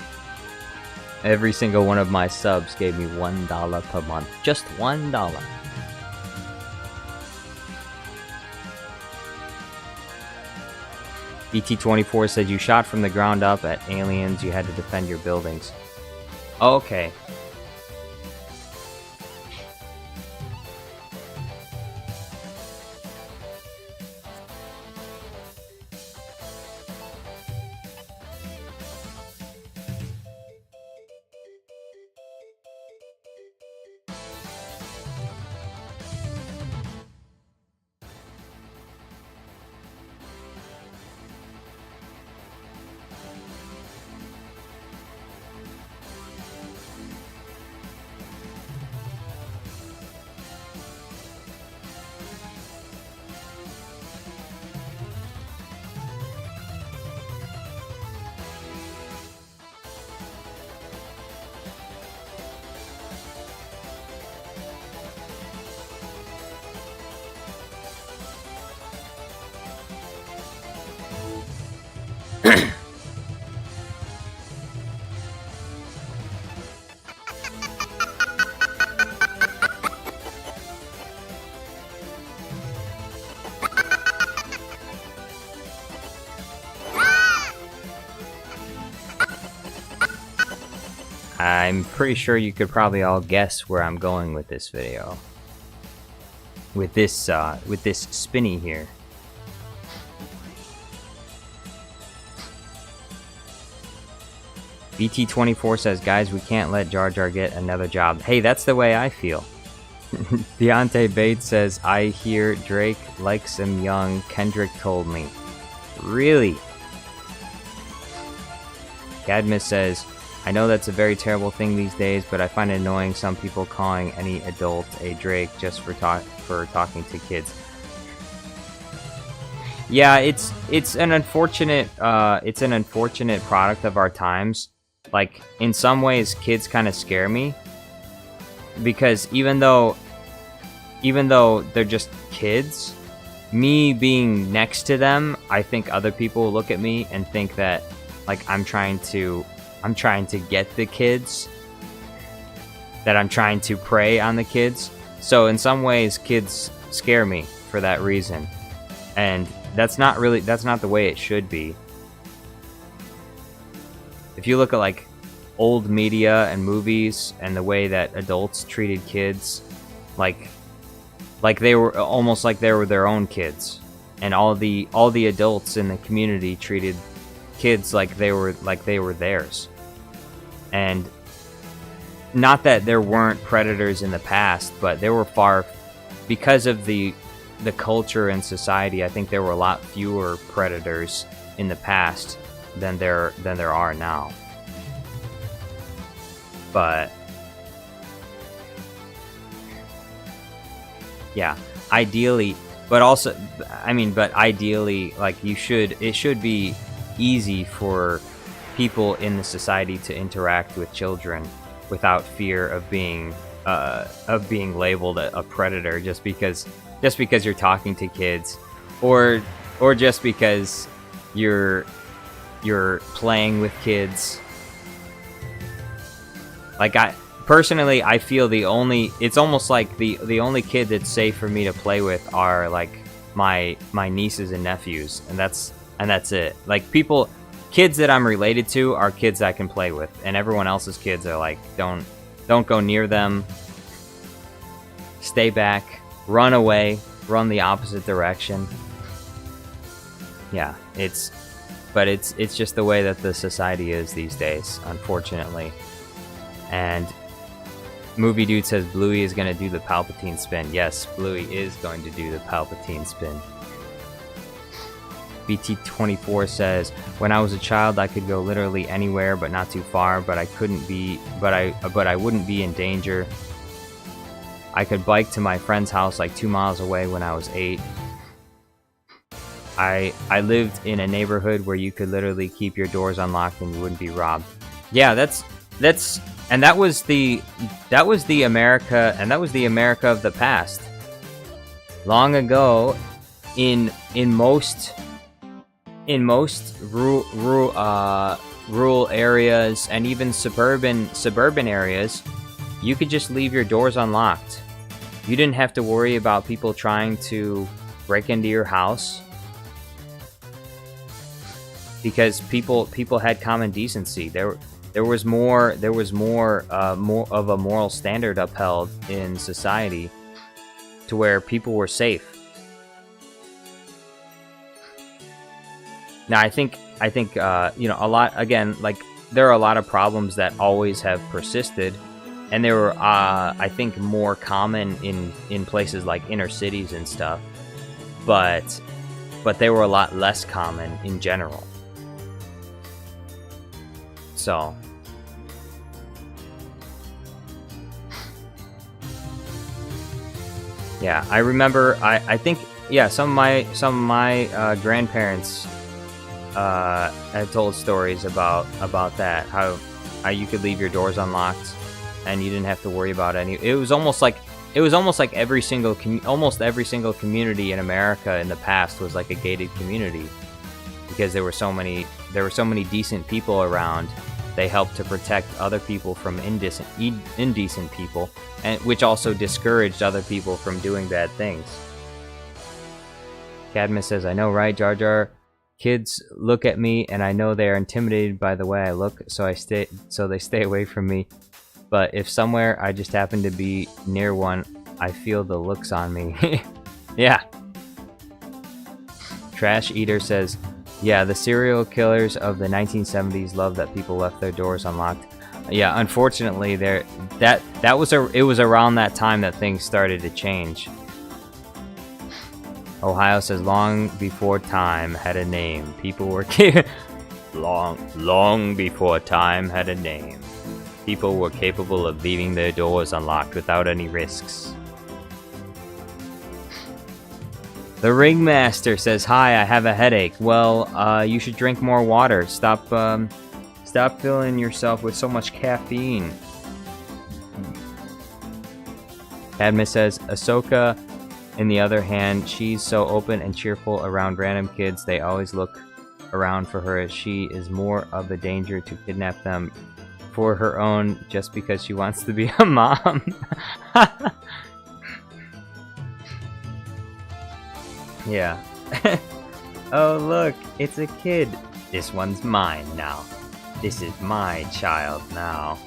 Every single one of my subs gave me $1 per month. Just $1. BT24 said you shot from the ground up at aliens. You had to defend your buildings. Okay. I'm pretty sure you could probably all guess where I'm going with this video. With this spinny here. BT24 says, guys, we can't let Jar Jar get another job. Hey, that's the way I feel. Deontay Bates says, I hear Drake likes him young. Kendrick told me. Really? Cadmus says, I know that's a very terrible thing these days, but I find it annoying some people calling any adult a Drake just for talking to kids. Yeah, it's an unfortunate product of our times. Like, in some ways, kids kind of scare me, because even though they're just kids, me being next to them, I think other people look at me and think that, like, I'm trying to get the kids, that I'm trying to prey on the kids. So in some ways, kids scare me for that reason, and that's not the way it should be. If you look at like old media and movies and the way that adults treated kids, like they were almost like they were their own kids, and all the adults in the community treated kids like they were theirs. And not that there weren't predators in the past, but there were far because of the culture and society, I think there were a lot fewer predators in the past than there are now. But yeah, ideally, but ideally, like it should be easy for people in the society to interact with children without fear of being labeled a predator just because you're talking to kids, or just because you're playing with kids. Like I feel it's almost like the only kid that's safe for me to play with are like my nieces and nephews, and that's it. Like kids that I'm related to are kids I can play with, and everyone else's kids are like, don't go near them, stay back, run away, run the opposite direction. Yeah, it's just the way that the society is these days, unfortunately. And Movie Dude says Bluey is going to do the Palpatine spin. Yes, Bluey is going to do the Palpatine spin. BT24 says, when I was a child, I could go literally anywhere, but not too far. But I wouldn't be in danger. I could bike to my friend's house like 2 miles away when I was 8. I lived in a neighborhood where you could literally keep your doors unlocked and you wouldn't be robbed. Yeah, that was the America of the past. Long ago, in most rural areas and even suburban areas, you could just leave your doors unlocked. You didn't have to worry about people trying to break into your house, because people had common decency. There was more of a moral standard upheld in society to where people were safe. Now, I think a lot, again, like there are a lot of problems that always have persisted, and they were I think more common in places like inner cities and stuff, but they were a lot less common in general. So yeah, I remember. I think some of my grandparents had told stories about that, how you could leave your doors unlocked and you didn't have to worry about any. It was almost like almost every single community in America in the past was like a gated community, because there were so many decent people around. They helped to protect other people from indecent people, and which also discouraged other people from doing bad things. Cadmus says, I know, right, Jar Jar? Kids look at me and I know they are intimidated by the way I look, so they stay away from me. But if somewhere I just happen to be near one, I feel the looks on me. Yeah. Trash Eater says, yeah, the serial killers of the 1970s love that people left their doors unlocked. Yeah, unfortunately, it was around that time that things started to change. Ohio says, long before time had a name, people were long before time had a name, people were capable of leaving their doors unlocked without any risks. The Ringmaster says, hi, I have a headache. Well, you should drink more water. Stop filling yourself with so much caffeine. Padme says, Ahsoka, on the other hand, she's so open and cheerful around random kids, they always look around for her, as she is more of a danger to kidnap them for her own, just because she wants to be a mom. Yeah. Oh, look, it's a kid. This one's mine now. This is my child now.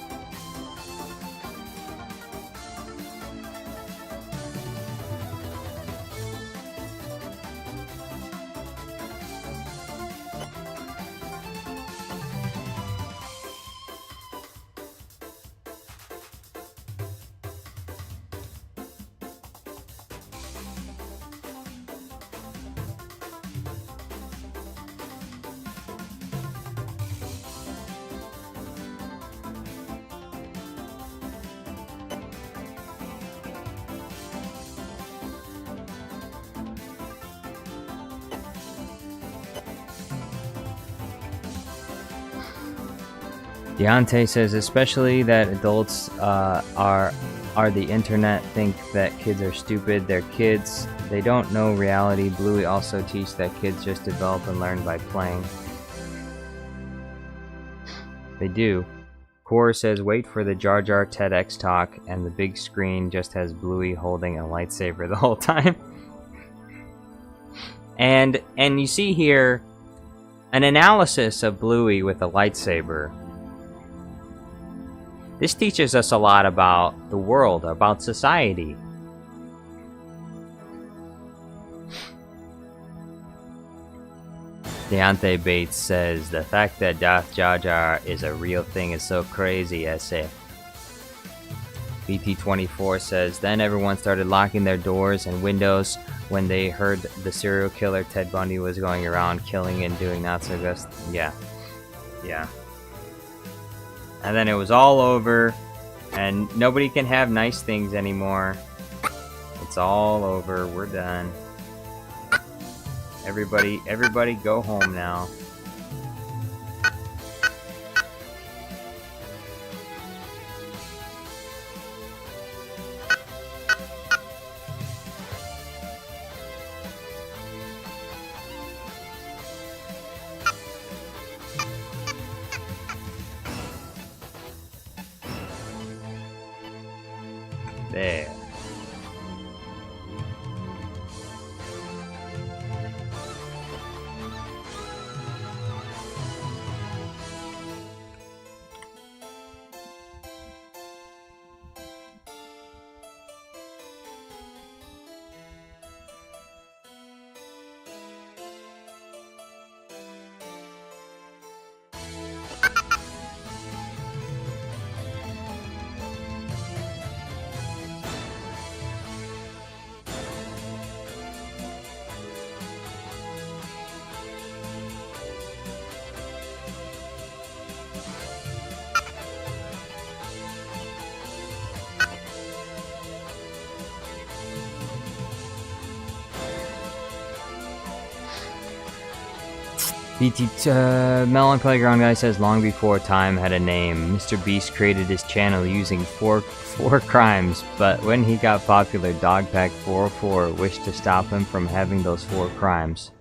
Deontay says, especially that adults are the internet, think that kids are stupid. They're kids. They don't know reality. Bluey also teaches that kids just develop and learn by playing. They do. Core says, wait for the Jar Jar TEDx talk, and the big screen just has Bluey holding a lightsaber the whole time. And you see here an analysis of Bluey with a lightsaber. This teaches us a lot about the world, about society. Deontay Bates says, the fact that Darth Jar Jar is a real thing is so crazy, essay. BT24 says, then everyone started locking their doors and windows when they heard the serial killer Ted Bundy was going around killing and doing not so good. Yeah. And then it was all over, and nobody can have nice things anymore. It's all over. We're done. Everybody go home now. There. Melon Playground guy says, long before time had a name, Mr. Beast created his channel using four crimes, but when he got popular, Dogpack 404 wished to stop him from having those 4 crimes.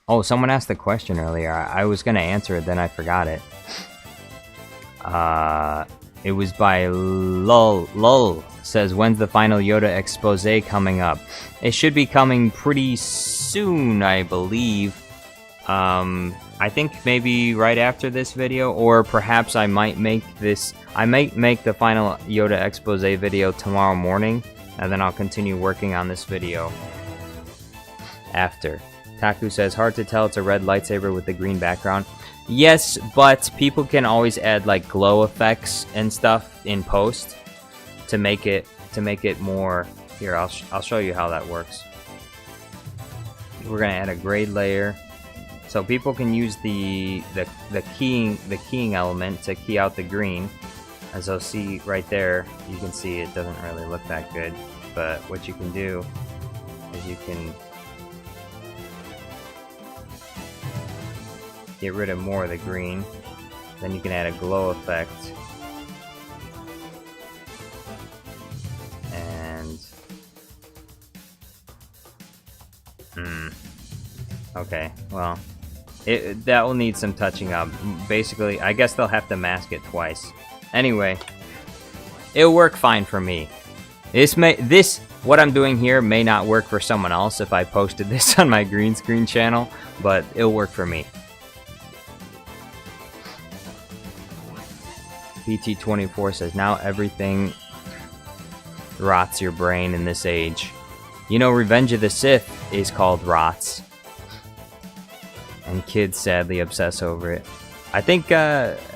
Oh, someone asked the question earlier. I was gonna answer it, then I forgot it. It was by Lull says, when's the final Yoda expose coming up? It should be coming pretty soon, I believe. I think maybe right after this video, or perhaps I might make the final Yoda expose video tomorrow morning, and then I'll continue working on this video after. Taku says, hard to tell, it's a red lightsaber with the green background. Yes, but people can always add like glow effects and stuff in post to make it more. Here, I'll show you how that works. We're gonna add a grade layer, so people can use the keying element to key out the green. As you'll see right there, you can see it doesn't really look that good, but what you can do is you can get rid of more of the green, then you can add a glow effect, and okay, well, that will need some touching up. Basically, I guess they'll have to mask it twice. Anyway, it'll work fine for me. What I'm doing here may not work for someone else if I posted this on my green screen channel, but it'll work for me. PT24 says, now everything rots your brain in this age. You know, Revenge of the Sith is called Rots. And kids sadly obsess over it. I think everyone's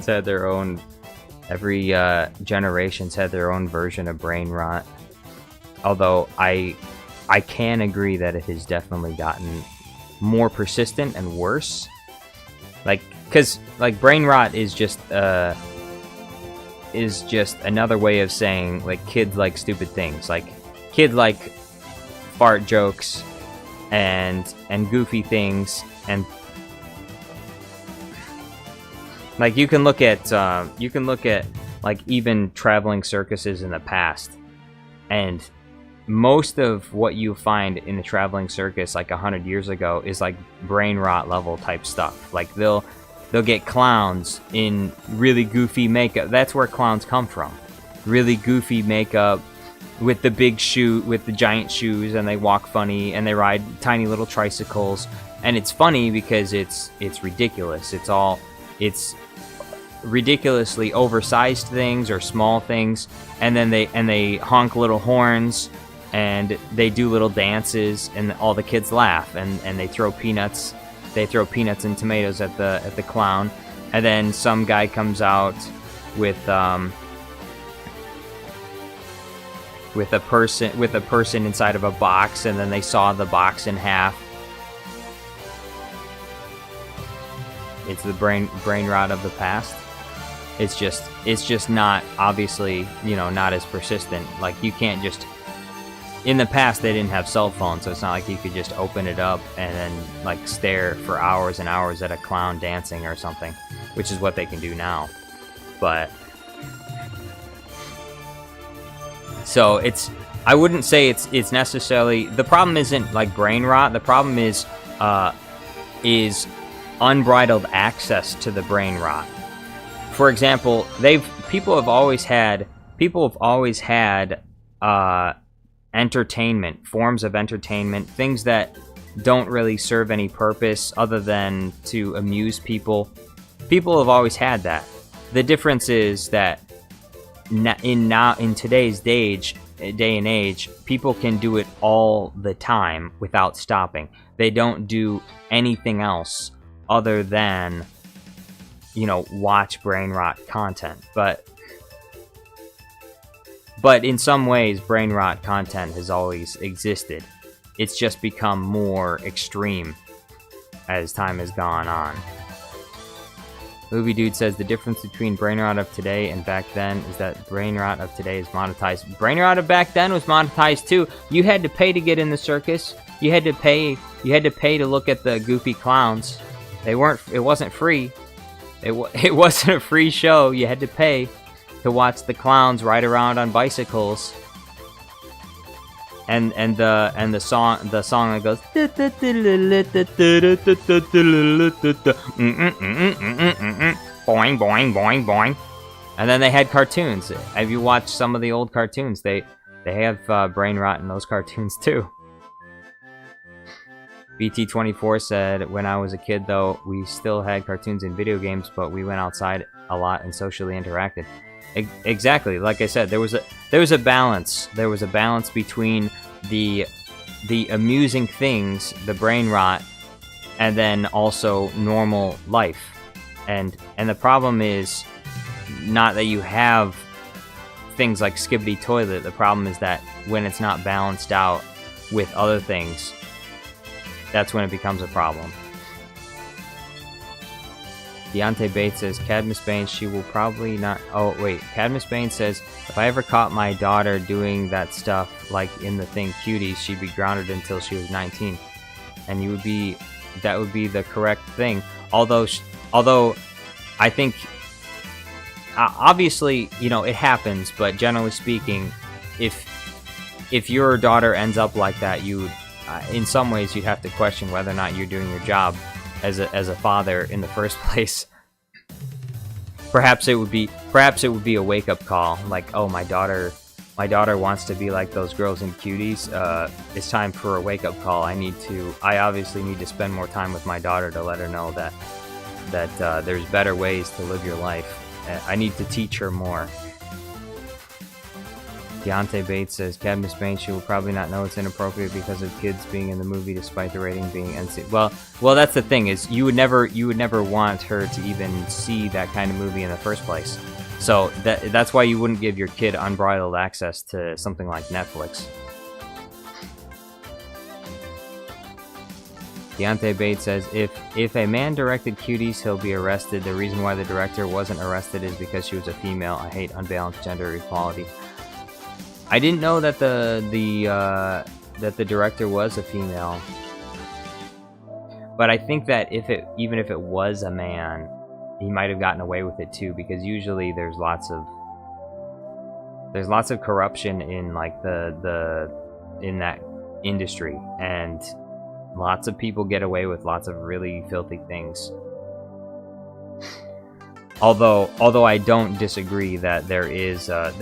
had their own, every generation's had their own version of brain rot. Although I can agree that it has definitely gotten more persistent and worse. Cause brain rot is just another way of saying kids like stupid things. Kids like fart jokes and goofy things, and like you can look at like even traveling circuses in the past, and most of what you find in a traveling circus like 100 years ago is like brain rot level type stuff. Like they'll get clowns in really goofy makeup. That's where clowns come from. Really goofy makeup with the big shoe, with the giant shoes, and they walk funny, and they ride tiny little tricycles, and it's funny because it's ridiculous. It's ridiculously oversized things or small things, and then they honk little horns, and they do little dances, and all the kids laugh, and they throw peanuts and tomatoes at the clown, and then some guy comes out with a person inside of a box, and then they saw the box in half. It's the brain rot of the past. It's just not, obviously, not as persistent. Like, you can't just, in the past they didn't have cell phones, so it's not like you could just open it up and then like stare for hours and hours at a clown dancing or something, which is what they can do now. But so I wouldn't say it's necessarily, the problem isn't like brain rot. The problem is unbridled access to the brain rot. For example, people have always had entertainment, forms of entertainment, things that don't really serve any purpose other than to amuse people. People have always had that. The difference is that in today's day and age, people can do it all the time without stopping. They don't do anything else other than, watch brain rot content. But in some ways, brain rot content has always existed. It's just become more extreme as time has gone on. Movie Dude says the difference between brain rot of today and back then is that brain rot of today is monetized. Brain rot of back then was monetized too. You had to pay to get in the circus. You had to pay to look at the goofy clowns. It wasn't free. It wasn't a free show. You had to pay to watch the clowns ride around on bicycles. And the song that goes boing boing boing boing, and then they had cartoons. Have you watched some of the old cartoons? They have brain rot in those cartoons too. BT24 said, when I was a kid though, we still had cartoons and video games, but we went outside a lot and socially interacted. Exactly, like I said, there was a balance. There was a balance between the amusing things, the brain rot, and then also normal life. And the problem is not that you have things like Skibidi Toilet. The problem is that when it's not balanced out with other things, that's when it becomes a problem. Deontay Bates says, Cadmus Bane, she will probably not... Oh, wait. Cadmus Bane says, if I ever caught my daughter doing that stuff, like in the thing Cuties, she'd be grounded until she was 19. And that would be the correct thing. Although I think, obviously, it happens, but generally speaking, if your daughter ends up like that, you would, in some ways, you'd have to question whether or not you're doing your job as a father in the first place. Perhaps it would be a wake-up call, like, oh, my daughter wants to be like those girls in Cuties. It's time for a wake-up call. I obviously need to spend more time with my daughter to let her know that there's better ways to live your life. I need to teach her more. Deontay Bates says, Cadmus Bane, she will probably not know it's inappropriate because of kids being in the movie despite the rating being NC. Well, that's the thing, is you would never want her to even see that kind of movie in the first place. So that's why you wouldn't give your kid unbridled access to something like Netflix. Deontay Bates says, if a man directed Cuties, he'll be arrested. The reason why the director wasn't arrested is because she was a female. I hate unbalanced gender equality. I didn't know that the director was a female. But I think that even if it was a man, he might have gotten away with it too, because usually there's lots of corruption in like in that industry, and lots of people get away with lots of really filthy things. Although I don't disagree that there is a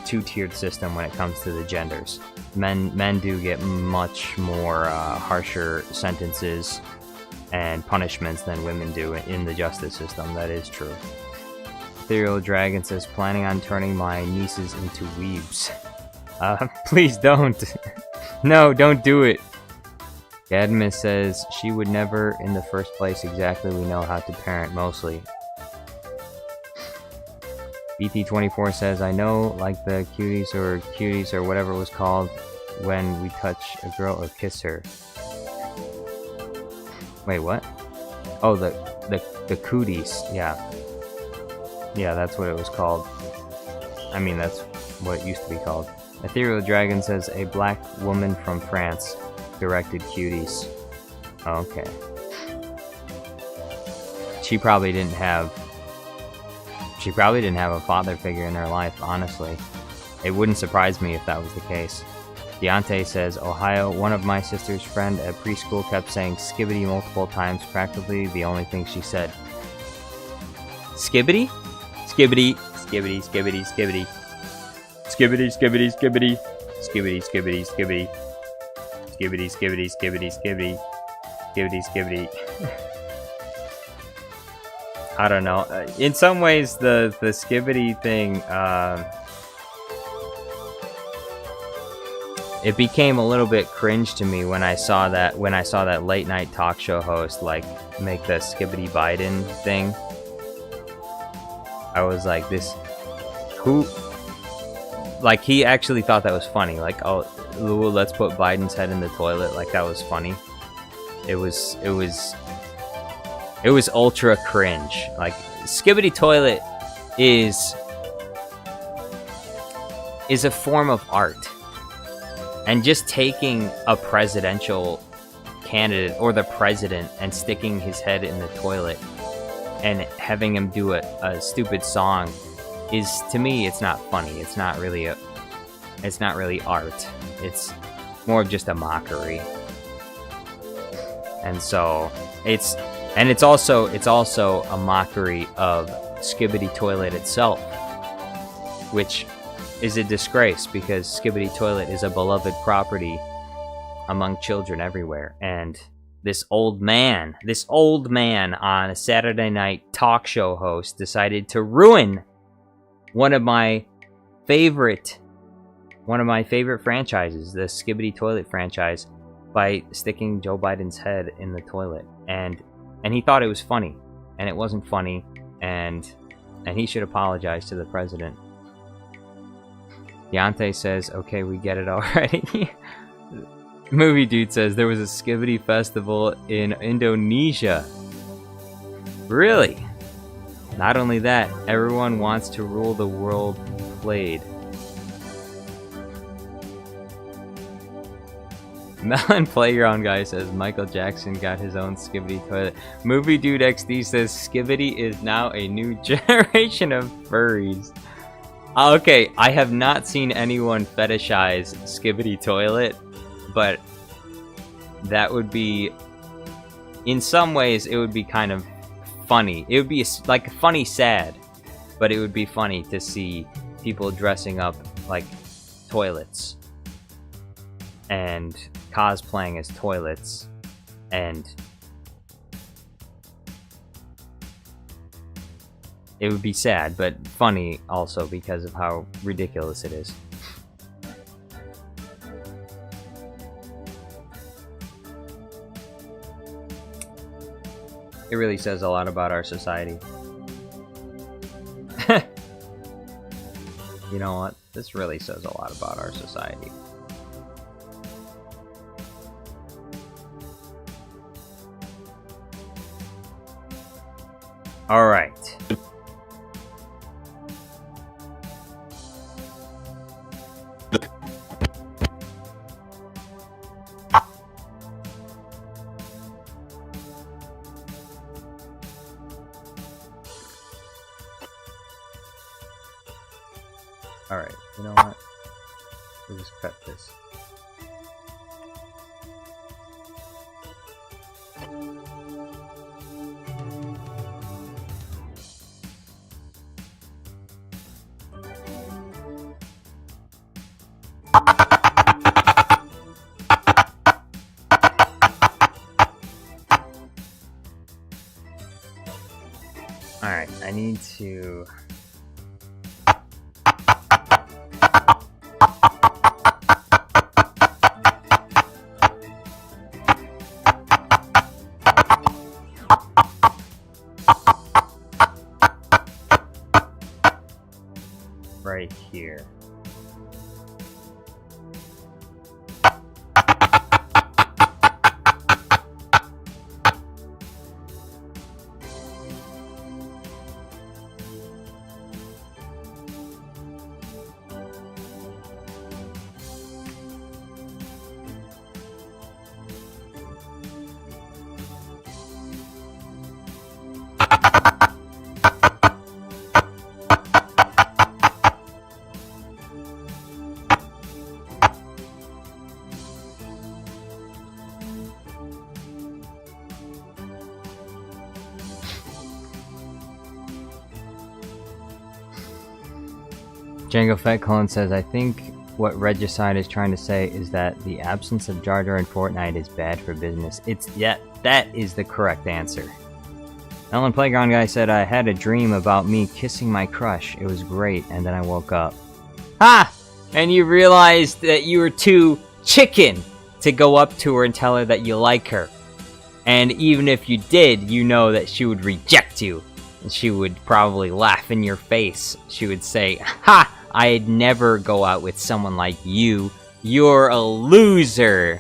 two-tiered system when it comes to the genders. Men do get much more harsher sentences and punishments than women do in the justice system. That is true. Ethereal Dragon says, planning on turning my nieces into weebs. Please don't. No, don't do it. Gadmus says, she would never in the first place. Exactly, we know how to parent mostly. BT24 says, I know, like the cuties or whatever it was called when we touch a girl or kiss her. Wait, what? Oh, the cooties, yeah. Yeah, that's what it was called. I mean, that's what it used to be called. Ethereal Dragon says, a black woman from France directed Cuties. Oh, okay. She probably didn't have a father figure in her life, honestly. It wouldn't surprise me if that was the case. Deontay says, Ohio, one of my sister's friend at preschool kept saying Skibidi multiple times, practically the only thing she said. Skibidi? Skibidi, skibidi, skibidi, skibidi. Skibidi, skibidi, skibidi. Skibidi, skibidi, skibidi. Skibidi, skibidi, skibidi, skibidi. Skibidi, skibidi. I don't know. In some ways, the Skibidi thing, it became a little bit cringe to me when I saw that late night talk show host like make the Skibidi Biden thing. I was like, who? Like, he actually thought that was funny. Like, oh, let's put Biden's head in the toilet. Like, that was funny. It was ultra cringe. Like, Skibidi toilet is a form of art. And just taking a presidential candidate or the president and sticking his head in the toilet and having him do a stupid song is, to me, it's not funny. It's not really art. It's more of just a mockery. And so it's also a mockery of Skibidi Toilet itself, which is a disgrace because Skibidi Toilet is a beloved property among children everywhere. And this old man on a Saturday night talk show host decided to ruin one of my favorite franchises, the Skibidi Toilet franchise, by sticking Joe Biden's head in the toilet. And he thought it was funny, and it wasn't funny, and he should apologize to the president. Deontay says, okay, we get it already. Movie Dude says, there was a Skibidi festival in Indonesia. Really? Not only that, everyone wants to rule the world played. Melon Playground Guy says, Michael Jackson got his own Skibidi toilet. Movie Dude XD says, Skibidi is now a new generation of furries. Okay, I have not seen anyone fetishize Skibidi toilet, but that would be, in some ways, it would be kind of funny. It would be like funny sad, but it would be funny to see people dressing up like toilets and cosplaying as toilets, and it would be sad, but funny also because of how ridiculous it is. It really says a lot about our society. You know what? This really says a lot about our society. All right. Alright, you know what? We'll just cut this. Alright, I need to... right here. Django Fett Clone says, I think what Regicide is trying to say is that the absence of Jar Jar in Fortnite is bad for business. Yeah, that is the correct answer. Ellen Playground Guy said, I had a dream about me kissing my crush. It was great, and then I woke up. Ha! And you realized that you were too chicken to go up to her and tell her that you like her. And even if you did, you know that she would reject you. And she would probably laugh in your face. She would say, ha! I'd never go out with someone like you. You're a loser.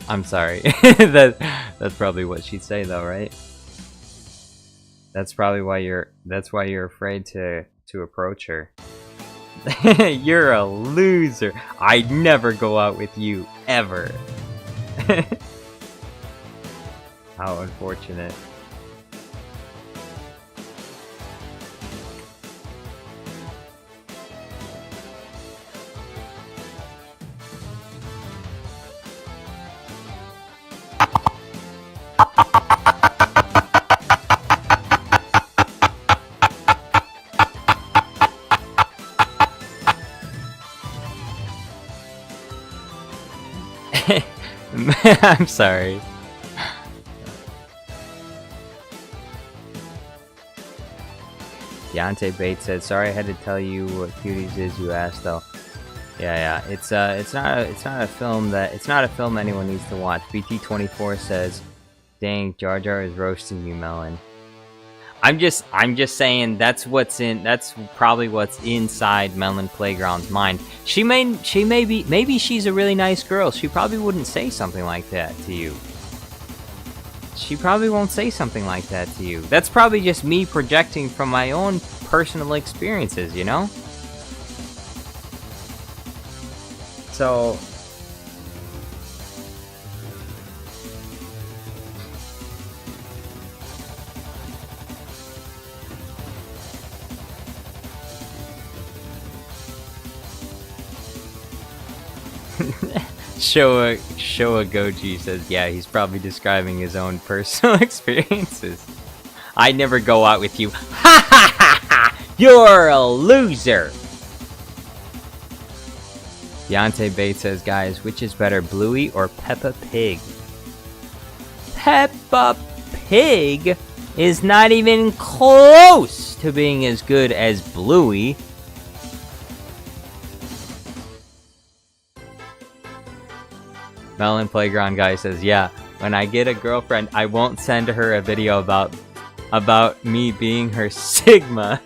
I'm sorry. That's probably what she'd say, though, right? That's probably why you're afraid to approach her. You're a loser. I'd never go out with you ever. How unfortunate. I'm sorry. Deontay Bates said, "Sorry, I had to tell you what Cuties is. You asked, though." Yeah. It's not a film anyone needs to watch. BT24 says, "Dang, Jar Jar is roasting you, Melon." I'm just saying that's probably what's inside Melon Playground's mind. Maybe she's a really nice girl. She probably wouldn't say something like that to you. She probably won't say something like that to you. That's probably just me projecting from my own personal experiences, you know? So... Showa Goji says, yeah, he's probably describing his own personal experiences. I never go out with you. Ha ha ha ha! You're a loser! Deontay Bates says, guys, which is better, Bluey or Peppa Pig? Peppa Pig is not even close to being as good as Bluey. Melon Playground Guy says, yeah, when I get a girlfriend, I won't send her a video about me being her Sigma.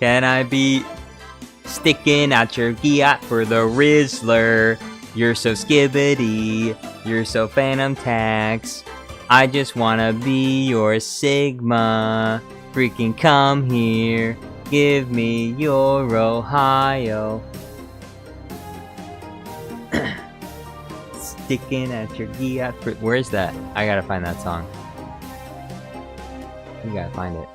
Can I be sticking out your giat for the Rizzler? You're so Skibidi. You're so Phantom Tax. I just wanna be your Sigma. Freaking come here, give me your Ohio. Sticking at your gear. Where's that? I gotta find that song. You gotta find it.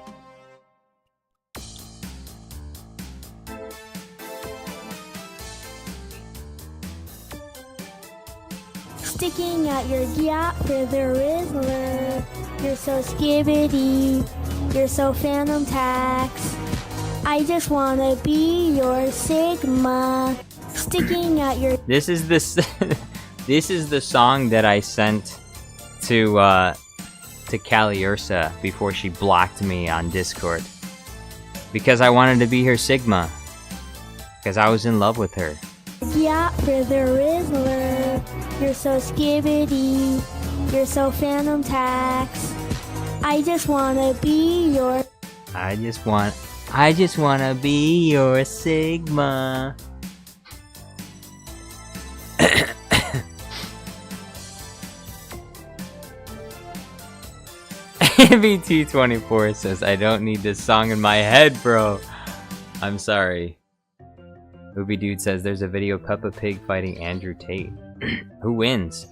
Sticking at your gyat for the Riddler. You're so skibidi. You're so phantom tax. I just wanna be your Sigma. Sticking at your. This is this is the song that I sent to Caliursa before she blocked me on Discord. Because I wanted to be her Sigma. Because I was in love with her. Yeah, for the Riddler. You're so skibidi. You're so phantom tax. I just wanna be your. I just wanna be your Sigma. BT24 says, I don't need this song in my head, bro. I'm sorry. Movie Dude says, there's a video of Peppa Pig fighting Andrew Tate. Who wins?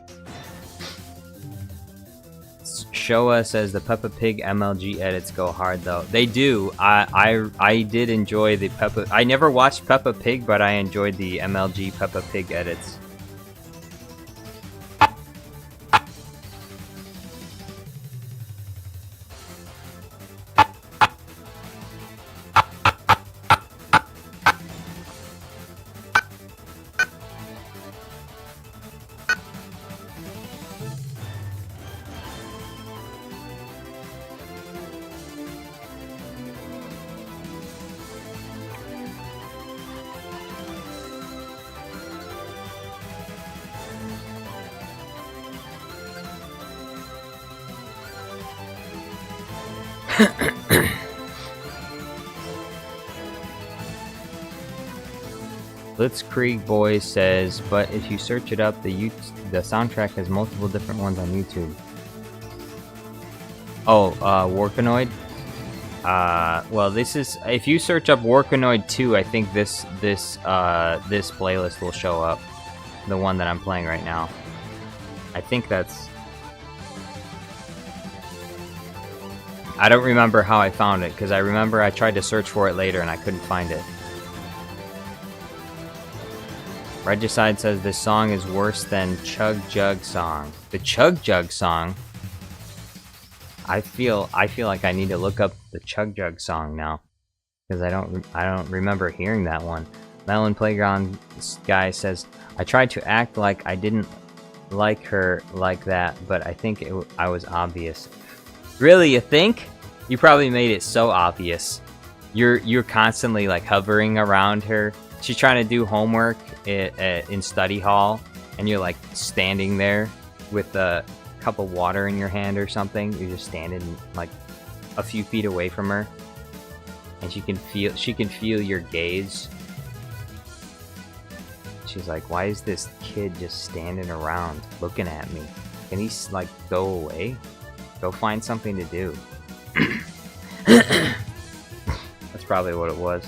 Showa says, the Peppa Pig MLG edits go hard, though. They do. I did enjoy the Peppa... I never watched Peppa Pig, but I enjoyed the MLG Peppa Pig edits. Blitzkrieg Boy says, but if you search it up, the soundtrack has multiple different ones on YouTube. Oh, Warkanoid? Well, this is, if you search up Warkanoid 2, I think this playlist will show up. The one that I'm playing right now. I think that's... I don't remember how I found it, because I remember I tried to search for it later and I couldn't find it. Regicide says this song is worse than Chug Jug Song. The Chug Jug Song? I feel like I need to look up the Chug Jug Song now, because I don't remember hearing that one. Melon Playground guy says, I tried to act like I didn't like her like that, but I think I was obvious. Really, you think? You probably made it so obvious. You're constantly like hovering around her. She's trying to do homework in study hall, and you're like standing there with a cup of water in your hand or something. You're just standing like a few feet away from her, and she can feel your gaze. She's like, why is this kid just standing around looking at me? Can he like go away? Go find something to do. That's probably what it was.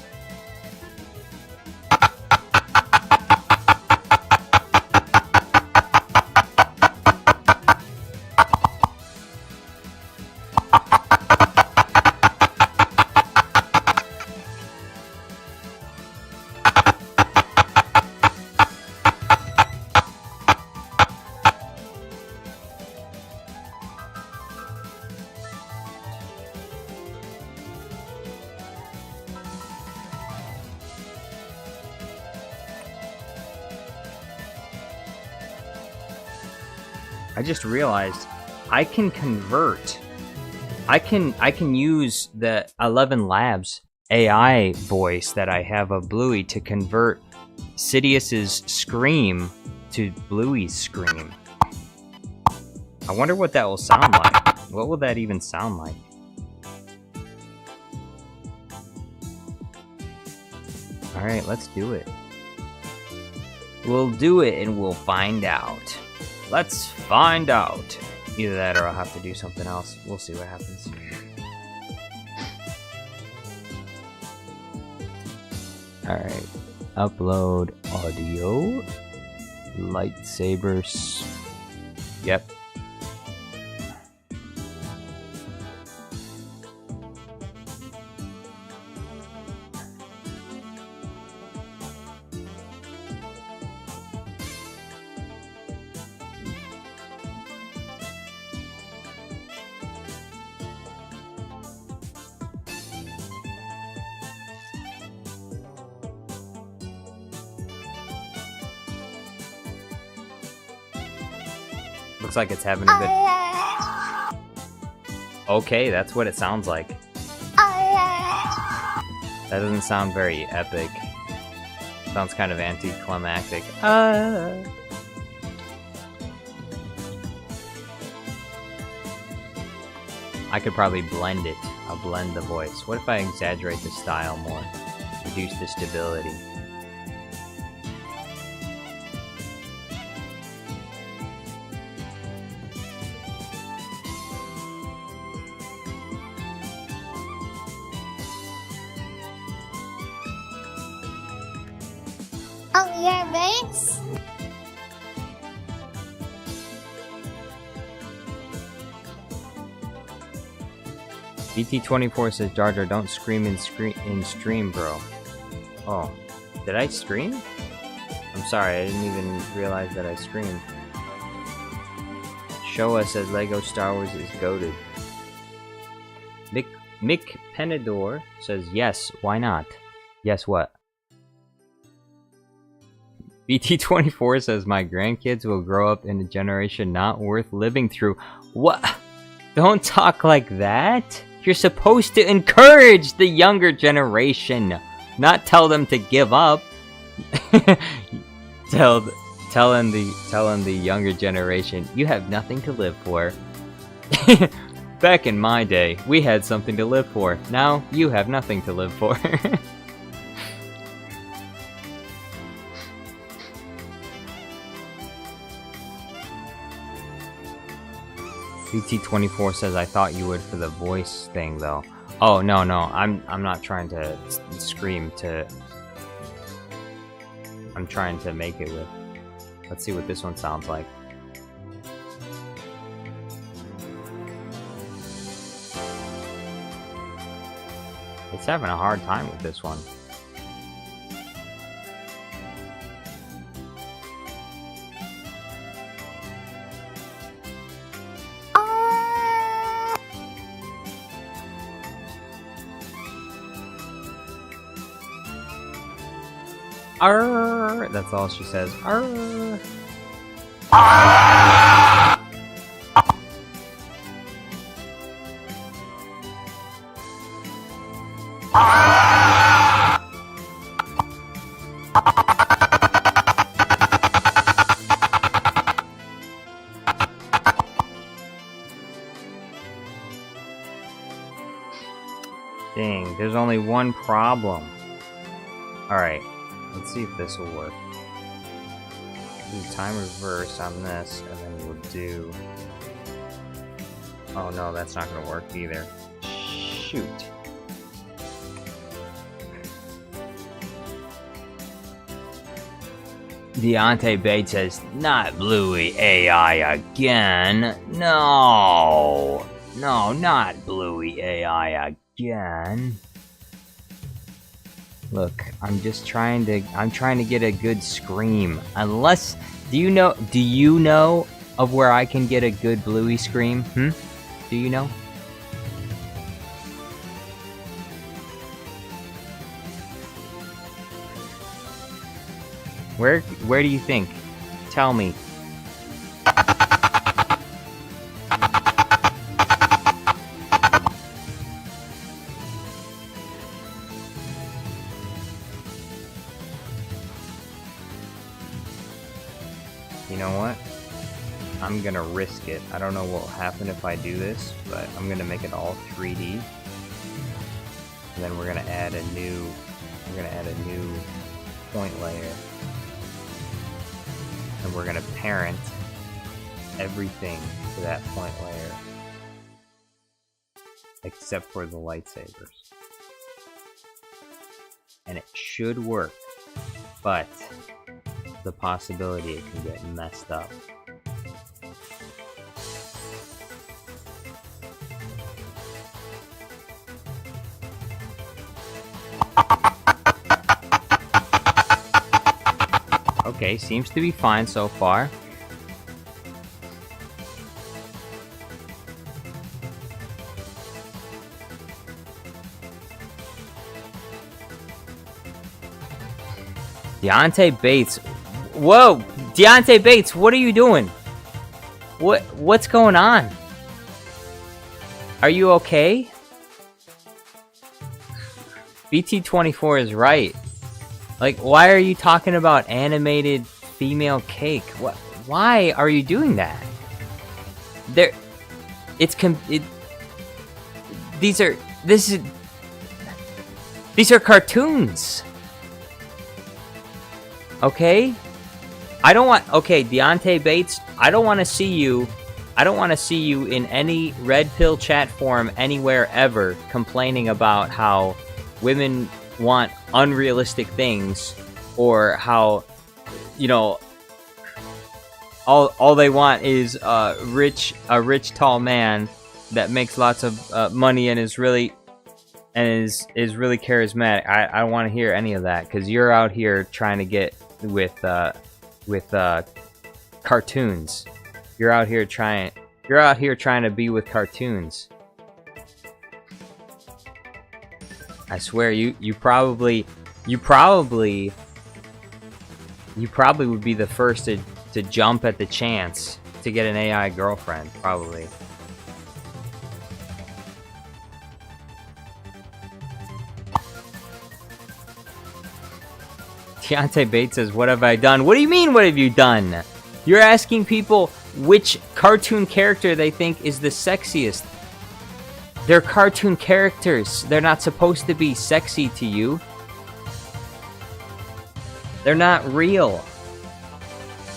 I just realized I can convert. I can use the 11 Labs AI voice that I have of Bluey to convert Sidious's scream to Bluey's scream. I wonder what that will sound like. What will that even sound like? Alright, let's do it. We'll do it and we'll find out. Let's find out. Either that or I'll have to do something else. We'll see what happens. Alright. Upload audio. Lightsaber Yep. Looks like it's having a bit. Okay, that's what it sounds like. That doesn't sound very epic. Sounds kind of anticlimactic. I could probably blend it. I'll blend the voice. What if I exaggerate the style more? Reduce the stability. Oh, yeah, thanks. BT24 says, Jar Jar, don't scream in stream, bro. Oh, did I scream? I'm sorry, I didn't even realize that I screamed. Showa says Lego Star Wars is goated. Mick Penador says, yes, why not? Yes, what? BT24 says, my grandkids will grow up in a generation not worth living through. What? Don't talk like that. You're supposed to encourage the younger generation, not tell them to give up. Telling the younger generation, you have nothing to live for. Back in my day, we had something to live for. Now, you have nothing to live for. BT24 says, I thought you would for the voice thing, though. Oh, no, I'm not trying to scream to... I'm trying to make it with... Let's see what this one sounds like. It's having a hard time with this one. Arr! That's all she says. Arr! Dang, there's only one problem. Alright. Let's see if this will work. Do time reverse on this, and then we'll do... Oh no, that's not gonna work either. Shoot. Deontay Bates says, not Bluey AI again. No, not Bluey AI again. Look, I'm trying to get a good scream. Unless, do you know of where I can get a good Bluey scream? Do you know? Where do you think? Tell me. You know what? I'm gonna risk it. I don't know what will happen if I do this, but I'm gonna make it all 3D. And then we're gonna add a new point layer. And we're gonna parent everything to that point layer. Except for the lightsabers. And it should work, but the possibility it can get messed up. Okay, seems to be fine so far. Deontay Bates. Whoa! Deontay Bates, what are you doing? What's going on? Are you okay? BT24 is right. Like, why are you talking about animated female cake? What? Why are you doing that? These are cartoons. Okay? Okay, Deontay Bates, I don't want to see you in any red pill chat forum anywhere ever complaining about how women want unrealistic things, or how, all they want is a rich tall man that makes lots of money and is really charismatic. I don't want to hear any of that, because you're out here trying to get with cartoons. You're out here trying to be with cartoons. I swear, you probably would be the first to jump at the chance to get an AI girlfriend, probably. Deontay Bates says, "What have I done?" What do you mean, what have you done? You're asking people which cartoon character they think is the sexiest. They're cartoon characters. They're not supposed to be sexy to you. They're not real.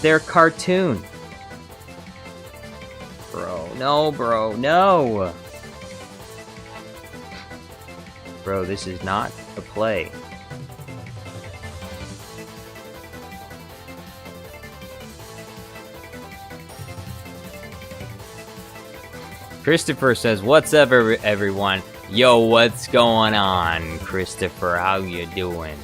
They're cartoon. Bro, no, bro, no. Bro, this is not a play. Christopher says, "What's up, everyone?" Yo, what's going on, Christopher? How you doing?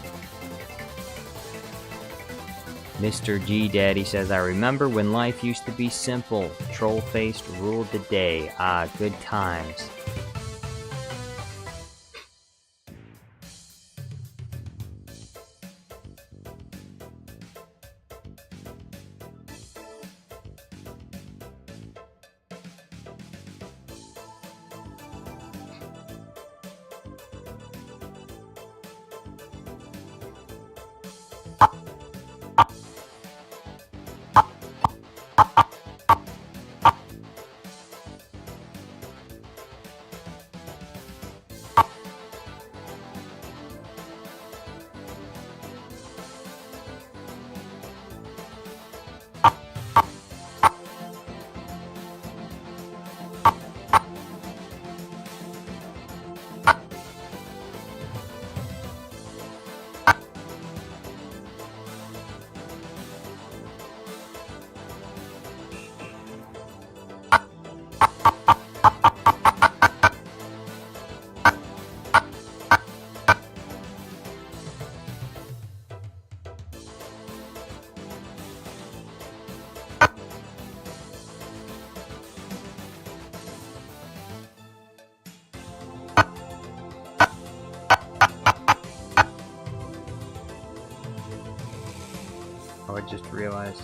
Mr. G Daddy says, "I remember when life used to be simple. Troll-faced ruled the day. Ah, good times." Oh, I just realized.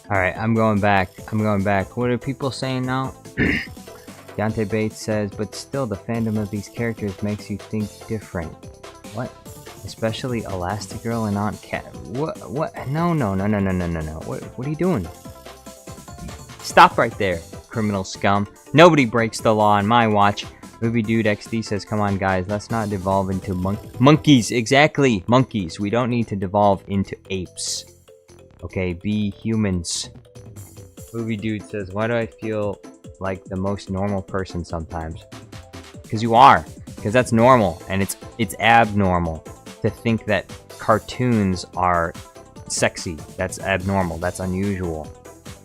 Alright, I'm going back. What are people saying now? Deontay Bates says, but still the fandom of these characters makes you think different. What? Especially Elastigirl and Aunt Cat. What? No. What are you doing? Stop right there, criminal scum. Nobody breaks the law on my watch. Movie Dude XD says, come on guys, let's not devolve into monkeys. Exactly, monkeys. We don't need to devolve into apes. Okay, be humans. Movie Dude says, why do I feel like the most normal person sometimes? Because you are. Because that's normal, and it's abnormal to think that cartoons are sexy. That's abnormal. That's unusual.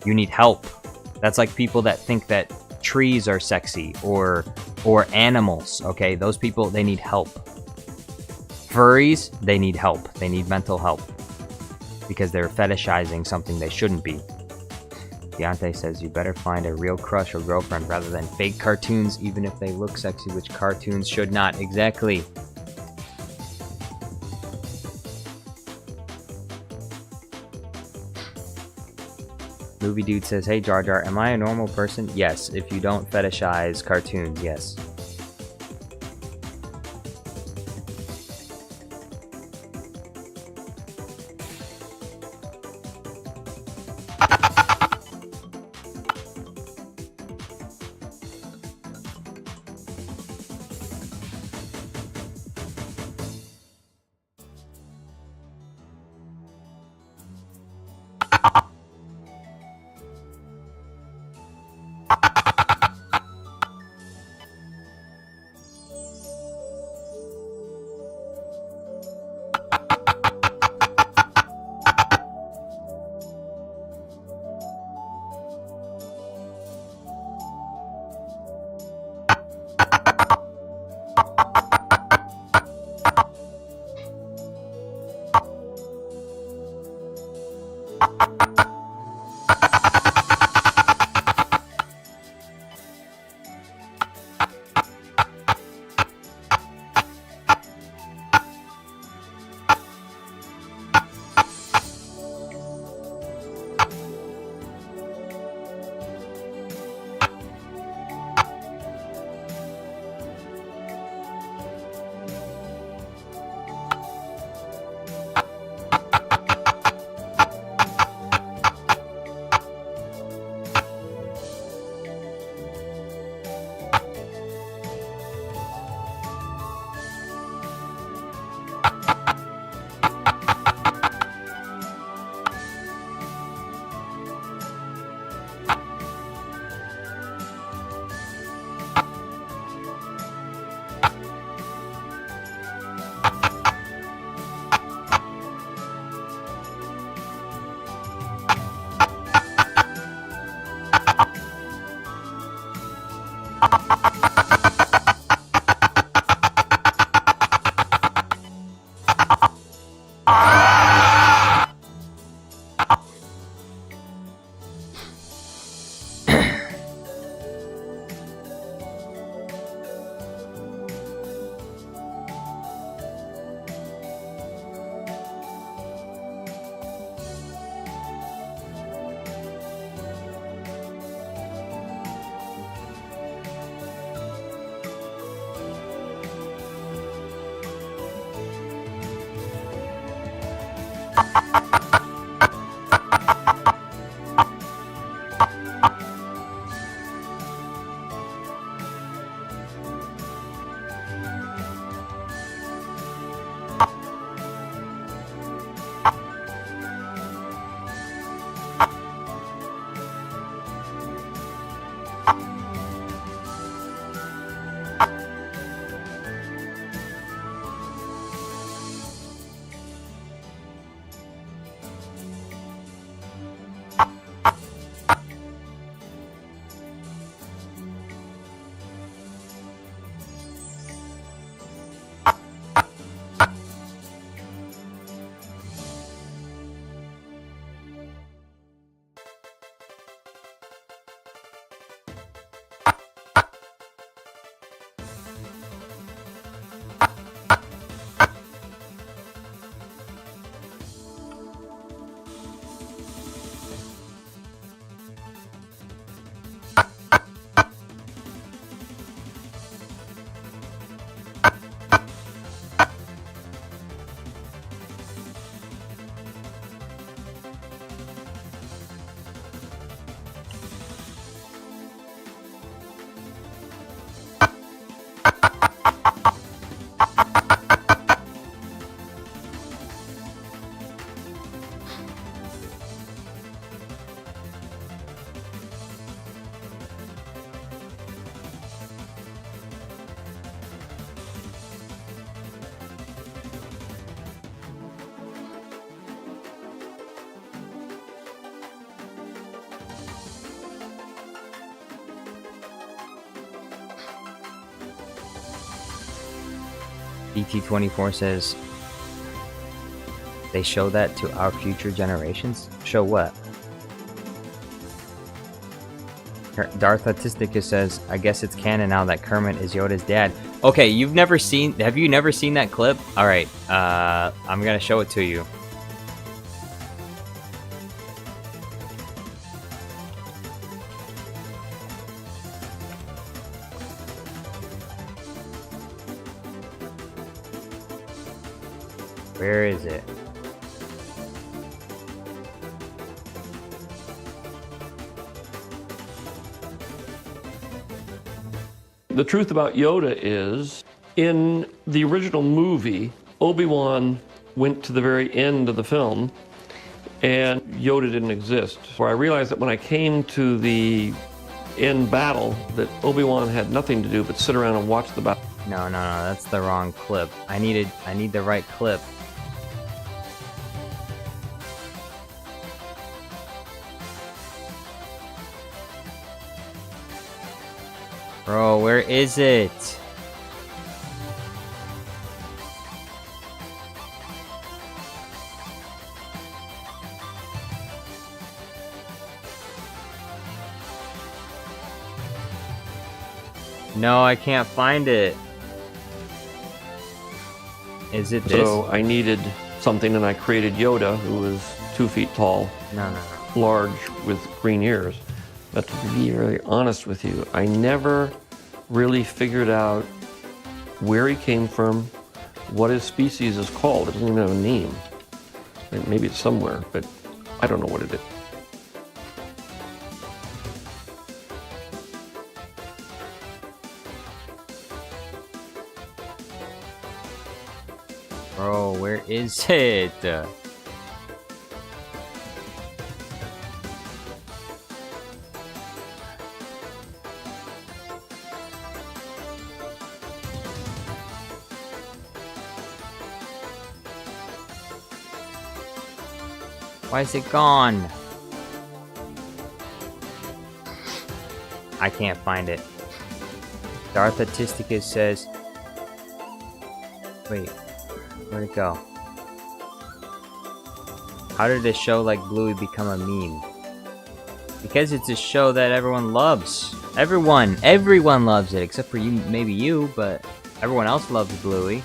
You need help. That's like people that think that trees are sexy or animals. Okay, those people, they need help. Furries, they need help. They need mental help because they're fetishizing something they shouldn't be. Deontay says, you better find a real crush or girlfriend rather than fake cartoons, even if they look sexy, which cartoons should not. Exactly. Movie Dude says, hey Jar Jar, am I a normal person? Yes, if you don't fetishize cartoons, yes. BT24 says, they show that to our future generations? Show what? Darth Autisticus says, I guess it's canon now that Kermit is Yoda's dad. Okay, have you never seen that clip? Alright, I'm gonna show it to you. Where is it? The truth about Yoda is, in the original movie, Obi-Wan went to the very end of the film, and Yoda didn't exist. So I realized that when I came to the end battle, that Obi-Wan had nothing to do but sit around and watch the battle. No, that's the wrong clip. I need the right clip. Bro, where is it? No, I can't find it. Is it this? So I needed something, and I created Yoda, who was 2 feet tall, No. large, with green ears. But to be very honest with you, I never really figured out where he came from, what his species is called. It doesn't even have a name. Maybe it's somewhere, but I don't know what it is. Bro, where is it? Why is it gone? I can't find it. Darth Autisticus says... Wait, where'd it go? How did a show like Bluey become a meme? Because it's a show that everyone loves. Everyone loves it, except for you, maybe you, but everyone else loves Bluey.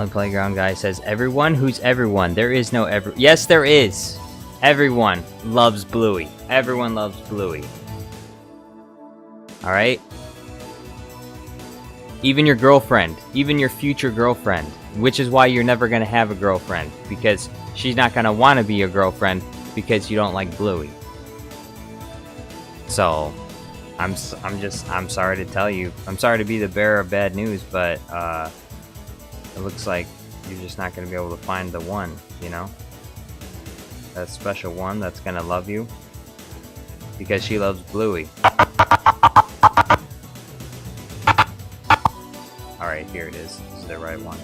Lonely Playground Guy says, everyone who's everyone. There is no every... Yes, there is. Everyone loves Bluey. Everyone loves Bluey. Alright? Even your girlfriend. Even your future girlfriend. Which is why you're never gonna have a girlfriend. Because she's not gonna want to be your girlfriend because you don't like Bluey. So, I'm sorry to tell you. I'm sorry to be the bearer of bad news, but, It looks like you're just not going to be able to find the one, you know? That special one that's going to love you. Because she loves Bluey. Alright, here it is. This is the right one.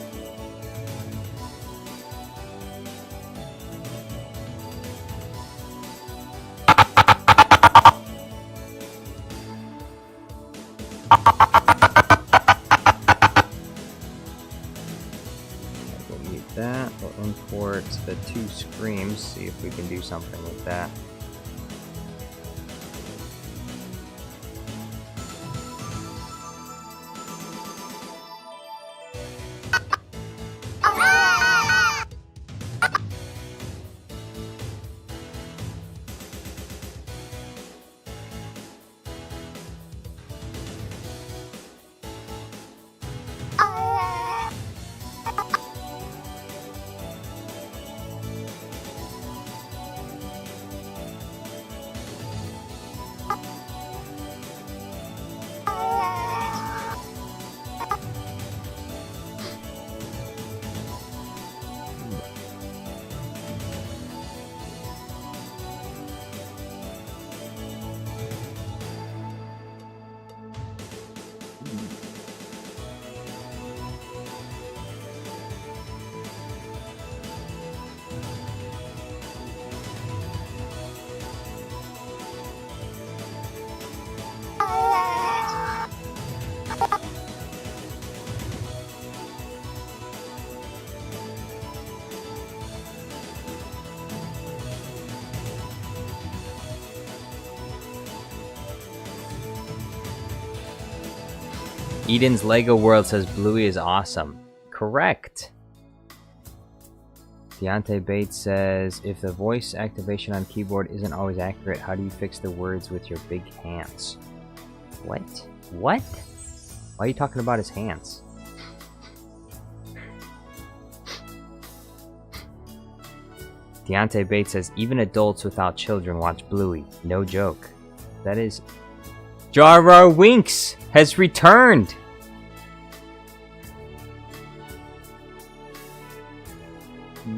We'll mute that. We'll import the 2 screams, see if we can do something with that. Eden's Lego World says Bluey is awesome. Correct. Deontay Bates says, if the voice activation on keyboard isn't always accurate, how do you fix the words with your big hands? What? What? Why are you talking about his hands? Deontay Bates says, even adults without children watch Bluey. No joke. That is... Jar Jar Winks has returned!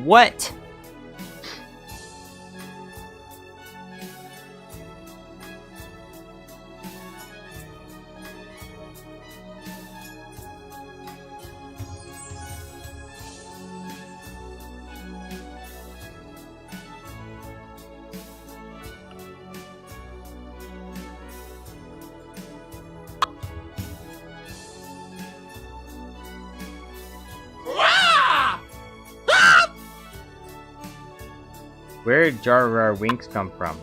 What? Where did Jar Jar Winks come from?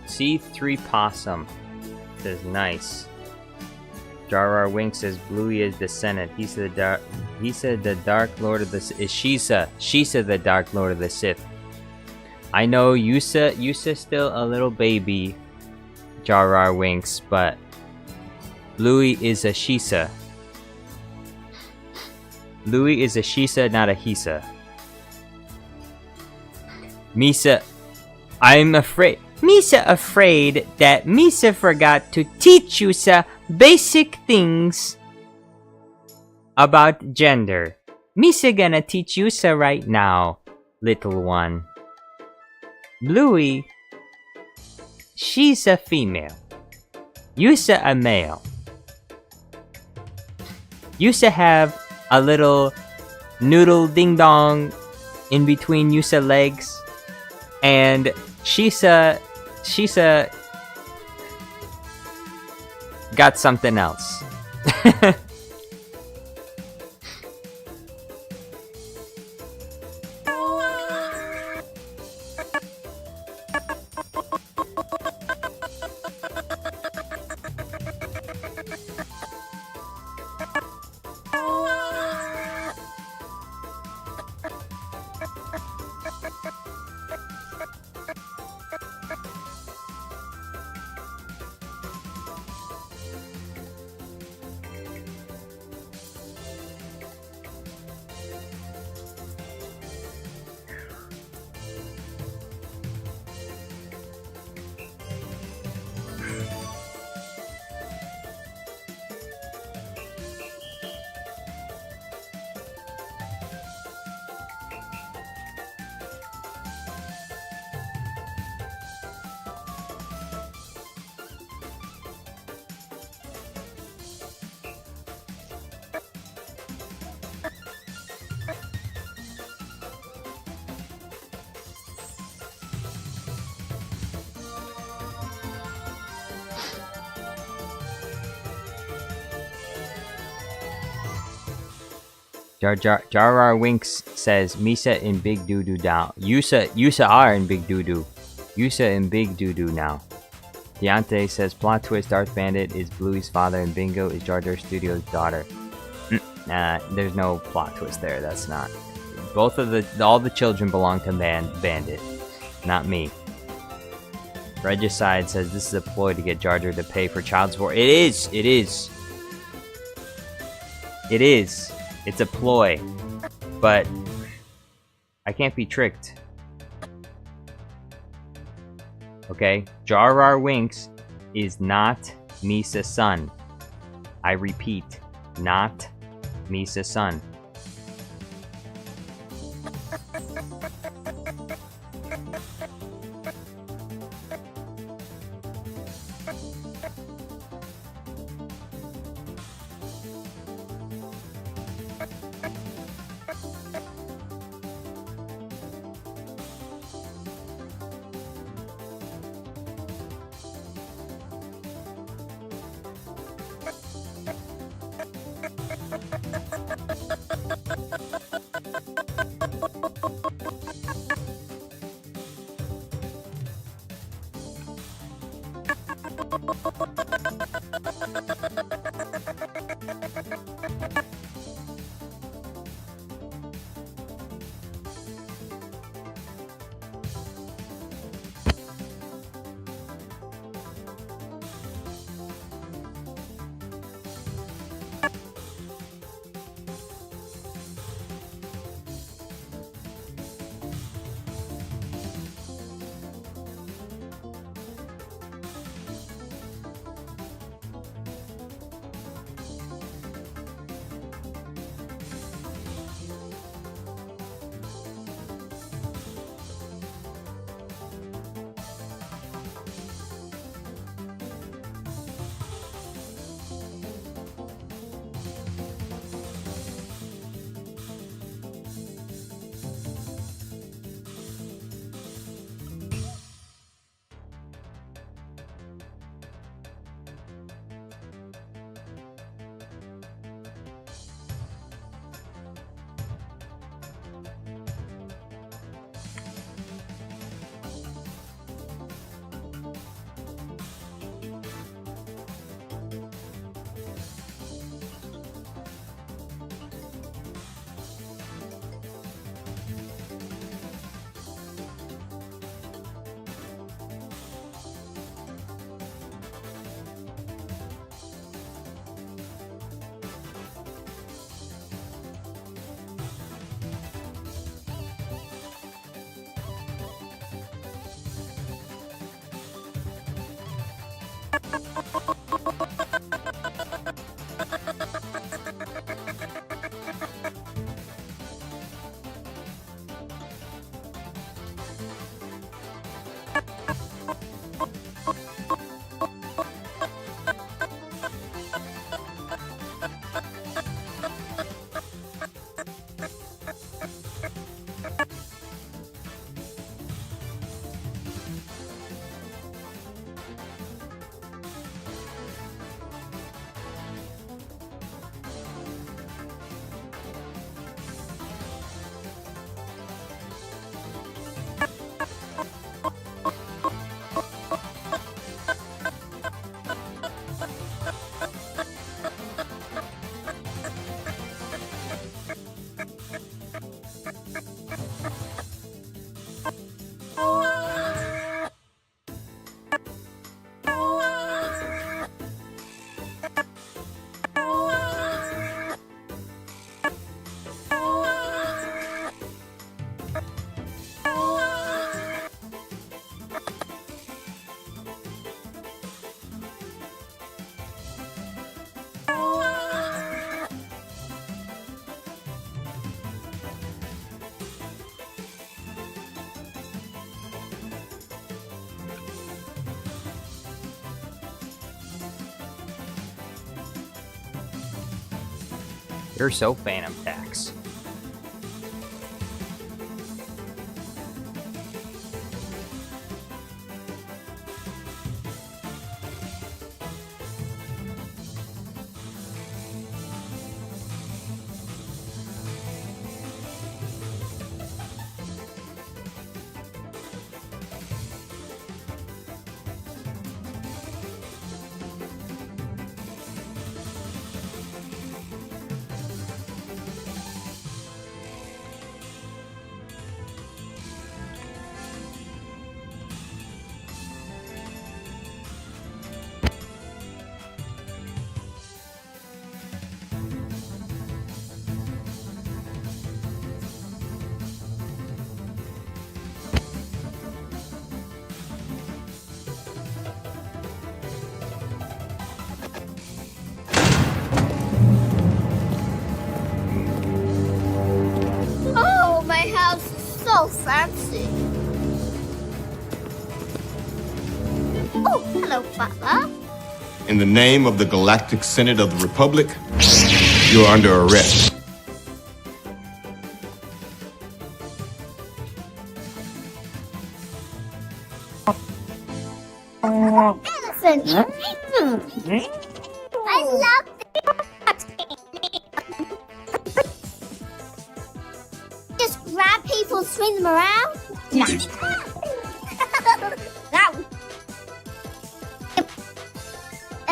C3 Possum says nice. Jar Jar Winks says Bluey is descendant. He said the Dark Lord of the is Shisa the Dark Lord of the Sith. I know Yusa still a little baby, Jar Jar Winks, but Bluey is a Shisa. Bluey is a Shisa, not a Hisa. Misa, I'm afraid. Misa afraid that Misa forgot to teach you some basic things about gender. Misa gonna teach you some right now, little one. Bluey, she's a female. Yusa a male. Yusa have a little noodle ding dong in between Yusa legs. And Shisa got something else. Jar Jar Winks says Misa in big doo doo down. Yusa are in big doo doo. Yusa in big doo doo now. Deontay says plot twist: Darth Bandit is Bluey's father and Bingo is Jar Jar Studios' daughter. Nah, there's no plot twist there. That's not. All the children belong to Bandit, not me. Regicide says this is a ploy to get Jar Jar to pay for child support. It is. It's a ploy, but I can't be tricked. Okay? Jar Jar Winks is not Misa's son. I repeat, not Misa's son. You're so Phantom Tax. Oh, my house is so fancy. Oh, hello, Butler. In the name of the Galactic Senate of the Republic, you're under arrest. Innocent. I love that. Just grab people, swing them around. that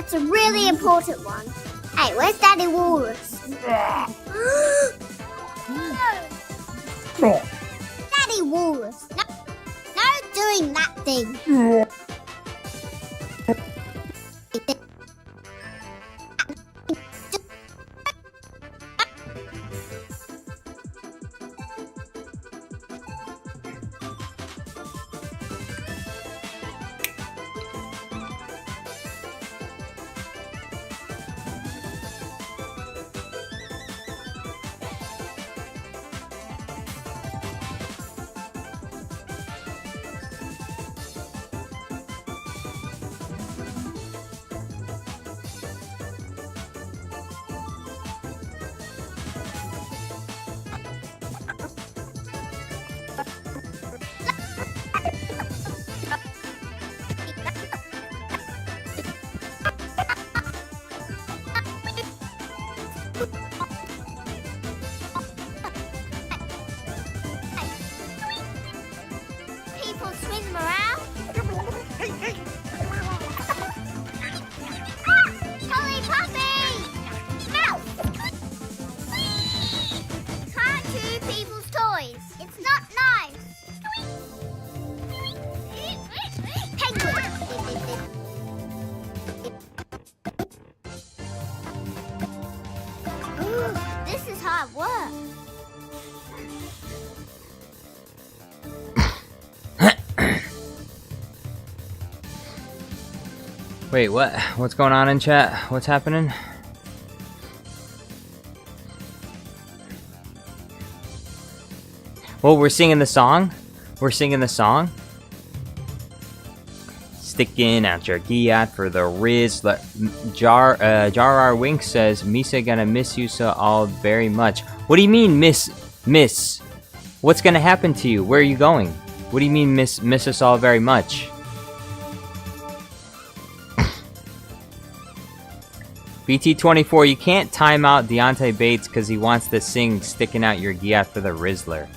That's a really important one. Hey, where's Daddy Walrus? Daddy Walrus. No doing that thing. People swim around. Polly Puppy! No! Can't chew people's toys. It's not nice. Penguin! Ooh, this is hard work. Wait, what? What's going on in chat? What's happening? Well, we're singing the song. We're singing the song. Sticking out your giat for the Riz. Jar R Wink says, Misa gonna miss you so all very much. What do you mean, miss? What's gonna happen to you? Where are you going? What do you mean, miss us all very much? BT24, you can't time out Deontay Bates because he wants to sing Sticking Out Your Giat for the Rizzler.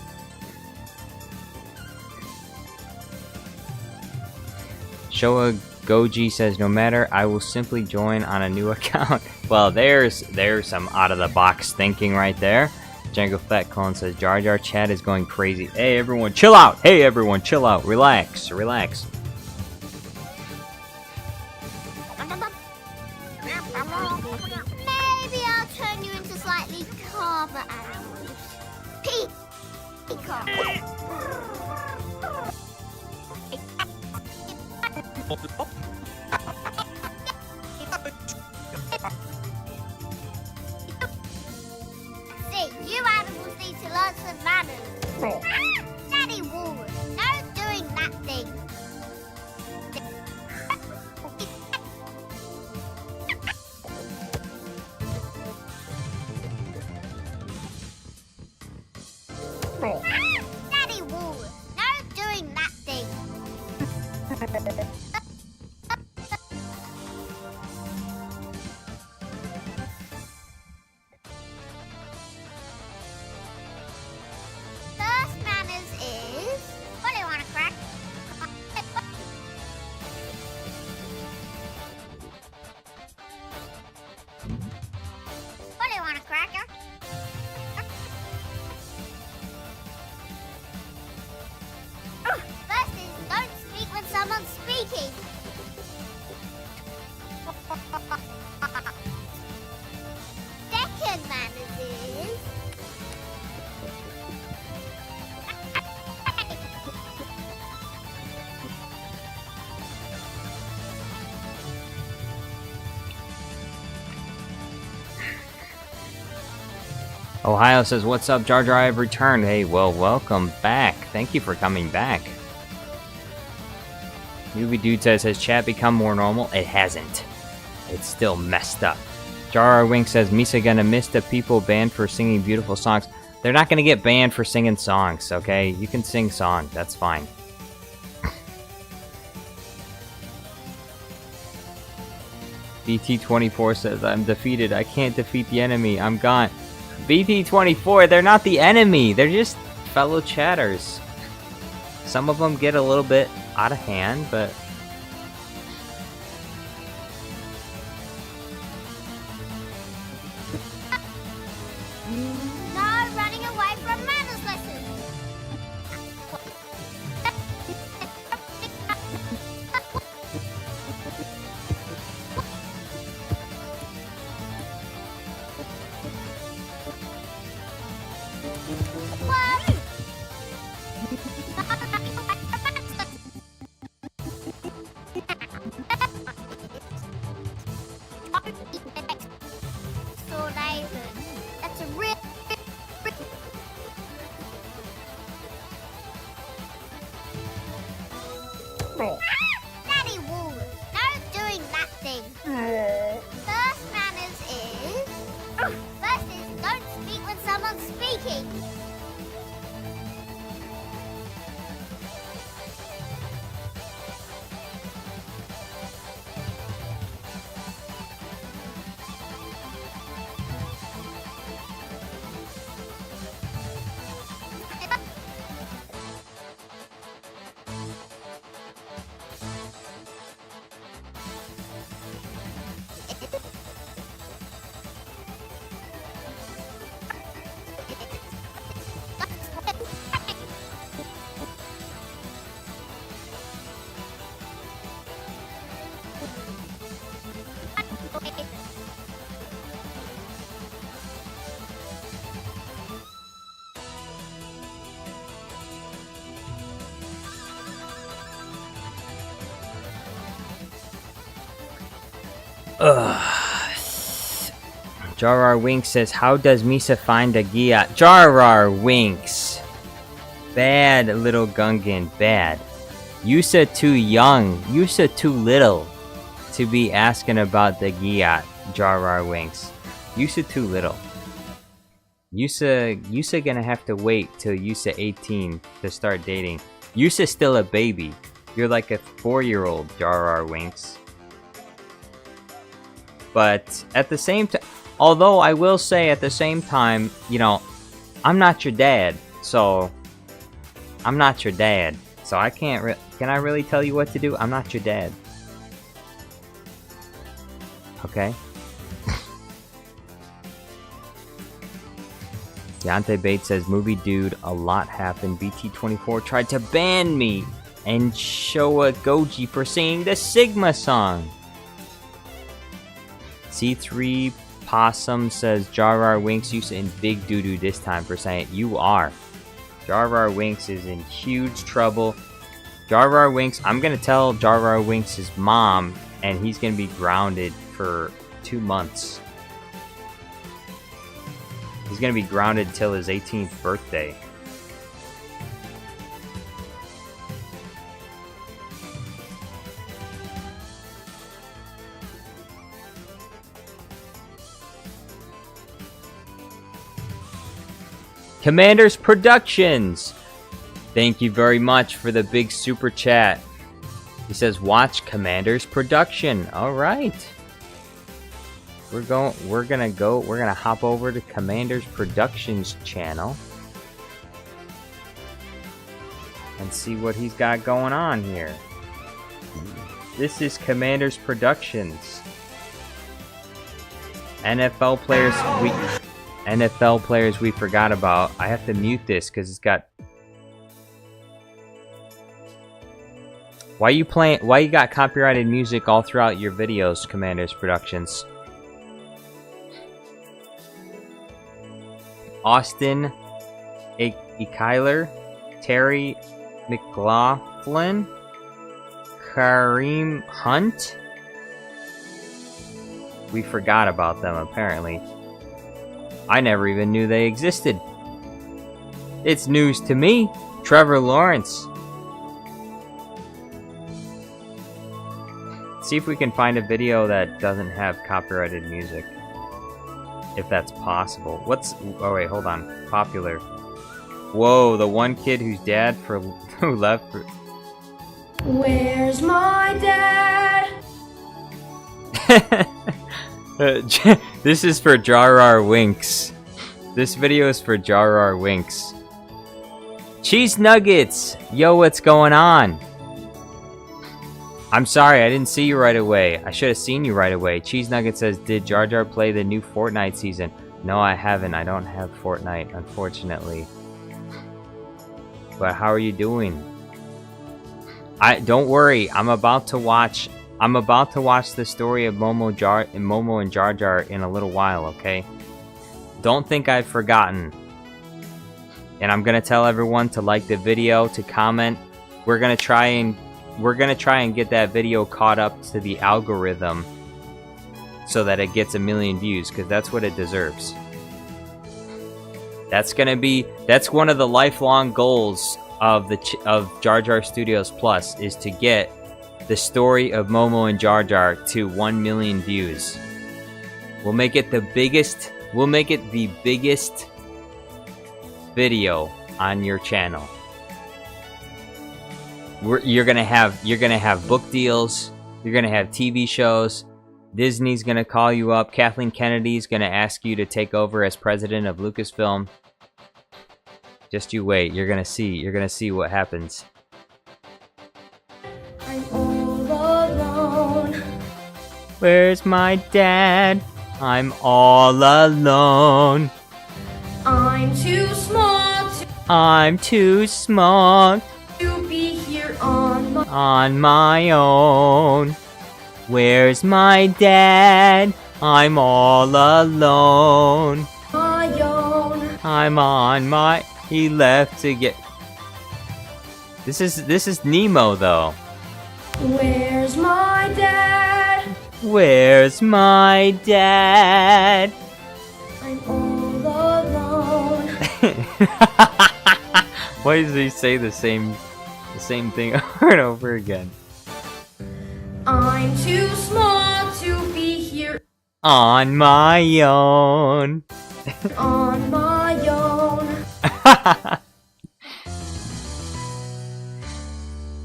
Showa Goji says, no matter, I will simply join on a new account. Well, there's some out-of-the-box thinking right there. Django Fat Clone says, Jar Jar chat is going crazy. Hey, everyone, chill out. Hey, everyone, chill out. Relax. Maybe I'll turn you into slightly calmer animals. Peacock. See, you animals need to learn some manners. Daddy Walrus, no doing that thing. Daddy Walrus, no doing that thing. First manners is... What do you want to crack? What do you want to cracker? First is don't speak when someone's speaking. Second manners is... Ohio says, what's up, Jar Jar? I've returned. Hey, well, welcome back. Thank you for coming back. Newbie Dude says, has chat become more normal? It hasn't. It's still messed up. Jar R Wink says, Misa gonna miss the people banned for singing beautiful songs. They're not gonna get banned for singing songs, okay? You can sing songs, that's fine. BT24 says, I'm defeated. I can't defeat the enemy. I'm gone. BT24, they're not the enemy. They're just fellow chatters. Some of them get a little bit out of hand, but... Jar Jar Winks says, how does Misa find a Gia? Jar Jar Winks. Bad, little Gungan, bad. Yusa too young, Yusa too little to be asking about the Gia, Jar Rar Winks. Yusa too little. Yusa gonna have to wait till Yusa 18 to start dating. Yusa's still a baby. You're like a 4-year-old, Jar Rar Winks. But at the same time, although I will say at the same time, you know, I'm not your dad, so I'm not your dad, so I can't. Can I really tell you what to do? I'm not your dad. Okay. Deontay Bates says, movie dude, a lot happened. BT24 tried to ban me and Showa Goji for singing the Sigma song. C3 Possum says, Jar Rar Winks used in big doo-doo this time for saying it. You are. Jar Rar Winks is in huge trouble. Jar Rar Winks, I'm gonna tell Jar Rar Winks' mom, and he's gonna be grounded for 2 months. He's gonna be grounded till his 18th birthday. Commander's Productions! Thank you very much for the big super chat. He says, watch Commander's Production. Alright. We're gonna hop over to Commander's Productions channel and see what he's got going on here. This is Commander's Productions. NFL players we forgot about. I have to mute this because it's got. Why you got copyrighted music all throughout your videos, Commander's Productions? Austin Ekyler, Terry McLaughlin, Kareem Hunt. We forgot about them apparently. I never even knew they existed. It's news to me. Trevor Lawrence. See if we can find a video that doesn't have copyrighted music. If that's possible. Oh wait, hold on. Popular. Whoa, the one kid who left for... Where's my dad? This is for Jar Rar Winks. This video is for Jar Rar Winks. Cheese Nuggets! Yo, what's going on? I'm sorry, I didn't see you right away. I should have seen you right away. Cheese Nugget says, did Jar Jar play the new Fortnite season? No, I haven't. I don't have Fortnite, unfortunately. But how are you doing? Don't worry. I'm about to watch the story of Momo and Jar Jar in a little while, okay? Don't think I've forgotten. And I'm gonna tell everyone to like the video, to comment. We're gonna try and get that video caught up to the algorithm so that it gets 1 million views, because that's what it deserves. That's one of the lifelong goals of Jar Jar Studios Plus, is to get the story of Momo and Jar Jar to 1 million views. We'll make it the biggest video on your channel. You're gonna have book deals. You're gonna have TV shows. Disney's gonna call you up. Kathleen Kennedy's gonna ask you to take over as president of Lucasfilm. Just you wait. You're gonna see what happens. I'm all alone. Where's my dad? I'm all alone. I'm too small to be here on my own. Where's my dad? I'm all alone. my own. I'm on my... He left to get... This is Nemo, though. Where's my dad? Where's my dad? I'm all alone. Why does he say the same thing over and over again? I'm too small to be here On my own. on my own.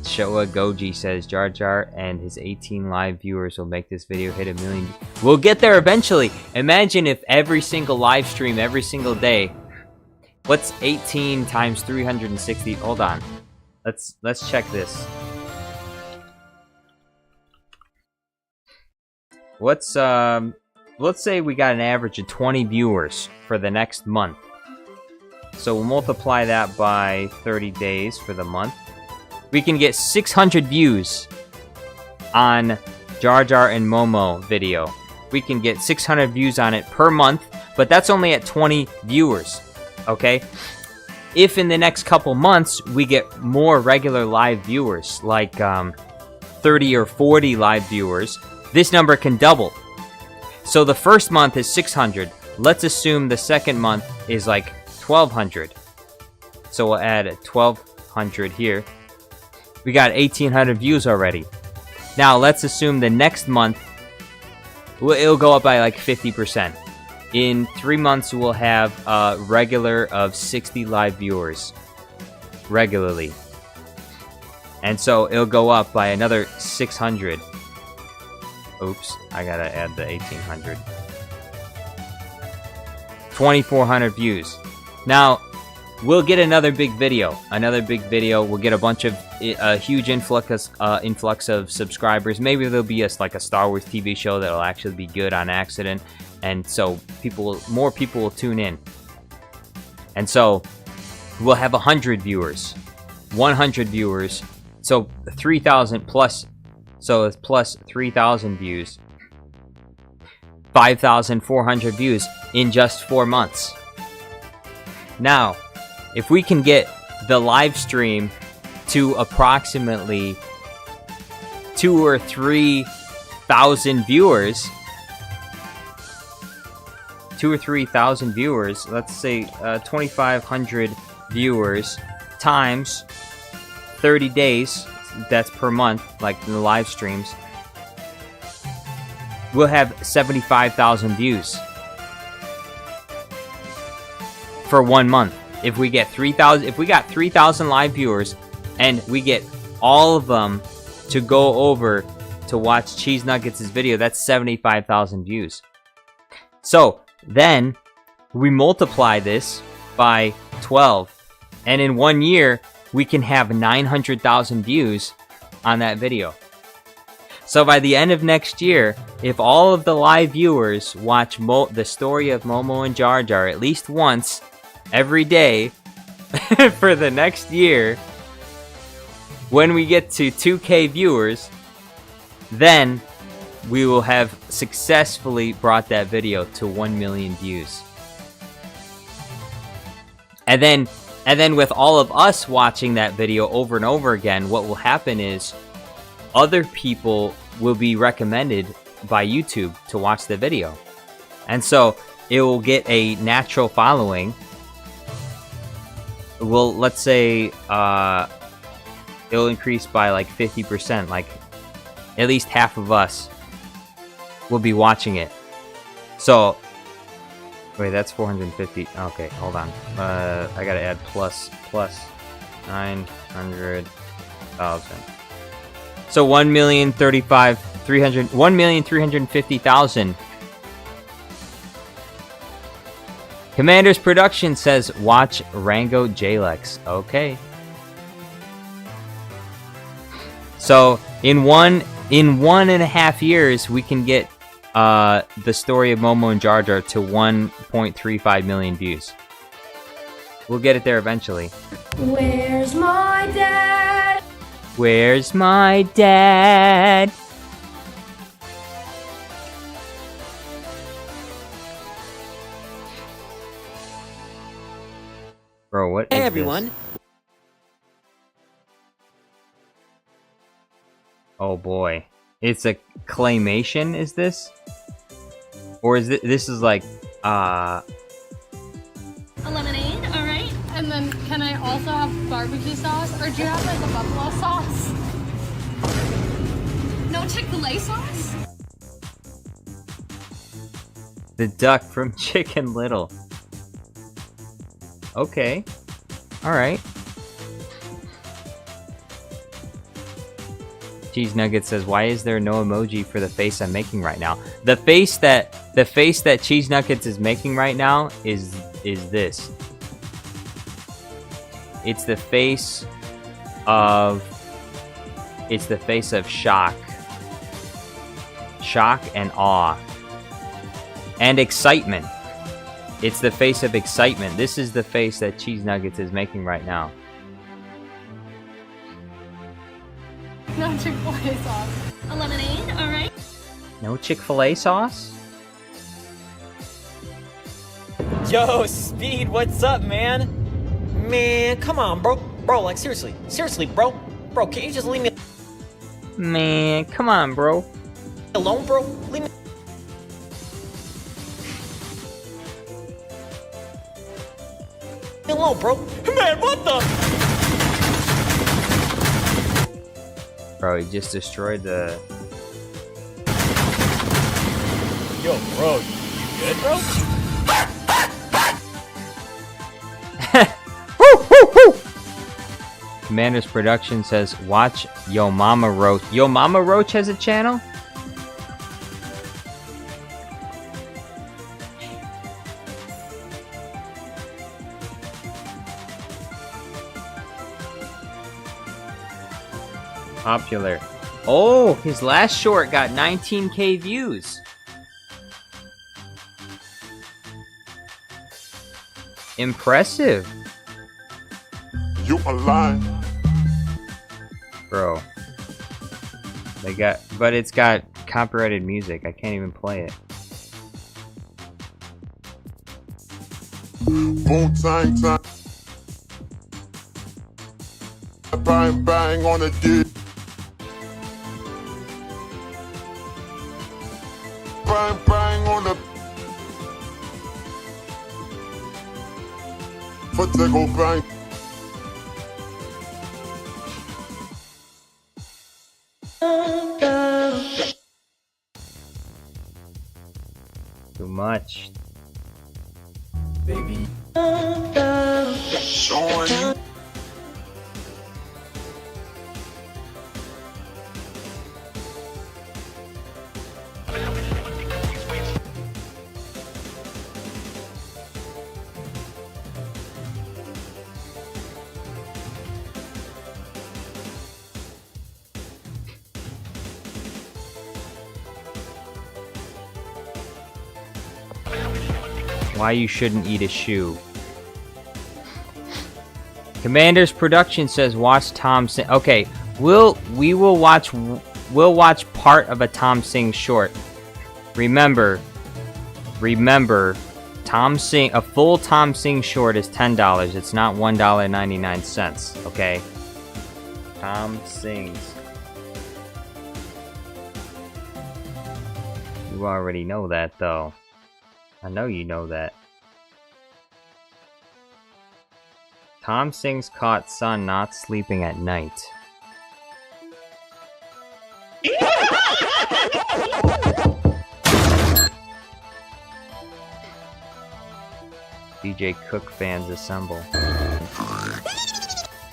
Showa Goji says Jar Jar and his 18 live viewers will make this video hit 1 million. We'll get there eventually. Imagine if every single live stream, every single day. What's 18 times 360? Hold on. Let's check this. What's let's say we got an average of 20 viewers for the next month. So we'll multiply that by 30 days for the month. We can get 600 views on Jar Jar and Momo video. We can get 600 views on it per month, but that's only at 20 viewers, okay? If in the next couple months we get more regular live viewers, like 30 or 40 live viewers, this number can double. So the first month is 600. Let's assume the second month is like 1,200. So we'll add 1,200 here. We got 1,800 views already. Now let's assume the next month it'll go up by like 50%. In 3 months we'll have a regular of 60 live viewers regularly. And so it'll go up by another 600. Oops, I gotta add the 1,800. 2,400 views. Now, we'll get another big video. We'll get a bunch of a huge influx of subscribers. Maybe there'll be like a Star Wars TV show that'll actually be good on accident, and so more people will tune in. And so we'll have 100 viewers, 100 viewers, so 3,000 plus. So it's plus 3,000 views, 5,400 views in just 4 months. Now, if we can get the live stream to approximately 2,000 or 3,000 viewers, 2,000 or 3,000 viewers, let's say 2,500 viewers times 30 days, that's per month, like in the live streams, we'll have 75,000 views for 1 month. If we get 3,000, if we got 3,000 live viewers and we get all of them to go over to watch Cheese Nuggets' video, that's 75,000 views. So then we multiply this by 12, and in 1 year we can have 900,000 views on that video. So by the end of next year, if all of the live viewers watch the story of Momo and Jar Jar at least once every day for the next year, when we get to 2K viewers, then we will have successfully brought that video to 1 million views. And then with all of us watching that video over and over again, what will happen is other people will be recommended by YouTube to watch the video. And so it will get a natural following. Well, let's say it'll increase by like 50%, like at least half of us will be watching it. So wait, that's 450. Okay, hold on. I gotta add plus 900,000. So 1,350,000. Commander's Production says watch Rango Jalex. Okay. So in 1.5 years we can get the story of Momo and Jar Jar to 1.35 million views. We'll get it there eventually. Where's my dad? Where's my dad? Bro, what is Hey everyone. this? Oh boy. It's a claymation, is this? Or is this is like, A lemonade, alright. And then can I also have barbecue sauce? Or do you have like a buffalo sauce? No Chick-fil-A sauce? the duck from Chicken Little. Okay. Alright. Cheese Nugget says, why is there no emoji for the face I'm making right now? The face that Cheese Nuggets is making right now is this. It's the face of shock. Shock and awe. And excitement. It's the face of excitement. This is the face that Cheese Nuggets is making right now. No Chick-fil-A sauce. A lemonade, alright. No Chick-fil-A sauce? Yo, Speed, what's up, man? Man, come on, bro. Bro, like, seriously. Seriously, bro. Bro, can't you just leave me Man, come on, bro. alone, bro? Leave me alone, bro. Man, what the? Bro, he just destroyed the... Yo, bro, you good, bro? Commander's Production says, watch Yo Mama Roach. Yo Mama Roach has a channel? Popular. Oh, his last short got 19k views. Impressive. You alive? Bro. But it's got copyrighted music. I can't even play it. Boom, time, time. Bang, bang on the dick. Bang, bang on the. For go bang. Too much. Baby. Showing. Why you shouldn't eat a shoe. Commander's Production says watch Tom Sing. Okay, we'll watch part of a Tom Sing short. Remember, Tom Sing, a full Tom Sing short is $10. It's not $1.99. Okay. Tom sings. You already know that though. I know you know that. Tom Sings caught son not sleeping at night. DJ Cook fans assemble.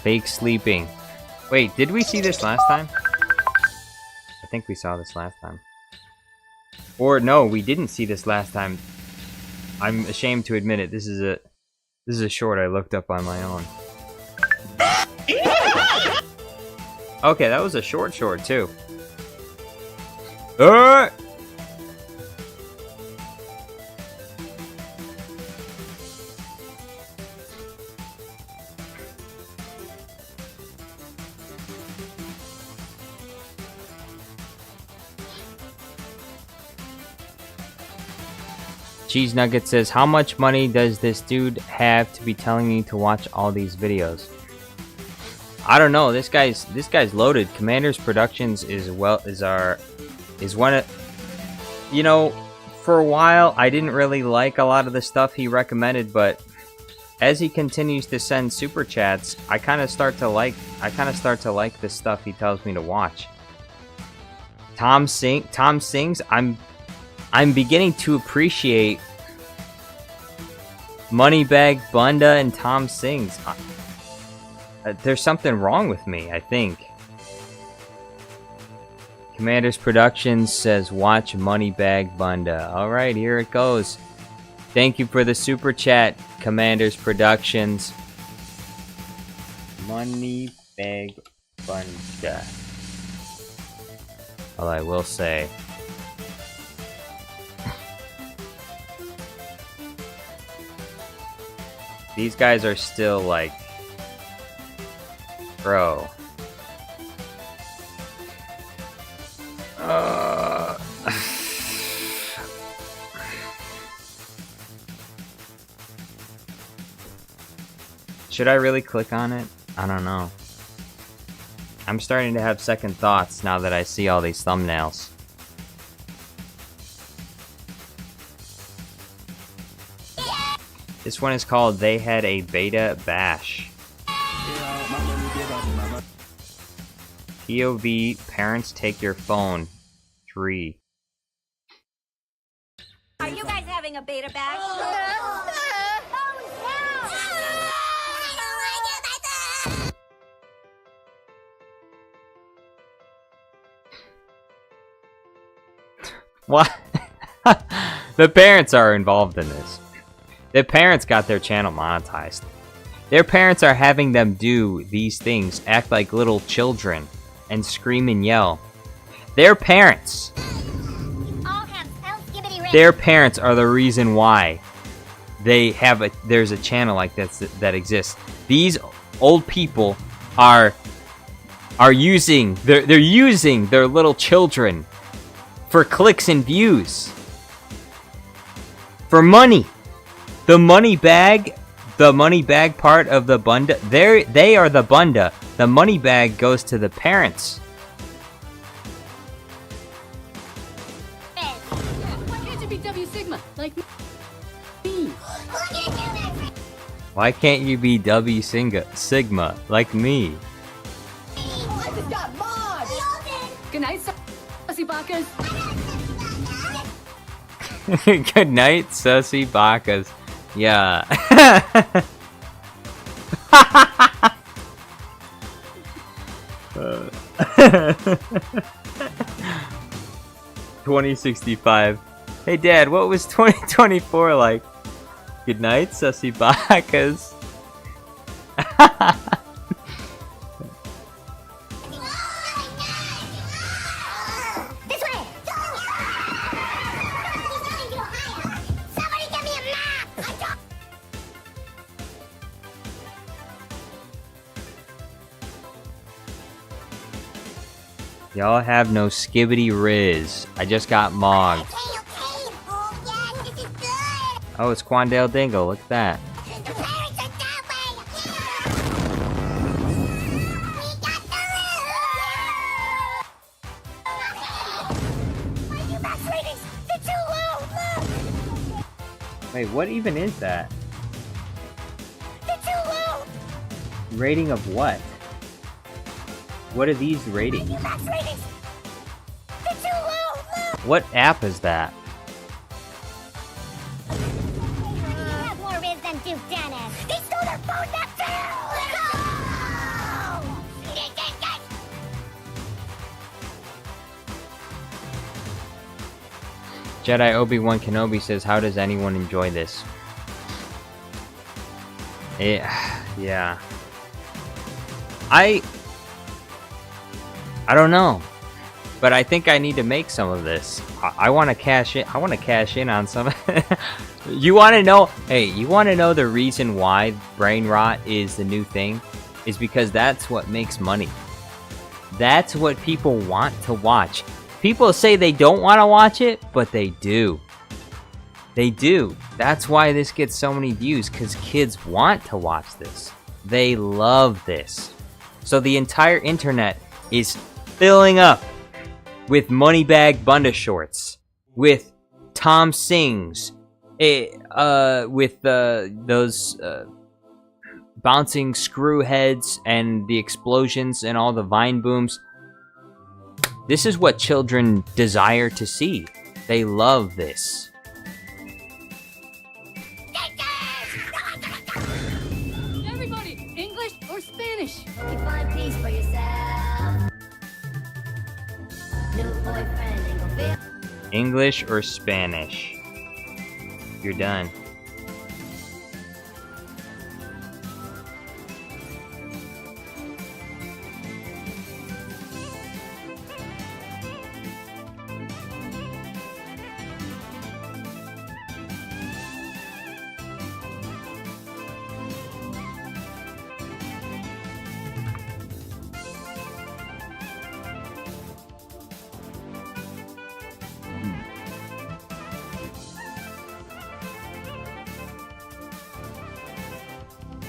Fake sleeping. Wait, did we see this last time? I think we saw this last time. Or no, we didn't see this last time. I'm ashamed to admit it. This is a short I looked up on my own. Okay, that was a short too. Cheese Nugget says, how much money does this dude have to be telling you to watch all these videos? I don't know. This guy's loaded. Commander's Productions is one of, you know, for a while I didn't really like a lot of the stuff he recommended, but as he continues to send super chats, I kind of start to like the stuff he tells me to watch. Tom sings. I'm beginning to appreciate Moneybag Bunda and Tom Sings. There's something wrong with me, I think. Commander's Productions says watch Moneybag Bunda. Alright, here it goes. Thank you for the super chat, Commander's Productions. Moneybag Bunda. Well, I will say, these guys are still like, bro. Should I really click on it? I don't know. I'm starting to have second thoughts now that I see all these thumbnails. This one is called They Had a Beta Bash. POV, parents take your phone. 3. Are you guys having a beta bash? What? The parents are involved in this. The parents got their channel monetized. Their parents are having them do these things, act like little children, and scream and yell. Their parents. Their parents are the reason why there's a channel like that exists. These old people are using they're using their little children for clicks and views, for money. The money bag part of the bunda, they are the bunda. The money bag goes to the parents. Why can't you be W Sigma like me? Why can't you be W Sigma like me? I just got mod. Good night, sussy bakas. Good night, sussy bakas. Yeah. uh. 2065. Hey Dad, what was 2024 like? Good night, sussy bakas. Y'all have no Skibidi Riz. I just got mogged. Oh, it's Quandale Dingle. Look at that. Wait, what even is that? Rating of what? What are these ratings? What app is that? More Riz than Duke Dennis. They stole their phone back Jedi Obi-Wan Kenobi says, how does anyone enjoy this? Yeah. I don't know, but I think I need to make some of this. I want to cash in. I want to cash in on some. You want to know? Hey, you want to know the reason why brain rot is the new thing? Is because that's what makes money. That's what people want to watch. People say they don't want to watch it, but they do. They do. That's why this gets so many views, because kids want to watch this. They love this. So the entire internet is filling up with Moneybag Bunda shorts, with Tom Sings, with those bouncing screw heads and the explosions and all the vine booms. This is what children desire to see. They love this. Everybody, English or Spanish? You find peace for yourself. New boyfriend ain't gonna be. English or Spanish? You're done.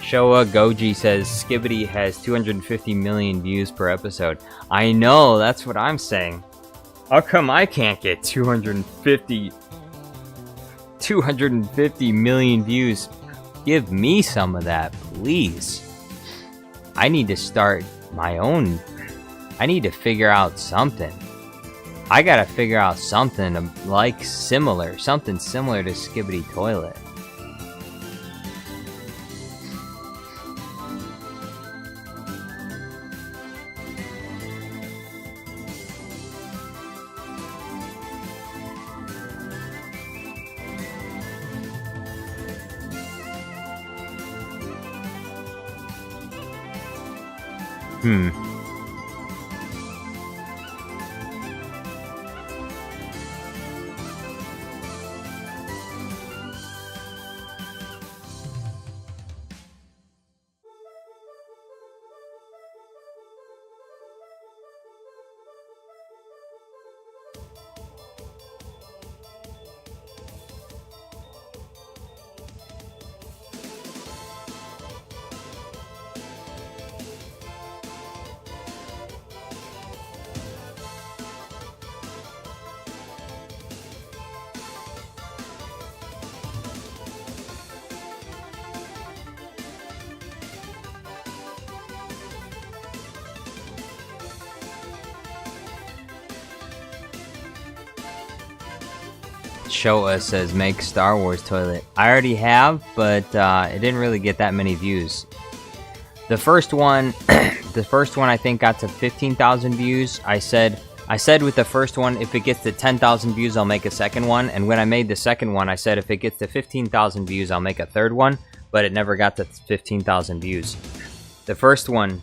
Showa Goji says Skibidi has 250 million views per episode. I know, that's what I'm saying. How come I can't get 250 million views? Give me some of that, please. I need to start my own. I need to figure out something. I gotta figure out something like something similar to Skibidi Toilet. Showa says make Star Wars Toilet. I already have, but it didn't really get that many views. The first one, I think got to 15,000 views. I said with the first one, if it gets to 10,000 views, I'll make a second one. And when I made the second one, I said if it gets to 15,000 views, I'll make a third one. But it never got to 15,000 views. The first one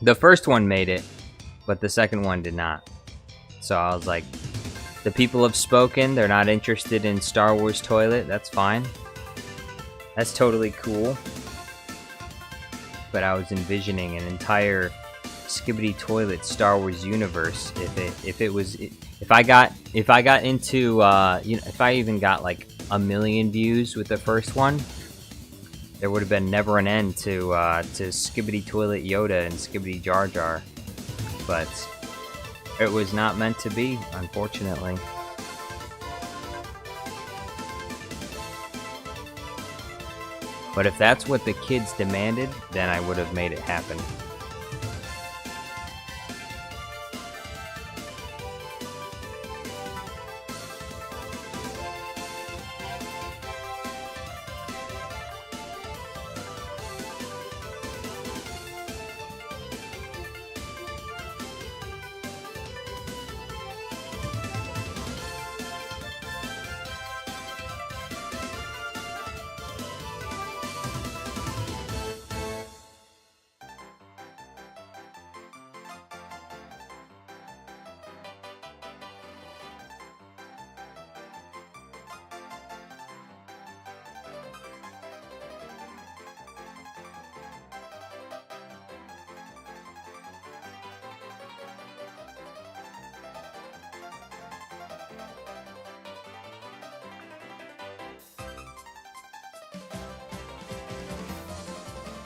made it, but the second one did not. So I was like, the people have spoken. They're not interested in Star Wars Toilet. That's fine. That's totally cool. But I was envisioning an entire Skibidi Toilet Star Wars universe. If I got into if I even got like 1 million views with the first one, there would have been never an end to Skibidi Toilet Yoda and Skibidi Jar Jar. But it was not meant to be, unfortunately. But if that's what the kids demanded, then I would have made it happen.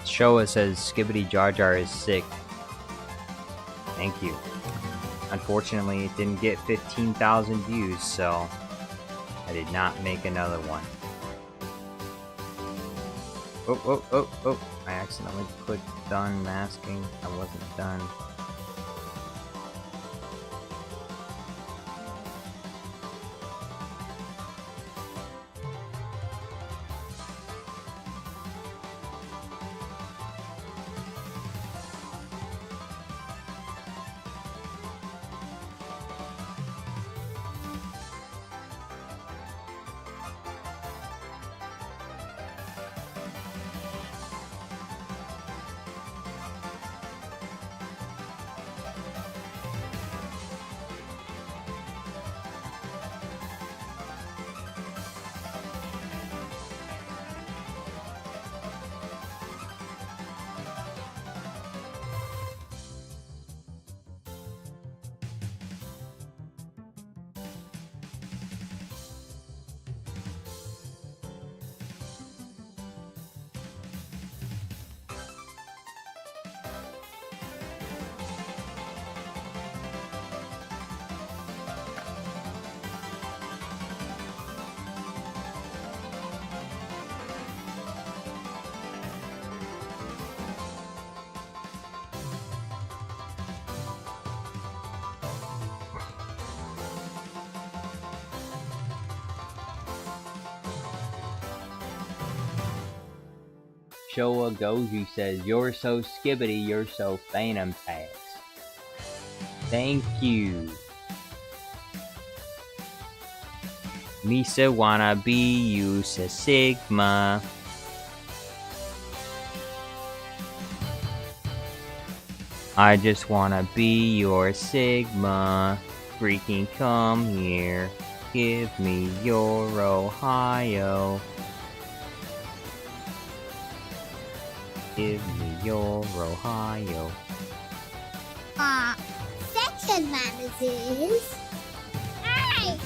Showa says Skibidi Jar Jar is sick. Thank you. Unfortunately, it didn't get 15,000 views, so I did not make another one. Oh. I accidentally clicked done masking. I wasn't done. Showa Goju says, "You're so Skibidi, you're so Phantom Tax." Thank you. Misa wanna be you, says Sigma. I just wanna be your Sigma. Freaking come here. Give me your Ohio. Give me your Ohio. Section manners is... Hey!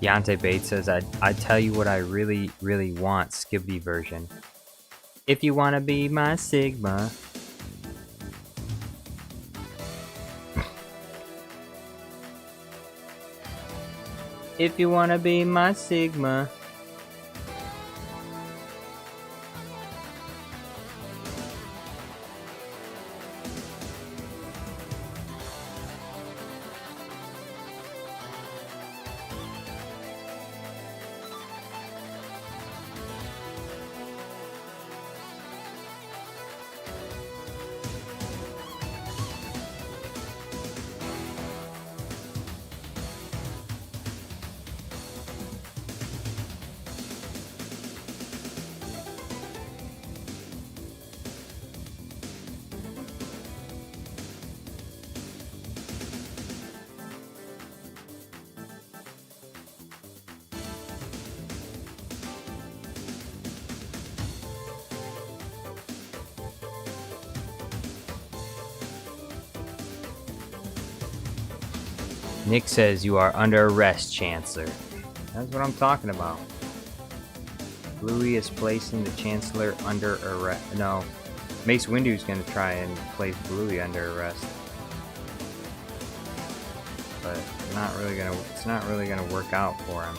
Deontay Bates says, I tell you what I really, really want, Skibidi version. If you wanna be my Sigma. If you wanna be my Sigma. Nick says you are under arrest, Chancellor. That's what I'm talking about. Bluey is placing the Chancellor under arrest. No, Mace Windu's gonna try and place Bluey under arrest, but it's not really gonna work out for him.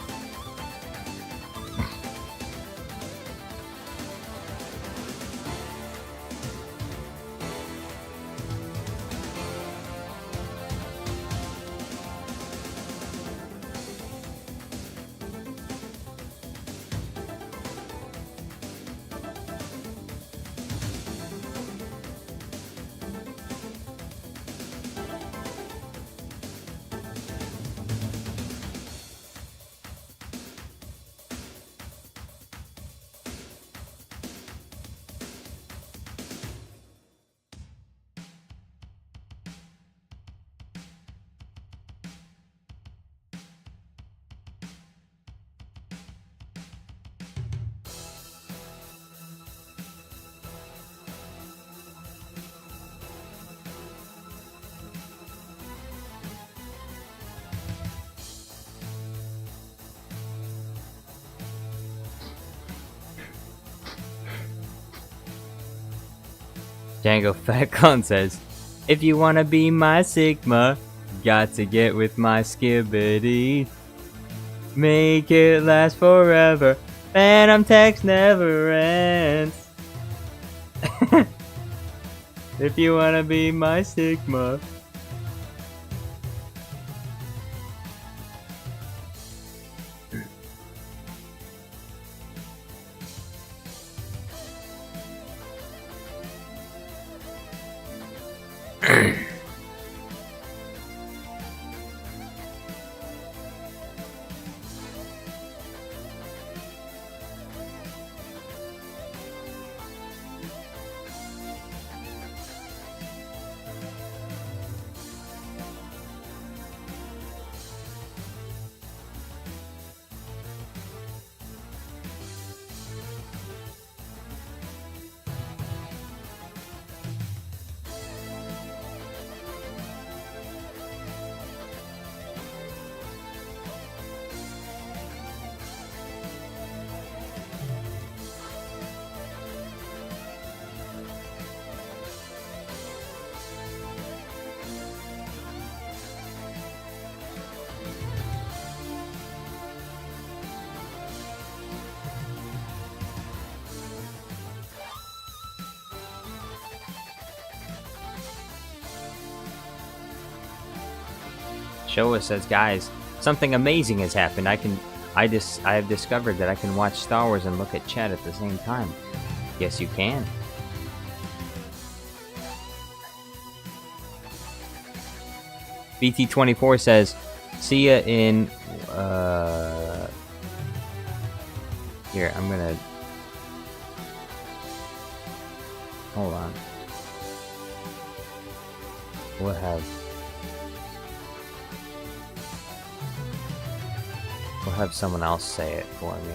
Django Fat Clown says, if you wanna be my Sigma, got to get with my Skibidi. Make it last forever, Phantom text never ends. If you wanna be my Sigma. Showa says, guys, something amazing has happened. I have discovered that I can watch Star Wars and look at chat at the same time. Yes, you can. BT24 says, see ya in, here, I'm gonna, hold on. We'll have someone else say it for me.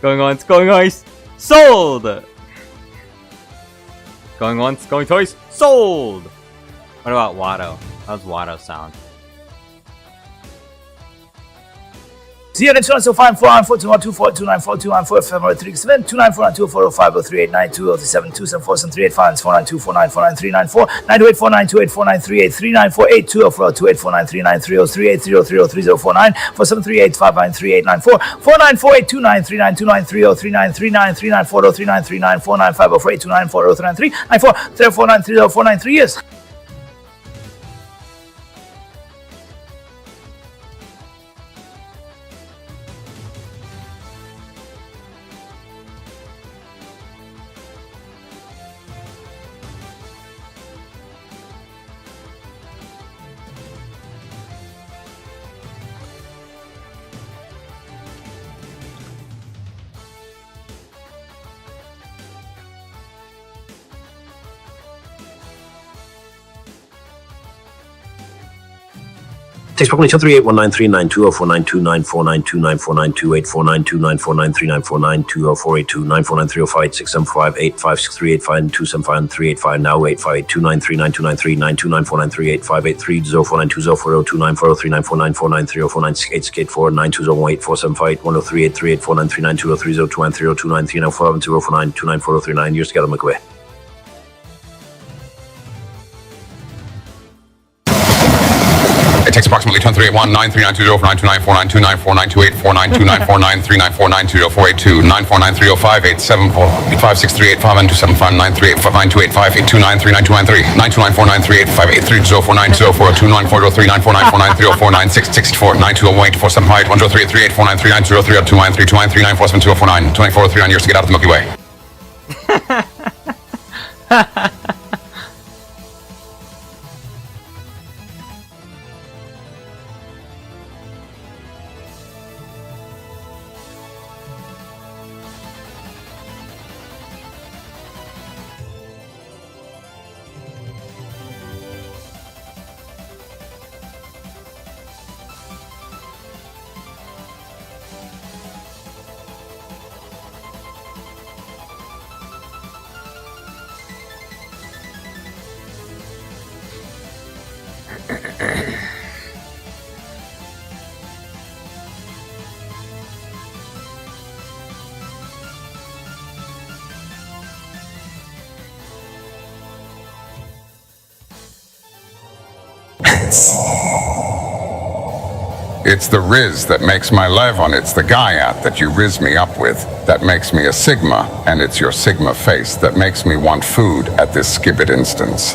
Going once, going twice, sold! Going once, going twice, sold! What about Watto? How's Watto sound? 295 February 37 years. Text proclamation 381939204929492949294929493945675856385275 now 858292939385839294939384839201847510383849392030293094029294039 years together McQueen. It takes approximately 10.381, 93920, 929492928, 49294949394920482, 949305874, 85638 years to get out of the Milky Way. It's the Riz that makes my Levon. It's the Gaiat that you Riz me up with that makes me a Sigma, and it's your Sigma face that makes me want food at this Skibidi instance.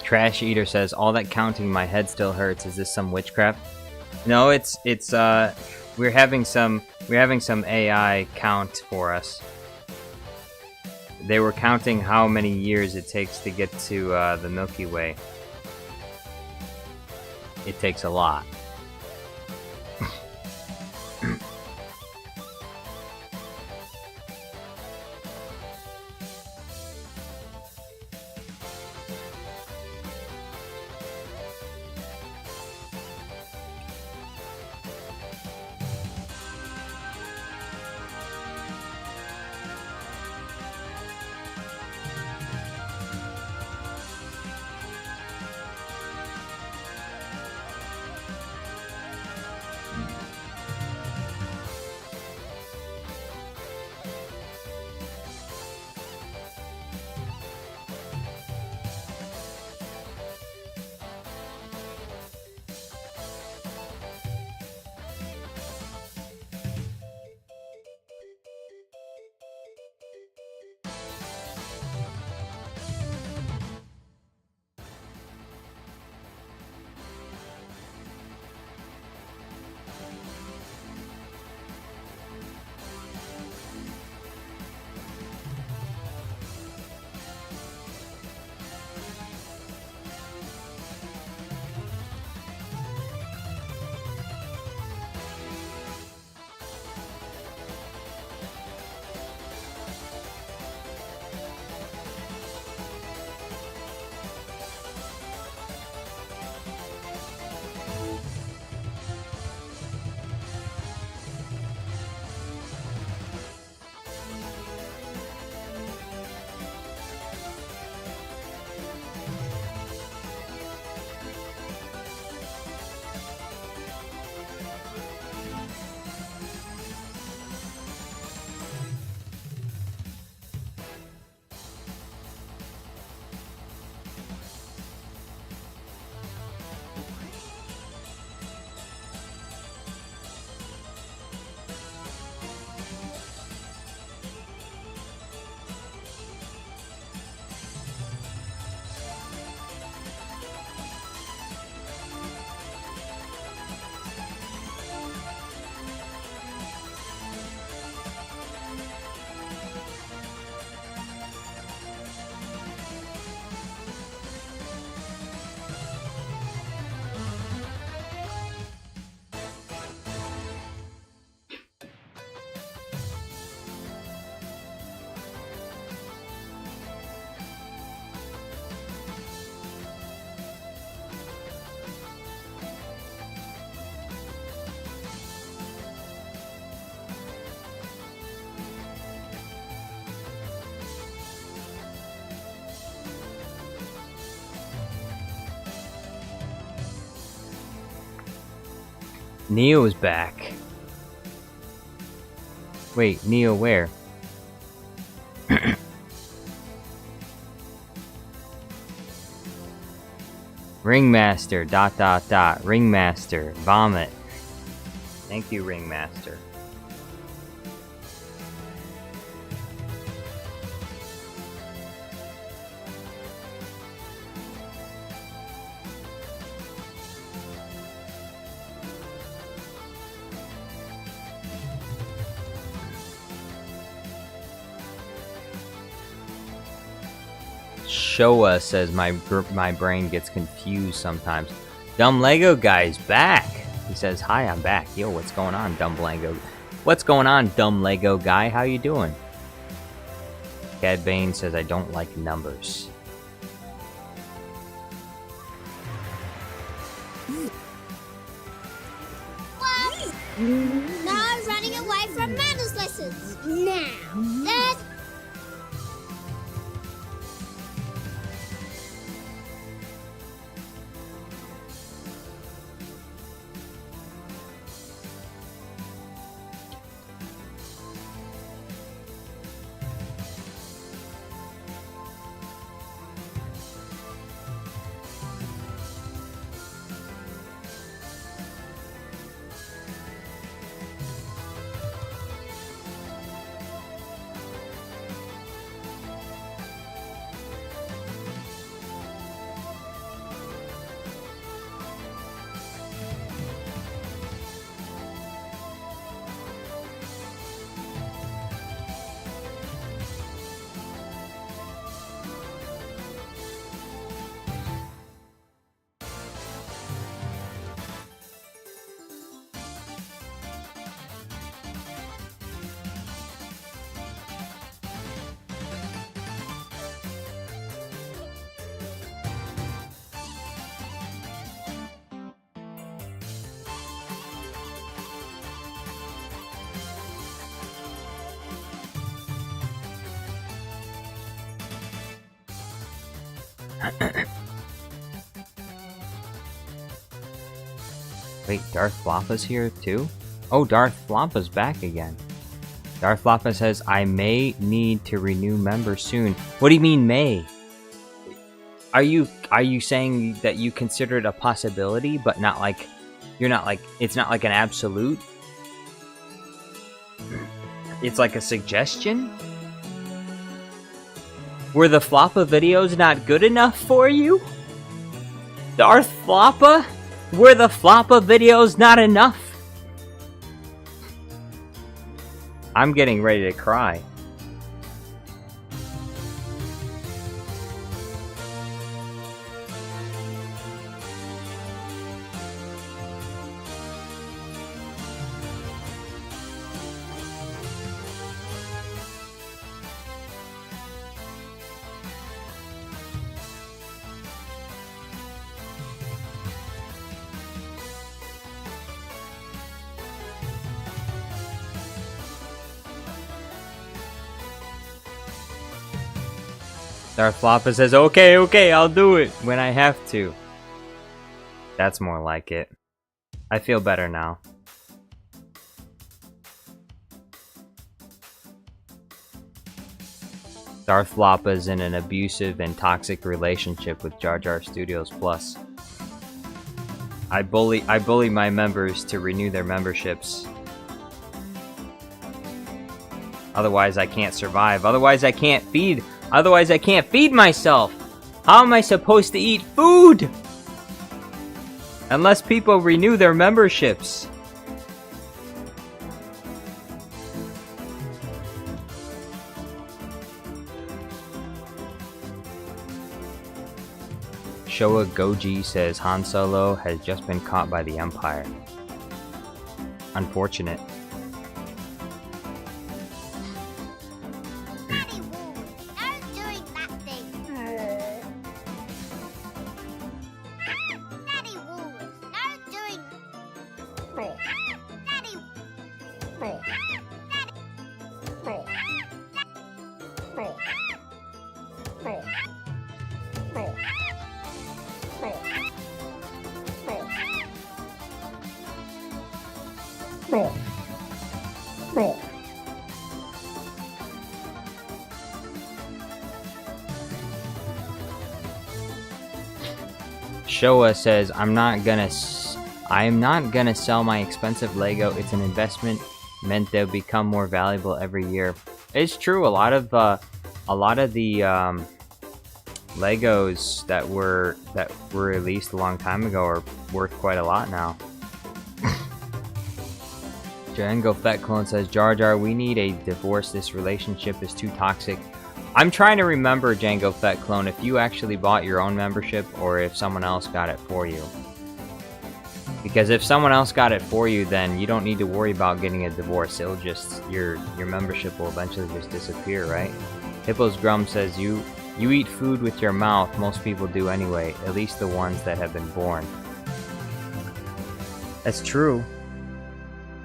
Trash Eater says, all that counting, my head still hurts. Is this some witchcraft? No, it's we're having some AI count for us. They were counting how many years it takes to get to the Milky Way. It takes a lot. Neo's back. Wait, Neo where? Ringmaster, ... Ringmaster, vomit. Thank you, Ringmaster. Showa says my brain gets confused sometimes. Dumb Lego guy's back. He says, "Hi, I'm back." Yo, what's going on, dumb Lego? What's going on, dumb Lego guy? How you doing? Cad Bane says, "I don't like numbers." What? No running away from manners lessons. Now, there's... Wait, Darth Floppa's here too? Oh, Darth Floppa's back again. Darth Floppa says, "I may need to renew members soon." What do you mean may? Are you saying that you consider it a possibility, but not like you're not like it's not like an absolute? It's like a suggestion? Were the Floppa videos not good enough for you? Darth Floppa? Were the Floppa videos not enough? I'm getting ready to cry. Darth Floppa says, okay, I'll do it when I have to. That's more like it. I feel better now. Darth Floppa's in an abusive and toxic relationship with Jar Jar Studios Plus. I bully my members to renew their memberships. Otherwise I can't survive. Otherwise I can't feed myself. How am I supposed to eat food? Unless people renew their memberships. Showa Goji says Han Solo has just been caught by the Empire. Unfortunate. Showa says, I'm not gonna sell my expensive Lego. It's an investment meant they'll become more valuable every year. It's true. A lot of the Legos that were released a long time ago are worth quite a lot now. Django Fett Clone says, Jar Jar, we need a divorce. This relationship is too toxic. I'm trying to remember, Django Fett Clone, if you actually bought your own membership or if someone else got it for you. Because if someone else got it for you, then you don't need to worry about getting a divorce. It'll just, your membership will eventually just disappear, right? Hippos Grum says, you eat food with your mouth. Most people do anyway, at least the ones that have been born. That's true.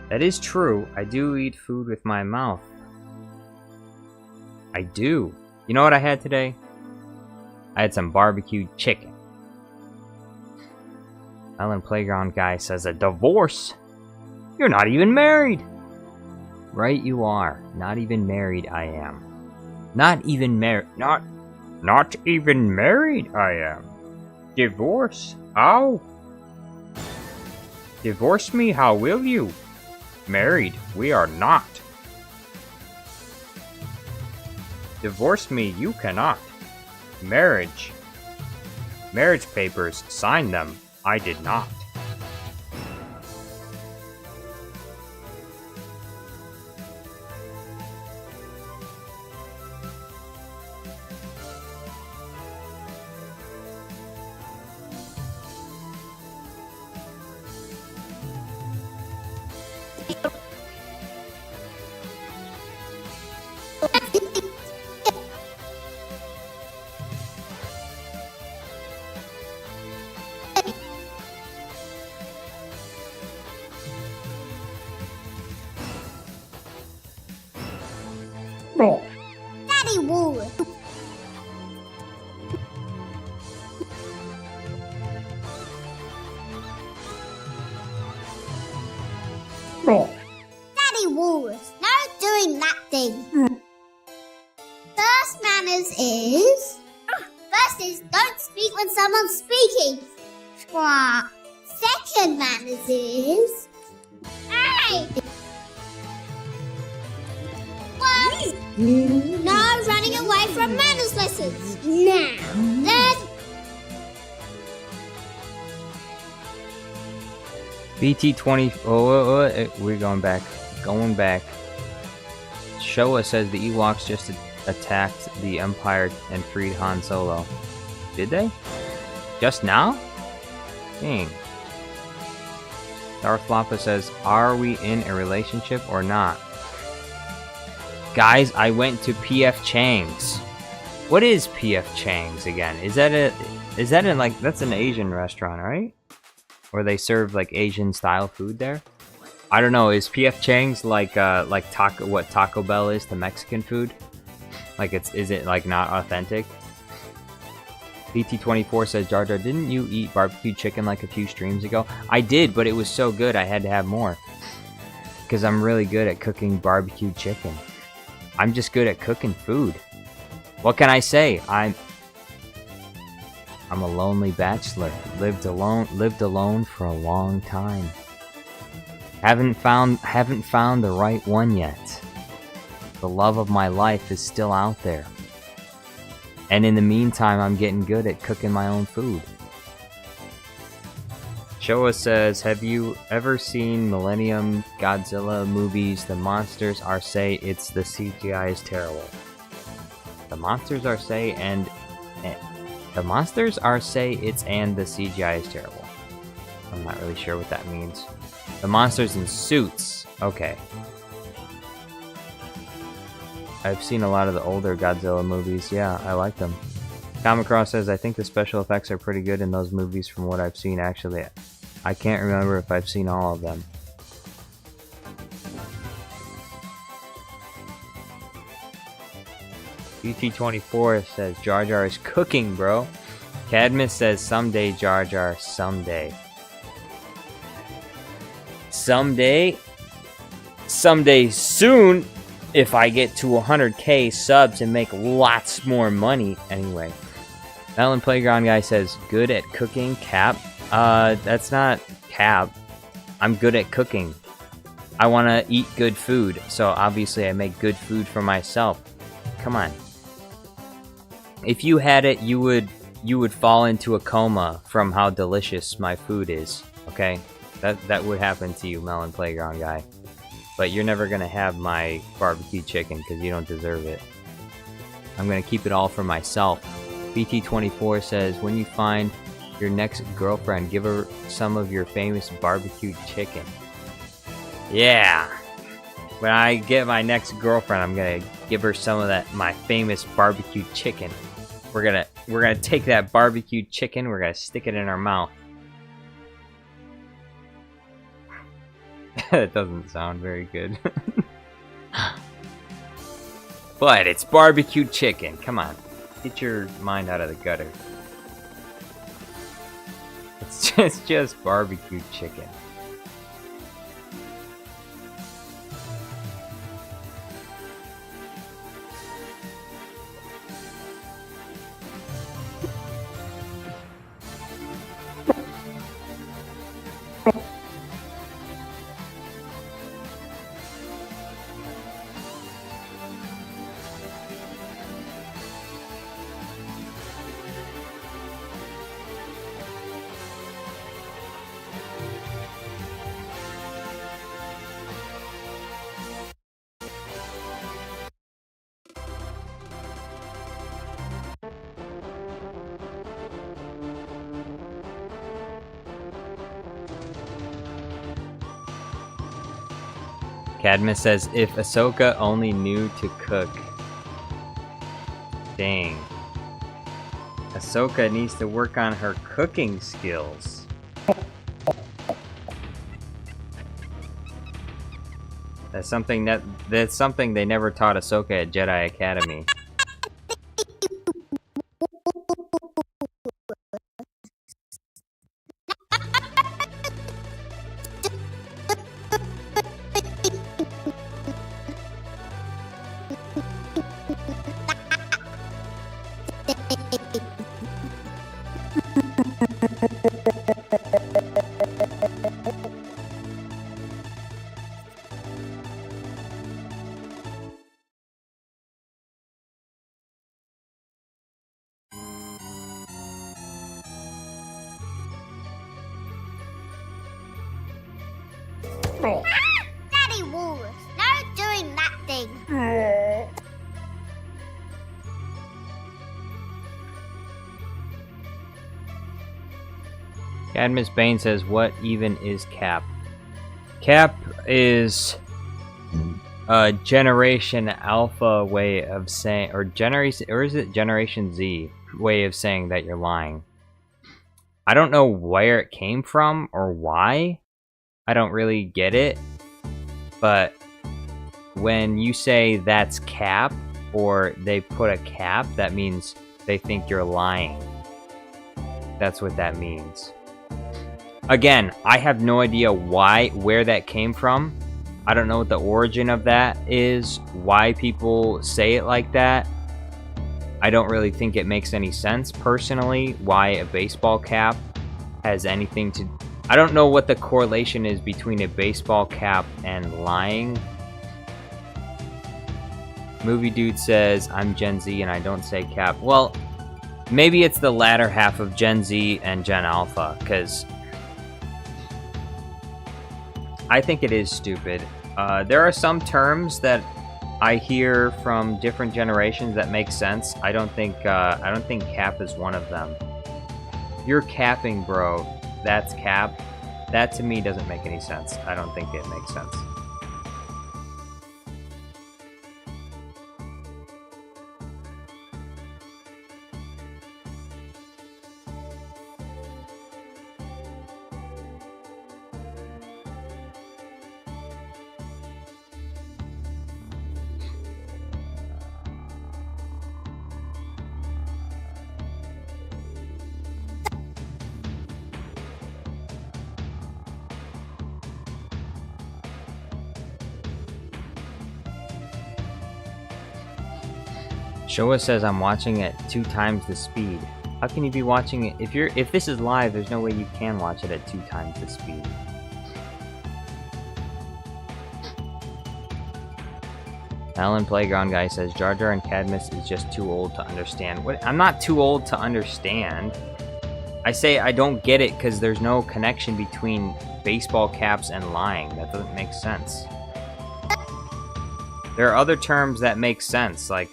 That is true. I do eat food with my mouth. I do. You know what I had today? I had some barbecued chicken. Ellen Playground Guy says, a divorce? You're not even married! Right, you are. Not even married I am. Not even married. Not even married I am. Divorce? How? Divorce me, how will you? Married, we are not. Divorce me, you cannot. Marriage. Marriage papers, sign them. I did not. Daddy Wool. Daddy Woolworth, no doing that thing. First manners is... First is, don't speak when someone's speaking. Second manners is... Hey! What? No running away from manners lessons. Now. Then... BT20. We're going back. Going back. Showa says the Ewoks just attacked the Empire and freed Han Solo. Did they? Just now? Dang. Darth Floppa says, are we in a relationship or not? Guys, I went to PF Chang's. What is PF Chang's again? Is that in like, that's an Asian restaurant, right? Where they serve like Asian style food there? I don't know, is PF Chang's like what Taco Bell is to Mexican food? Like is it like not authentic? BT24 says, Jar Jar, didn't you eat barbecue chicken like a few streams ago? I did, but it was so good I had to have more. Because I'm really good at cooking barbecue chicken. I'm just good at cooking food. What can I say? I'm a lonely bachelor. Lived alone for a long time. Haven't found the right one yet. The love of my life is still out there. And in the meantime, I'm getting good at cooking my own food. Showa says, have you ever seen Millennium Godzilla movies? The monsters are say it's the CGI is terrible. The monsters are say the monsters are say it's and the CGI is terrible. I'm not really sure what that means. The monsters in suits. Okay. I've seen a lot of the older Godzilla movies. Yeah, I like them. Kamacross says, I think the special effects are pretty good in those movies from what I've seen. Actually, I can't remember if I've seen all of them. BT24 says, Jar Jar is cooking, bro. Cadmus says, someday, Jar Jar, someday. Someday? someday soon, if I get to 100k subs and make lots more money. Anyway, Melon Playground Guy says, good at cooking, Cap. That's not Cap. I'm good at cooking. I want to eat good food, so obviously I make good food for myself. Come on. If you had it, you would fall into a coma from how delicious my food is. Okay, that would happen to you, Melon Playground Guy. But you're never gonna have my barbecue chicken because you don't deserve it. I'm gonna keep it all for myself. BT24 says, when you find your next girlfriend, give her some of your famous barbecue chicken. Yeah. When I get my next girlfriend, I'm gonna give her some of my famous barbecue chicken. We're gonna take that barbecue chicken, we're gonna stick it in our mouth. That doesn't sound very good. But it's barbecue chicken. Come on. Get your mind out of the gutter. It's just barbecue chicken. Cadmus says, if Ahsoka only knew to cook. Dang. Ahsoka needs to work on her cooking skills. That's something they never taught Ahsoka at Jedi Academy. Daddy Walrus, no doing that thing. Cadmus Bane says, what even is Cap? Cap is a Generation Alpha way of saying, or is it Generation Z way of saying that you're lying. I don't know where it came from or why. I don't really get it. But when you say that's cap, or they put a cap, that means they think you're lying. That's what that means. Again, I have no idea where that came from. I don't know what the origin of that is, why people say it like that. I don't really think it makes any sense, personally, why a baseball cap has anything to... I don't know what the correlation is between a baseball cap and lying. Movie Dude says, I'm Gen Z and I don't say cap. Well, maybe it's the latter half of Gen Z and Gen Alpha, because I think it is stupid. There are some terms that I hear from different generations that make sense. I don't think cap is one of them. You're capping, bro. That's cap. That to me doesn't make any sense. I don't think it makes sense. Showa says I'm watching at 2 times the speed. How can you be watching it if this is live? There's no way you can watch it at 2 times the speed. Alan Playground Guy says Jar Jar and Cadmus is just too old to understand. What? I'm not too old to understand. I say I don't get it because there's no connection between baseball caps and lying. That doesn't make sense. There are other terms that make sense, like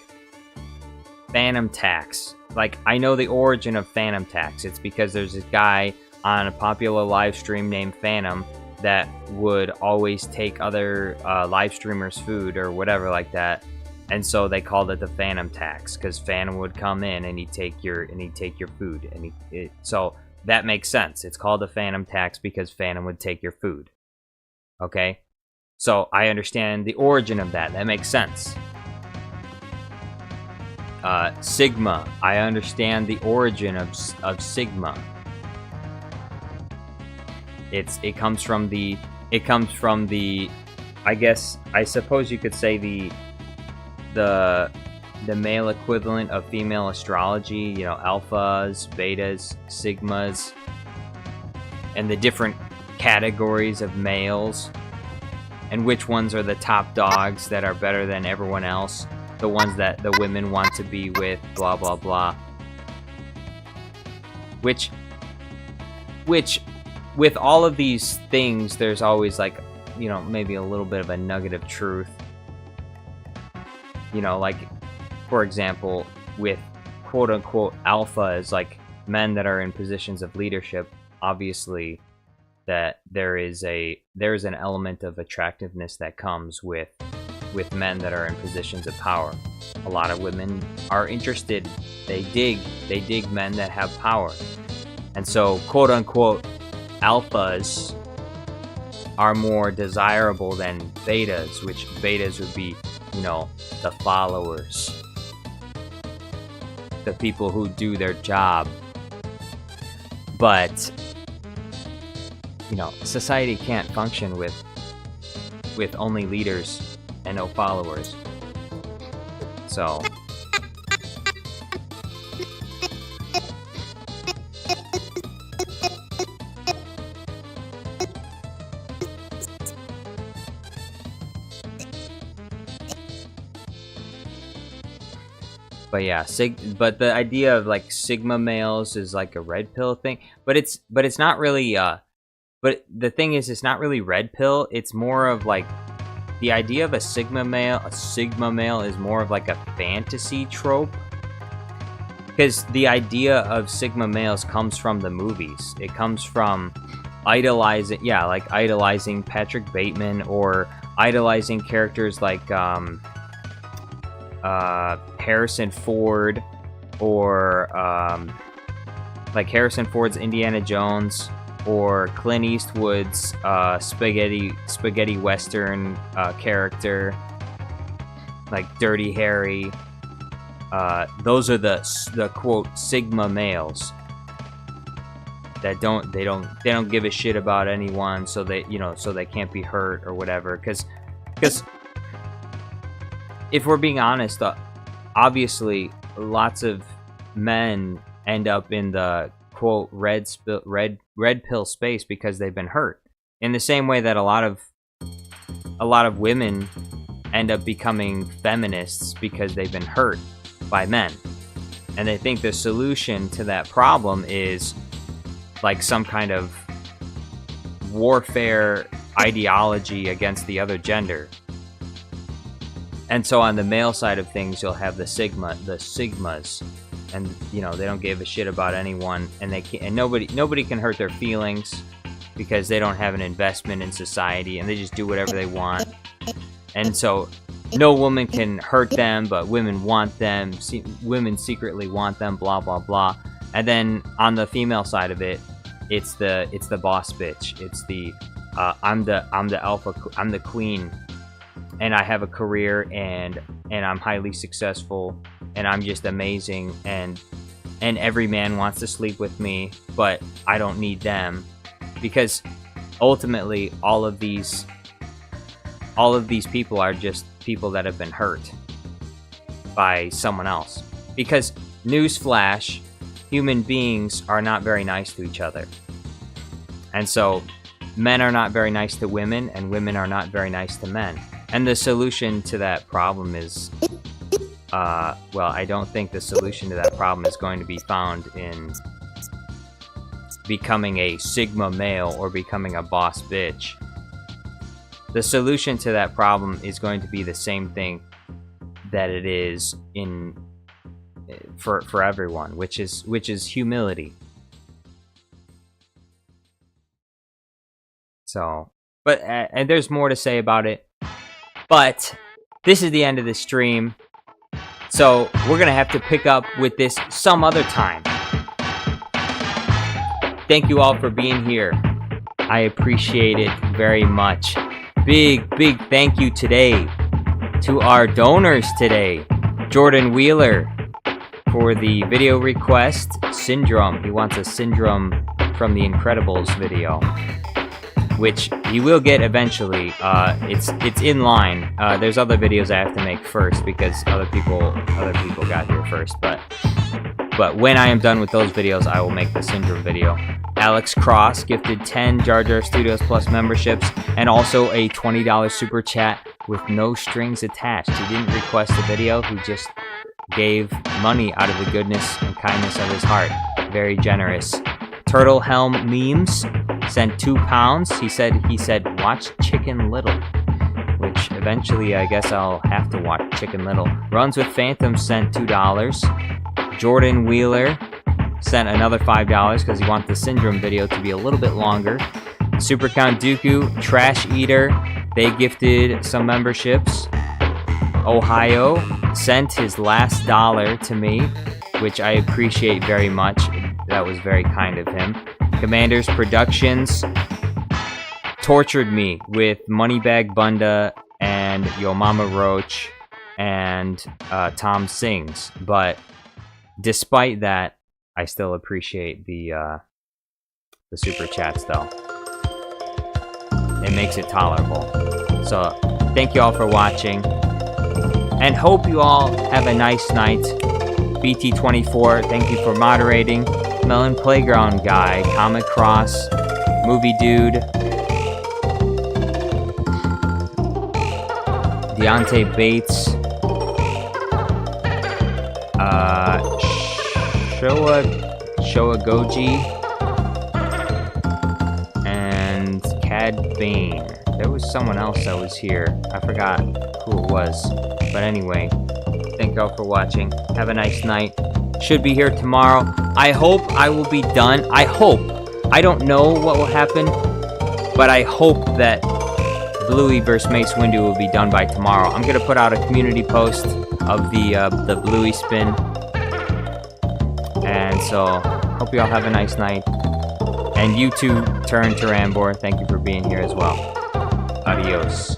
phantom tax. Like, I know the origin of phantom tax. It's because there's this guy on a popular live stream named Phantom that would always take other live streamers' food or whatever like that, and so they called it the phantom tax because Phantom would come in and he'd take your food, and so that makes sense. It's called the phantom tax because Phantom would take your food. Okay, so I understand the origin of that. That makes sense. Sigma. I understand the origin of Sigma. It comes from the I suppose you could say the male equivalent of female astrology, you know, alphas, betas, sigmas, and the different categories of males, and which ones are the top dogs that are better than everyone else, the ones that the women want to be with, blah blah blah. Which with all of these things, there's always, like, you know, maybe a little bit of a nugget of truth. You know, like, for example, with quote-unquote alphas, like men that are in positions of leadership, obviously that there's an element of attractiveness that comes with men that are in positions of power. A lot of women are interested. They dig men that have power. And so, quote-unquote alphas are more desirable than betas, which betas would be, you know, the followers, the people who do their job. But, you know, society can't function with only leaders and no followers. So but yeah, but the idea of like Sigma males is like a red pill thing, but it's not really but the thing is, it's not really red pill. It's more of like the idea of a Sigma male is more of like a fantasy trope, because the idea of Sigma males comes from the movies. It comes from idolizing Patrick Bateman, or idolizing characters like Harrison Ford, or like Harrison Ford's Indiana Jones, or Clint Eastwood's spaghetti western character like Dirty Harry. Those are the quote Sigma males that don't give a shit about anyone, so they can't be hurt or whatever. Because if we're being honest, obviously lots of men end up in the quote red pill space because they've been hurt, in the same way that a lot of women end up becoming feminists because they've been hurt by men, and they think the solution to that problem is like some kind of warfare ideology against the other gender. And so on the male side of things, you'll have the Sigmas, and you know, they don't give a shit about anyone, and nobody can hurt their feelings because they don't have an investment in society, and they just do whatever they want. And so no woman can hurt them, but women want them. Women secretly want them. Blah blah blah. And then on the female side of it, it's the boss bitch. It's the I'm the alpha. I'm the queen, and I have a career, and I'm highly successful, and I'm just amazing, and every man wants to sleep with me, but I don't need them, because ultimately all of these people are just people that have been hurt. by someone else. Because, newsflash, human beings are not very nice to each other. And so, men are not very nice to women, and women are not very nice to men. And the solution to that problem is, well, I don't think the solution to that problem is going to be found in becoming a Sigma male or becoming a boss bitch. The solution to that problem is going to be the same thing that it is in for everyone, which is humility. So, but and there's more to say about it. But this is the end of the stream. So, we're going to have to pick up with this some other time. Thank you all for being here. I appreciate it very much. Big thank you today to our donors today. Jordan Wheeler for the video request, Syndrome. He wants a Syndrome from the Incredibles video, which he will get eventually. It's in line. There's other videos I have to make first because other people got here first. But when I am done with those videos, I will make the Syndrome video. Alex Cross gifted 10 Jar Jar Studios Plus memberships and also a $20 super chat with no strings attached. He didn't request a video. He just gave money out of the goodness and kindness of his heart. Very generous. Turtle Helm Memes sent £2. He said watch Chicken Little, which eventually I guess I'll have to watch Chicken Little. Runs with Phantom sent $2. Jordan Wheeler sent another $5 because he wants the Syndrome video to be a little bit longer. Super Count Dooku, Trash Eater, they gifted some memberships. Ohio sent his last dollar to me, which I appreciate very much. That was very kind of him. Commanders Productions tortured me with Moneybag Bunda and Yo Mama Roach and Tom Sings, but despite that, I still appreciate the super chats though. It makes it tolerable. So thank you all for watching, and hope you all have a nice night. BT24, thank you for moderating. Melon Playground Guy, Comic Cross, Movie Dude, Deontay Bates, Showa Goji, and Cad Bane. There was someone else that was here. I forgot who it was. But anyway, thank you all for watching. Have a nice night. Should be here tomorrow. I hope I will be done. I hope. I don't know what will happen, but I hope that Bluey vs. Mace Windu will be done by tomorrow. I'm going to put out a community post of the Bluey spin. And so, hope you all have a nice night. And you too, Turn to Rambor, thank you for being here as well. Adios.